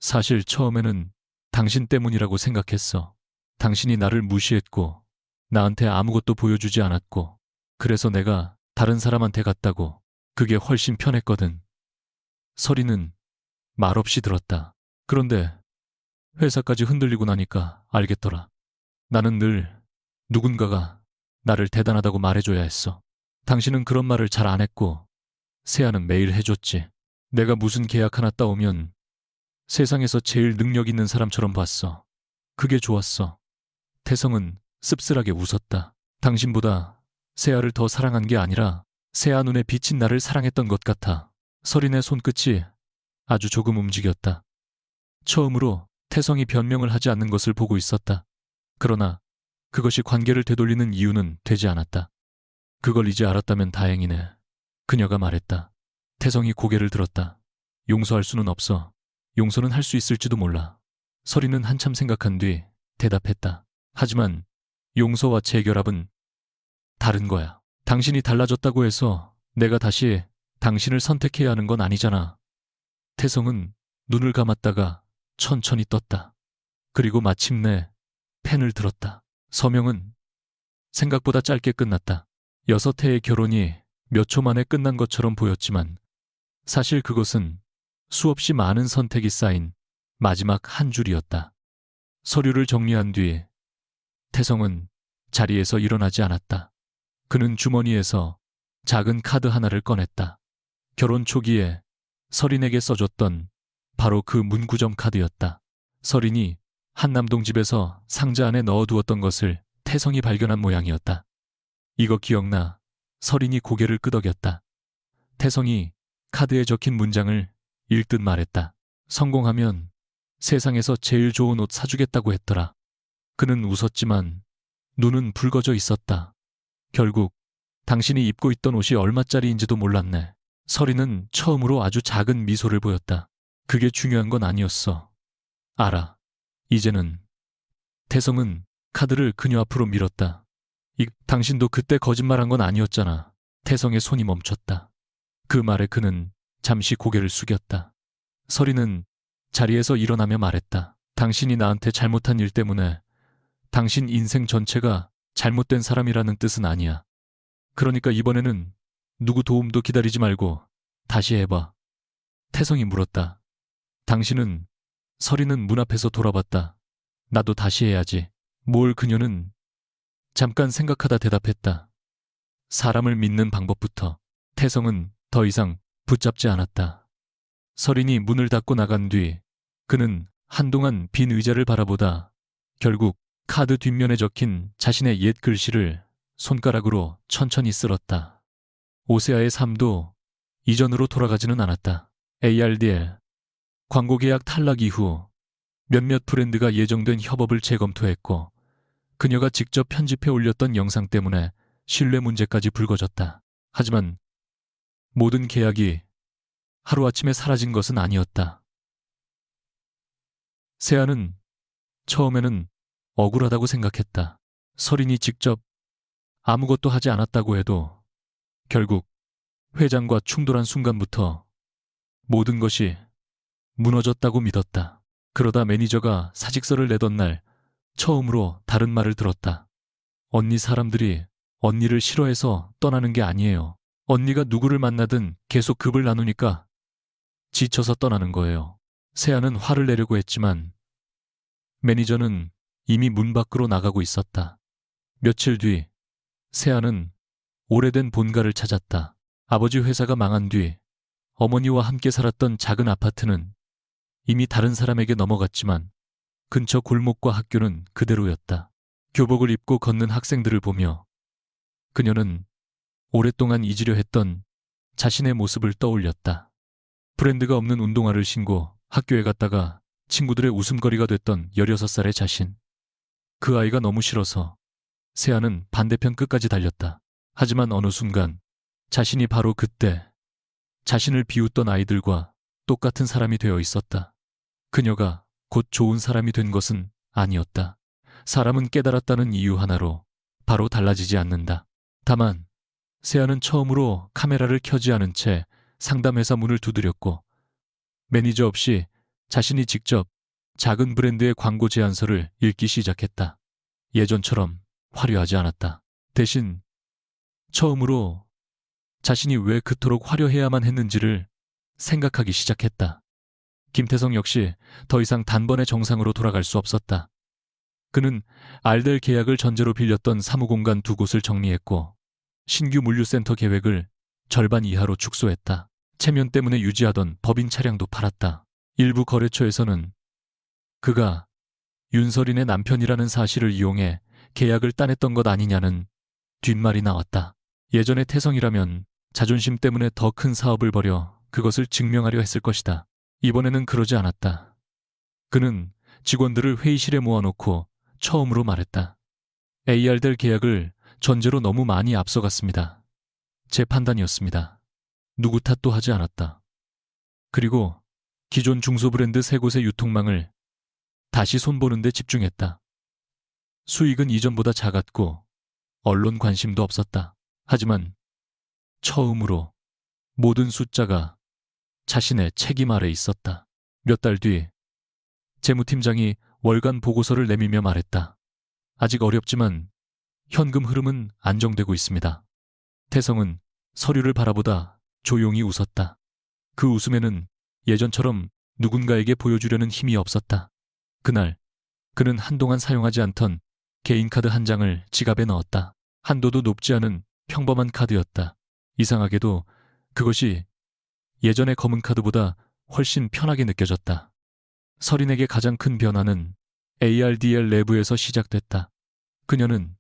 사실 처음에는 당신 때문이라고 생각했어. 당신이 나를 무시했고 나한테 아무것도 보여주지 않았고 그래서 내가 다른 사람한테 갔다고. 그게 훨씬 편했거든. 설이는 말없이 들었다. 그런데 회사까지 흔들리고 나니까 알겠더라. 나는 늘 누군가가 나를 대단하다고 말해줘야 했어. 당신은 그런 말을 잘 안 했고 세아는 매일 해줬지. 내가 무슨 계약 하나 따오면 세상에서 제일 능력 있는 사람처럼 봤어. 그게 좋았어. 태성은 씁쓸하게 웃었다. 당신보다 세아를 더 사랑한 게 아니라 세아 눈에 비친 나를 사랑했던 것 같아. 설인의 손끝이 아주 조금 움직였다. 처음으로 태성이 변명을 하지 않는 것을 보고 있었다. 그러나 그것이 관계를 되돌리는 이유는 되지 않았다. 그걸 이제 알았다면 다행이네. 그녀가 말했다. 태성이 고개를 들었다. 용서할 수는 없어. 용서는 할 수 있을지도 몰라. 설이는 한참 생각한 뒤 대답했다. 하지만 용서와 재결합은 다른 거야. 당신이 달라졌다고 해서 내가 다시 당신을 선택해야 하는 건 아니잖아. 태성은 눈을 감았다가 천천히 떴다. 그리고 마침내 펜을 들었다. 서명은 생각보다 짧게 끝났다. 6회의 결혼이 몇 초 만에 끝난 것처럼 보였지만 사실 그것은 수없이 많은 선택이 쌓인 마지막 한 줄이었다. 서류를 정리한 뒤 태성은 자리에서 일어나지 않았다. 그는 주머니에서 작은 카드 하나를 꺼냈다. 결혼 초기에 설인에게 써줬던 바로 그 문구점 카드였다. 설인이 한남동 집에서 상자 안에 넣어두었던 것을 태성이 발견한 모양이었다. 이거 기억나? 설인이 고개를 끄덕였다. 태성이 카드에 적힌 문장을 읽듯 말했다. 성공하면 세상에서 제일 좋은 옷 사주겠다고 했더라. 그는 웃었지만 눈은 붉어져 있었다. 결국 당신이 입고 있던 옷이 얼마짜리인지도 몰랐네. 설이는 처음으로 아주 작은 미소를 보였다. 그게 중요한 건 아니었어. 알아. 이제는. 태성은 카드를 그녀 앞으로 밀었다. 당신도 그때 거짓말한 건 아니었잖아. 태성의 손이 멈췄다. 그 말에 그는 잠시 고개를 숙였다. 설이는 자리에서 일어나며 말했다. 당신이 나한테 잘못한 일 때문에 당신 인생 전체가 잘못된 사람이라는 뜻은 아니야. 그러니까 이번에는 누구 도움도 기다리지 말고 다시 해봐. 태성이 물었다. 당신은? 설이는 문 앞에서 돌아봤다. 나도 다시 해야지. 뭘? 그녀는 잠깐 생각하다 대답했다. 사람을 믿는 방법부터. 태성은 더 이상 붙잡지 않았다. 설인이 문을 닫고 나간 뒤 그는 한동안 빈 의자를 바라보다 결국 카드 뒷면에 적힌 자신의 옛 글씨를 손가락으로 천천히 쓸었다. 오세아의 삶도 이전으로 돌아가지는 않았다. ARDL 광고 계약 탈락 이후 몇몇 브랜드가 예정된 협업을 재검토했고 그녀가 직접 편집해 올렸던 영상 때문에 신뢰 문제까지 불거졌다. 하지만 모든 계약이 하루아침에 사라진 것은 아니었다. 세아는 처음에는 억울하다고 생각했다. 설인이 직접 아무것도 하지 않았다고 해도 결국 회장과 충돌한 순간부터 모든 것이 무너졌다고 믿었다. 그러다 매니저가 사직서를 내던 날 처음으로 다른 말을 들었다. 언니 사람들이 언니를 싫어해서 떠나는 게 아니에요. 언니가 누구를 만나든 계속 급을 나누니까 지쳐서 떠나는 거예요. 세아는 화를 내려고 했지만 매니저는 이미 문 밖으로 나가고 있었다. 며칠 뒤 세아는 오래된 본가를 찾았다. 아버지 회사가 망한 뒤 어머니와 함께 살았던 작은 아파트는 이미 다른 사람에게 넘어갔지만 근처 골목과 학교는 그대로였다. 교복을 입고 걷는 학생들을 보며 그녀는 오랫동안 잊으려 했던 자신의 모습을 떠올렸다. 브랜드가 없는 운동화를 신고 학교에 갔다가 친구들의 웃음거리가 됐던 16살의 자신. 그 아이가 너무 싫어서 세아는 반대편 끝까지 달렸다. 하지만 어느 순간 자신이 바로 그때 자신을 비웃던 아이들과 똑같은 사람이 되어 있었다. 그녀가 곧 좋은 사람이 된 것은 아니었다. 사람은 깨달았다는 이유 하나로 바로 달라지지 않는다. 다만 세아는 처음으로 카메라를 켜지 않은 채 상담회사 문을 두드렸고 매니저 없이 자신이 직접 작은 브랜드의 광고 제안서를 읽기 시작했다. 예전처럼 화려하지 않았다. 대신 처음으로 자신이 왜 그토록 화려해야만 했는지를 생각하기 시작했다. 김태성 역시 더 이상 단번에 정상으로 돌아갈 수 없었다. 그는 알델 계약을 전제로 빌렸던 사무공간 2곳을 정리했고 신규 물류센터 계획을 절반 이하로 축소했다. 체면 때문에 유지하던 법인 차량도 팔았다. 일부 거래처에서는 그가 윤설인의 남편이라는 사실을 이용해 계약을 따냈던 것 아니냐는 뒷말이 나왔다. 예전의 태성이라면 자존심 때문에 더 큰 사업을 벌여 그것을 증명하려 했을 것이다. 이번에는 그러지 않았다. 그는 직원들을 회의실에 모아놓고 처음으로 말했다. AR될 계약을 전제로 너무 많이 앞서갔습니다. 제 판단이었습니다. 누구 탓도 하지 않았다. 그리고 기존 중소브랜드 3곳의 유통망을 다시 손보는 데 집중했다. 수익은 이전보다 작았고 언론 관심도 없었다. 하지만 처음으로 모든 숫자가 자신의 책임 아래 있었다. 몇 달 뒤 재무팀장이 월간 보고서를 내밀며 말했다. 아직 어렵지만 현금 흐름은 안정되고 있습니다. 태성은 서류를 바라보다 조용히 웃었다. 그 웃음에는 예전처럼 누군가에게 보여주려는 힘이 없었다. 그날 그는 한동안 사용하지 않던 개인카드 한 장을 지갑에 넣었다. 한도도 높지 않은 평범한 카드였다. 이상하게도 그것이 예전의 검은 카드보다 훨씬 편하게 느껴졌다. 설인에게 가장 큰 변화는 ARDL 내부에서 시작됐다. 그녀는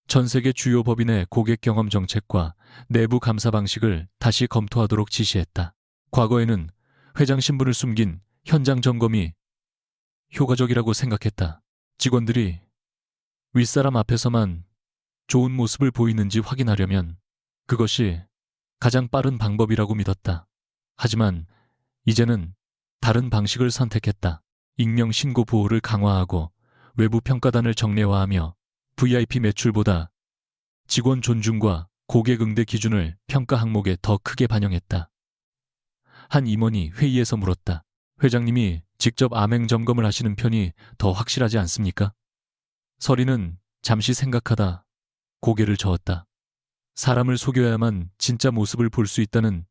전 세계 주요 법인의 고객 경험 정책과 내부 감사 방식을 다시 검토하도록 지시했다. 과거에는 회장 신분을 숨긴 현장 점검이 효과적이라고 생각했다. 직원들이 윗사람 앞에서만 좋은 모습을 보이는지 확인하려면 그것이 가장 빠른 방법이라고 믿었다. 하지만 이제는 다른 방식을 선택했다. 익명 신고 보호를 강화하고 외부 평가단을 정례화하며 VIP 매출보다 직원 존중과 고객 응대 기준을 평가 항목에 더 크게 반영했다. 한 임원이 회의에서 물었다. 회장님이 직접 암행 점검을 하시는 편이 더 확실하지 않습니까? 설이는 잠시 생각하다 고개를 저었다. 사람을 속여야만 진짜 모습을 볼 수 있다는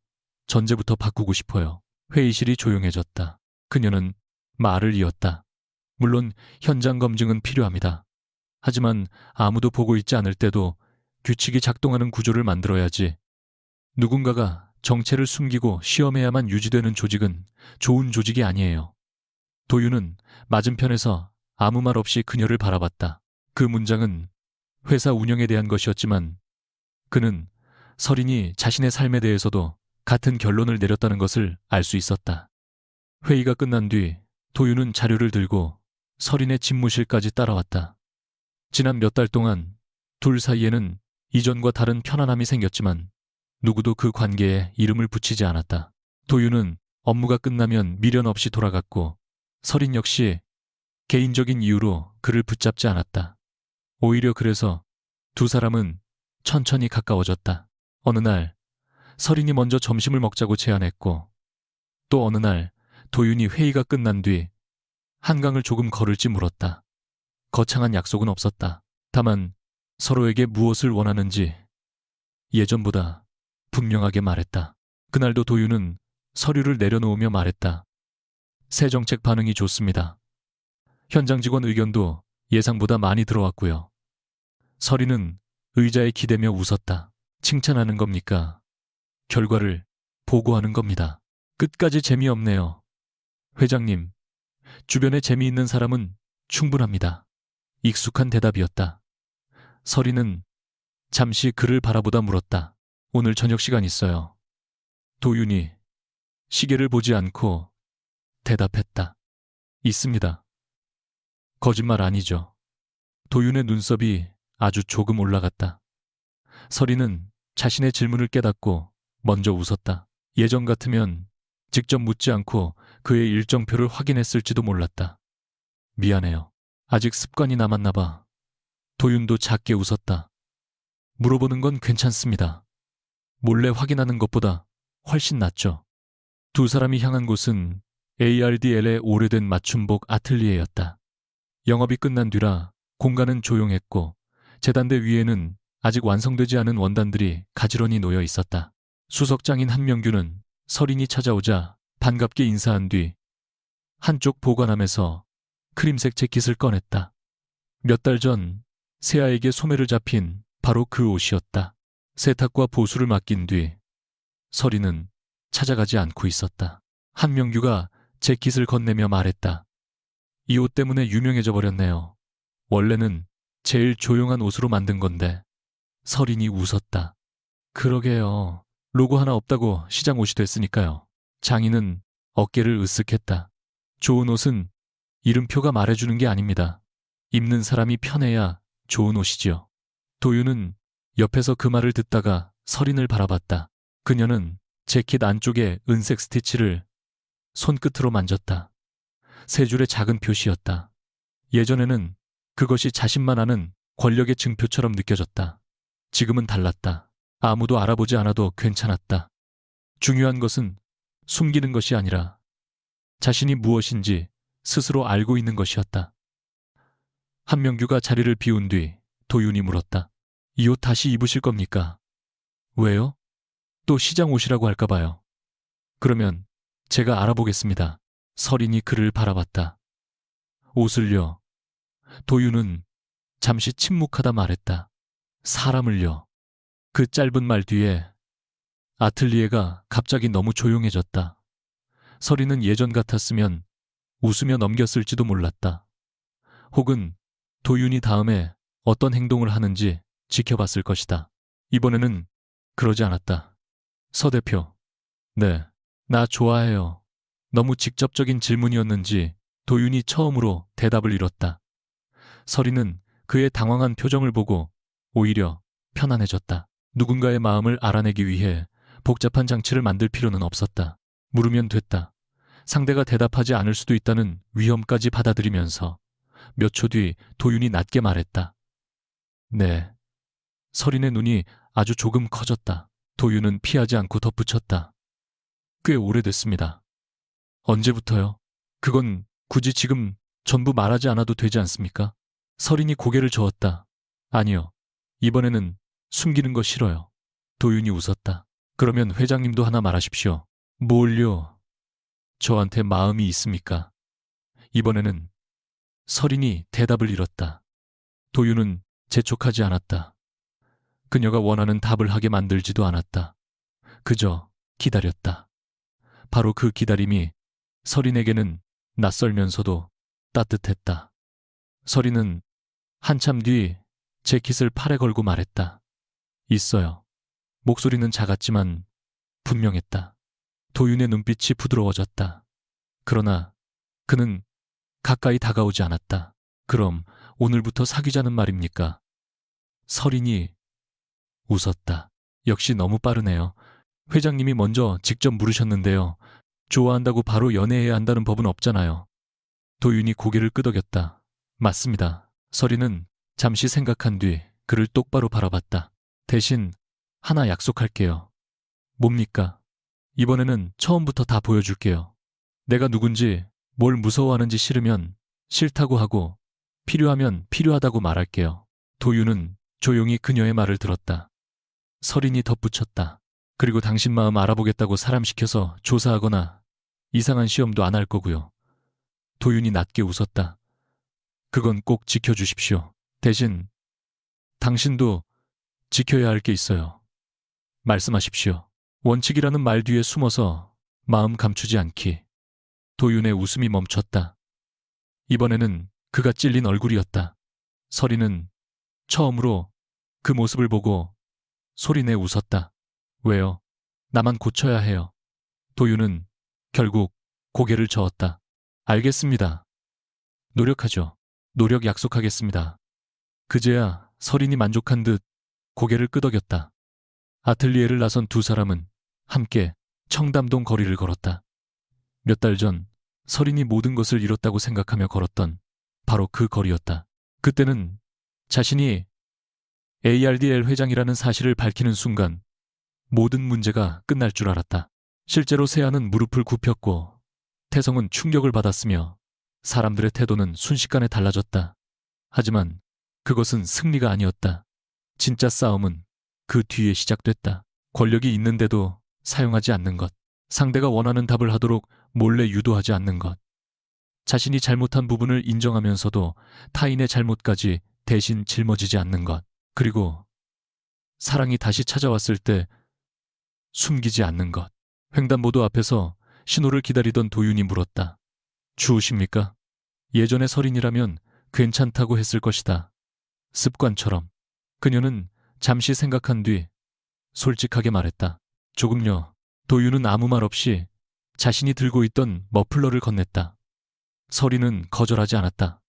전제부터 바꾸고 싶어요. 회의실이 조용해졌다. 그녀는 말을 이었다. 물론 현장 검증은 필요합니다. 하지만 아무도 보고 있지 않을 때도 규칙이 작동하는 구조를 만들어야지. 누군가가 정체를 숨기고 시험해야만 유지되는 조직은 좋은 조직이 아니에요. 도윤은 맞은편에서 아무 말 없이 그녀를 바라봤다. 그 문장은 회사 운영에 대한 것이었지만 그는 설인이 자신의 삶에 대해서도 같은 결론을 내렸다는 것을 알 수 있었다. 회의가 끝난 뒤 도윤은 자료를 들고 설인의 집무실까지 따라왔다. 지난 몇 달 동안 둘 사이에는 이전과 다른 편안함이 생겼지만 누구도 그 관계에 이름을 붙이지 않았다. 도윤은 업무가 끝나면 미련 없이 돌아갔고 설인 역시 개인적인 이유로 그를 붙잡지 않았다. 오히려 그래서 두 사람은 천천히 가까워졌다. 어느 날 설인이 먼저 점심을 먹자고 제안했고 또 어느 날 도윤이 회의가 끝난 뒤 한강을 조금 걸을지 물었다. 거창한 약속은 없었다. 다만 서로에게 무엇을 원하는지 예전보다 분명하게 말했다. 그날도 도윤은 서류를 내려놓으며 말했다. 새 정책 반응이 좋습니다. 현장 직원 의견도 예상보다 많이 들어왔고요. 설이는 의자에 기대며 웃었다. 칭찬하는 겁니까? 결과를 보고하는 겁니다. 끝까지 재미없네요. 회장님, 주변에 재미있는 사람은 충분합니다. 익숙한 대답이었다. 설이는 잠시 그를 바라보다 물었다. 오늘 저녁 시간 있어요. 도윤이 시계를 보지 않고 대답했다. 있습니다. 거짓말 아니죠. 도윤의 눈썹이 아주 조금 올라갔다. 설이는 자신의 질문을 깨닫고 먼저 웃었다. 예전 같으면 직접 묻지 않고 그의 일정표를 확인했을지도 몰랐다. 미안해요. 아직 습관이 남았나 봐. 도윤도 작게 웃었다. 물어보는 건 괜찮습니다. 몰래 확인하는 것보다 훨씬 낫죠. 두 사람이 향한 곳은 ARDL의 오래된 맞춤복 아틀리에였다. 영업이 끝난 뒤라 공간은 조용했고 재단대 위에는 아직 완성되지 않은 원단들이 가지런히 놓여 있었다. 수석장인 한명규는 서린이 찾아오자 반갑게 인사한 뒤 한쪽 보관함에서 크림색 재킷을 꺼냈다. 몇 달 전 세아에게 소매를 잡힌 바로 그 옷이었다. 세탁과 보수를 맡긴 뒤 서린은 찾아가지 않고 있었다. 한명규가 재킷을 건네며 말했다. 이 옷 때문에 유명해져 버렸네요. 원래는 제일 조용한 옷으로 만든 건데. 서린이 웃었다. 그러게요. 로고 하나 없다고 시장 옷이 됐으니까요. 장인은 어깨를 으쓱했다. 좋은 옷은 이름표가 말해주는 게 아닙니다. 입는 사람이 편해야 좋은 옷이지요. 도윤은 옆에서 그 말을 듣다가 서린을 바라봤다. 그녀는 재킷 안쪽에 은색 스티치를 손끝으로 만졌다. 세 줄의 작은 표시였다. 예전에는 그것이 자신만 아는 권력의 증표처럼 느껴졌다. 지금은 달랐다. 아무도 알아보지 않아도 괜찮았다. 중요한 것은 숨기는 것이 아니라 자신이 무엇인지 스스로 알고 있는 것이었다. 한명규가 자리를 비운 뒤 도윤이 물었다. 이 옷 다시 입으실 겁니까? 왜요? 또 시장 옷이라고 할까 봐요. 그러면 제가 알아보겠습니다. 서린이 그를 바라봤다. 옷을요. 도윤은 잠시 침묵하다 말했다. 사람을요. 그 짧은 말 뒤에 아틀리에가 갑자기 너무 조용해졌다. 서린은 예전 같았으면 웃으며 넘겼을지도 몰랐다. 혹은 도윤이 다음에 어떤 행동을 하는지 지켜봤을 것이다. 이번에는 그러지 않았다. 서 대표. 네, 나 좋아해요. 너무 직접적인 질문이었는지 도윤이 처음으로 대답을 잃었다. 서린은 그의 당황한 표정을 보고 오히려 편안해졌다. 누군가의 마음을 알아내기 위해 복잡한 장치를 만들 필요는 없었다. 물으면 됐다. 상대가 대답하지 않을 수도 있다는 위험까지 받아들이면서 몇 초 뒤 도윤이 낮게 말했다. 네. 서린의 눈이 아주 조금 커졌다. 도윤은 피하지 않고 덧붙였다. 꽤 오래됐습니다. 언제부터요? 그건 굳이 지금 전부 말하지 않아도 되지 않습니까? 서린이 고개를 저었다. 아니요. 이번에는 숨기는 거 싫어요. 도윤이 웃었다. 그러면 회장님도 하나 말하십시오. 뭘요? 저한테 마음이 있습니까? 이번에는 서린이 대답을 잃었다. 도윤은 재촉하지 않았다. 그녀가 원하는 답을 하게 만들지도 않았다. 그저 기다렸다. 바로 그 기다림이 서린에게는 낯설면서도 따뜻했다. 서린은 한참 뒤 재킷을 팔에 걸고 말했다. 있어요. 목소리는 작았지만 분명했다. 도윤의 눈빛이 부드러워졌다. 그러나 그는 가까이 다가오지 않았다. 그럼 오늘부터 사귀자는 말입니까? 서린이 웃었다. 역시 너무 빠르네요. 회장님이 먼저 직접 물으셨는데요. 좋아한다고 바로 연애해야 한다는 법은 없잖아요. 도윤이 고개를 끄덕였다. 맞습니다. 서린은 잠시 생각한 뒤 그를 똑바로 바라봤다. 대신 하나 약속할게요. 뭡니까? 이번에는 처음부터 다 보여줄게요. 내가 누군지, 뭘 무서워하는지 싫으면 싫다고 하고 필요하면 필요하다고 말할게요. 도윤은 조용히 그녀의 말을 들었다. 서린이 덧붙였다. 그리고 당신 마음 알아보겠다고 사람 시켜서 조사하거나 이상한 시험도 안 할 거고요. 도윤이 낮게 웃었다. 그건 꼭 지켜주십시오. 대신 당신도 지켜야 할 게 있어요. 말씀하십시오. 원칙이라는 말 뒤에 숨어서 마음 감추지 않기. 도윤의 웃음이 멈췄다. 이번에는 그가 찔린 얼굴이었다. 서린은 처음으로 그 모습을 보고 소리내 웃었다. 왜요? 나만 고쳐야 해요. 도윤은 결국 고개를 저었다. 알겠습니다. 노력하죠. 노력 약속하겠습니다. 그제야 서린이 만족한 듯 고개를 끄덕였다. 아틀리에를 나선 두 사람은 함께 청담동 거리를 걸었다. 몇 달 전 서린이 모든 것을 잃었다고 생각하며 걸었던 바로 그 거리였다. 그때는 자신이 ARDL 회장이라는 사실을 밝히는 순간 모든 문제가 끝날 줄 알았다. 실제로 세아는 무릎을 굽혔고 태성은 충격을 받았으며 사람들의 태도는 순식간에 달라졌다. 하지만 그것은 승리가 아니었다. 진짜 싸움은 그 뒤에 시작됐다. 권력이 있는데도 사용하지 않는 것. 상대가 원하는 답을 하도록 몰래 유도하지 않는 것. 자신이 잘못한 부분을 인정하면서도 타인의 잘못까지 대신 짊어지지 않는 것. 그리고 사랑이 다시 찾아왔을 때 숨기지 않는 것. 횡단보도 앞에서 신호를 기다리던 도윤이 물었다. 추우십니까? 예전의 서린이라면 괜찮다고 했을 것이다. 습관처럼. 그녀는 잠시 생각한 뒤 솔직하게 말했다. 조금요. 도윤은 아무 말 없이 자신이 들고 있던 머플러를 건넸다. 서린은 거절하지 않았다.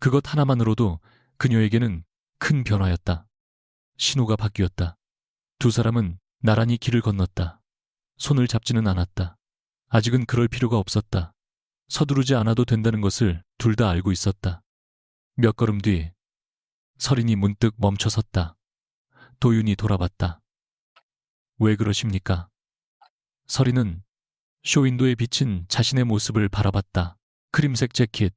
그것 하나만으로도 그녀에게는 큰 변화였다. 신호가 바뀌었다. 두 사람은 나란히 길을 건넜다. 손을 잡지는 않았다. 아직은 그럴 필요가 없었다. 서두르지 않아도 된다는 것을 둘 다 알고 있었다. 몇 걸음 뒤 서린이 문득 멈춰섰다. 도윤이 돌아봤다. 왜 그러십니까? 서린은 쇼윈도에 비친 자신의 모습을 바라봤다. 크림색 재킷,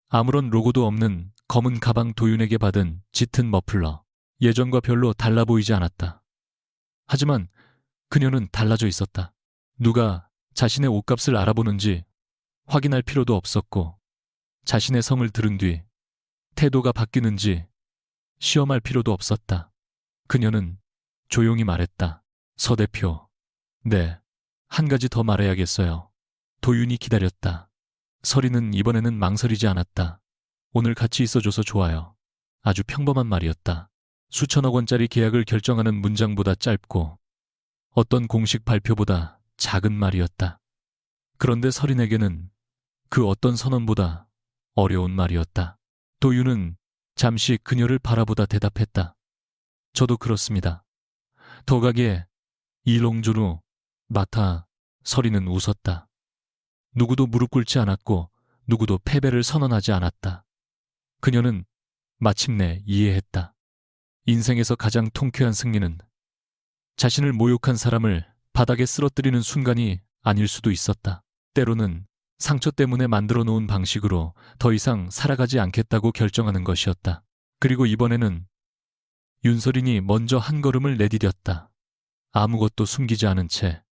아무런 로고도 없는 검은 가방 도윤에게 받은 짙은 머플러. 예전과 별로 달라 보이지 않았다. 하지만 그녀는 달라져 있었다. 누가 자신의 옷값을 알아보는지 확인할 필요도 없었고 자신의 성을 들은 뒤 태도가 바뀌는지 시험할 필요도 없었다. 그녀는 조용히 말했다. 서 대표, 네, 한 가지 더 말해야겠어요. 도윤이 기다렸다. 서린은 이번에는 망설이지 않았다. 오늘 같이 있어줘서 좋아요. 아주 평범한 말이었다. 수천억 원짜리 계약을 결정하는 문장보다 짧고 어떤 공식 발표보다 작은 말이었다. 그런데 서린에게는 그 어떤 선언보다 어려운 말이었다. 도윤은 잠시 그녀를 바라보다 대답했다. 저도 그렇습니다. 덕하게 이롱조로 마타. 서린은 웃었다. 누구도 무릎 꿇지 않았고 누구도 패배를 선언하지 않았다. 그녀는 마침내 이해했다. 인생에서 가장 통쾌한 승리는 자신을 모욕한 사람을 바닥에 쓰러뜨리는 순간이 아닐 수도 있었다. 때로는 상처 때문에 만들어 놓은 방식으로 더 이상 살아가지 않겠다고 결정하는 것이었다. 그리고 이번에는 윤서린이 먼저 한 걸음을 내디뎠다. 아무것도 숨기지 않은 채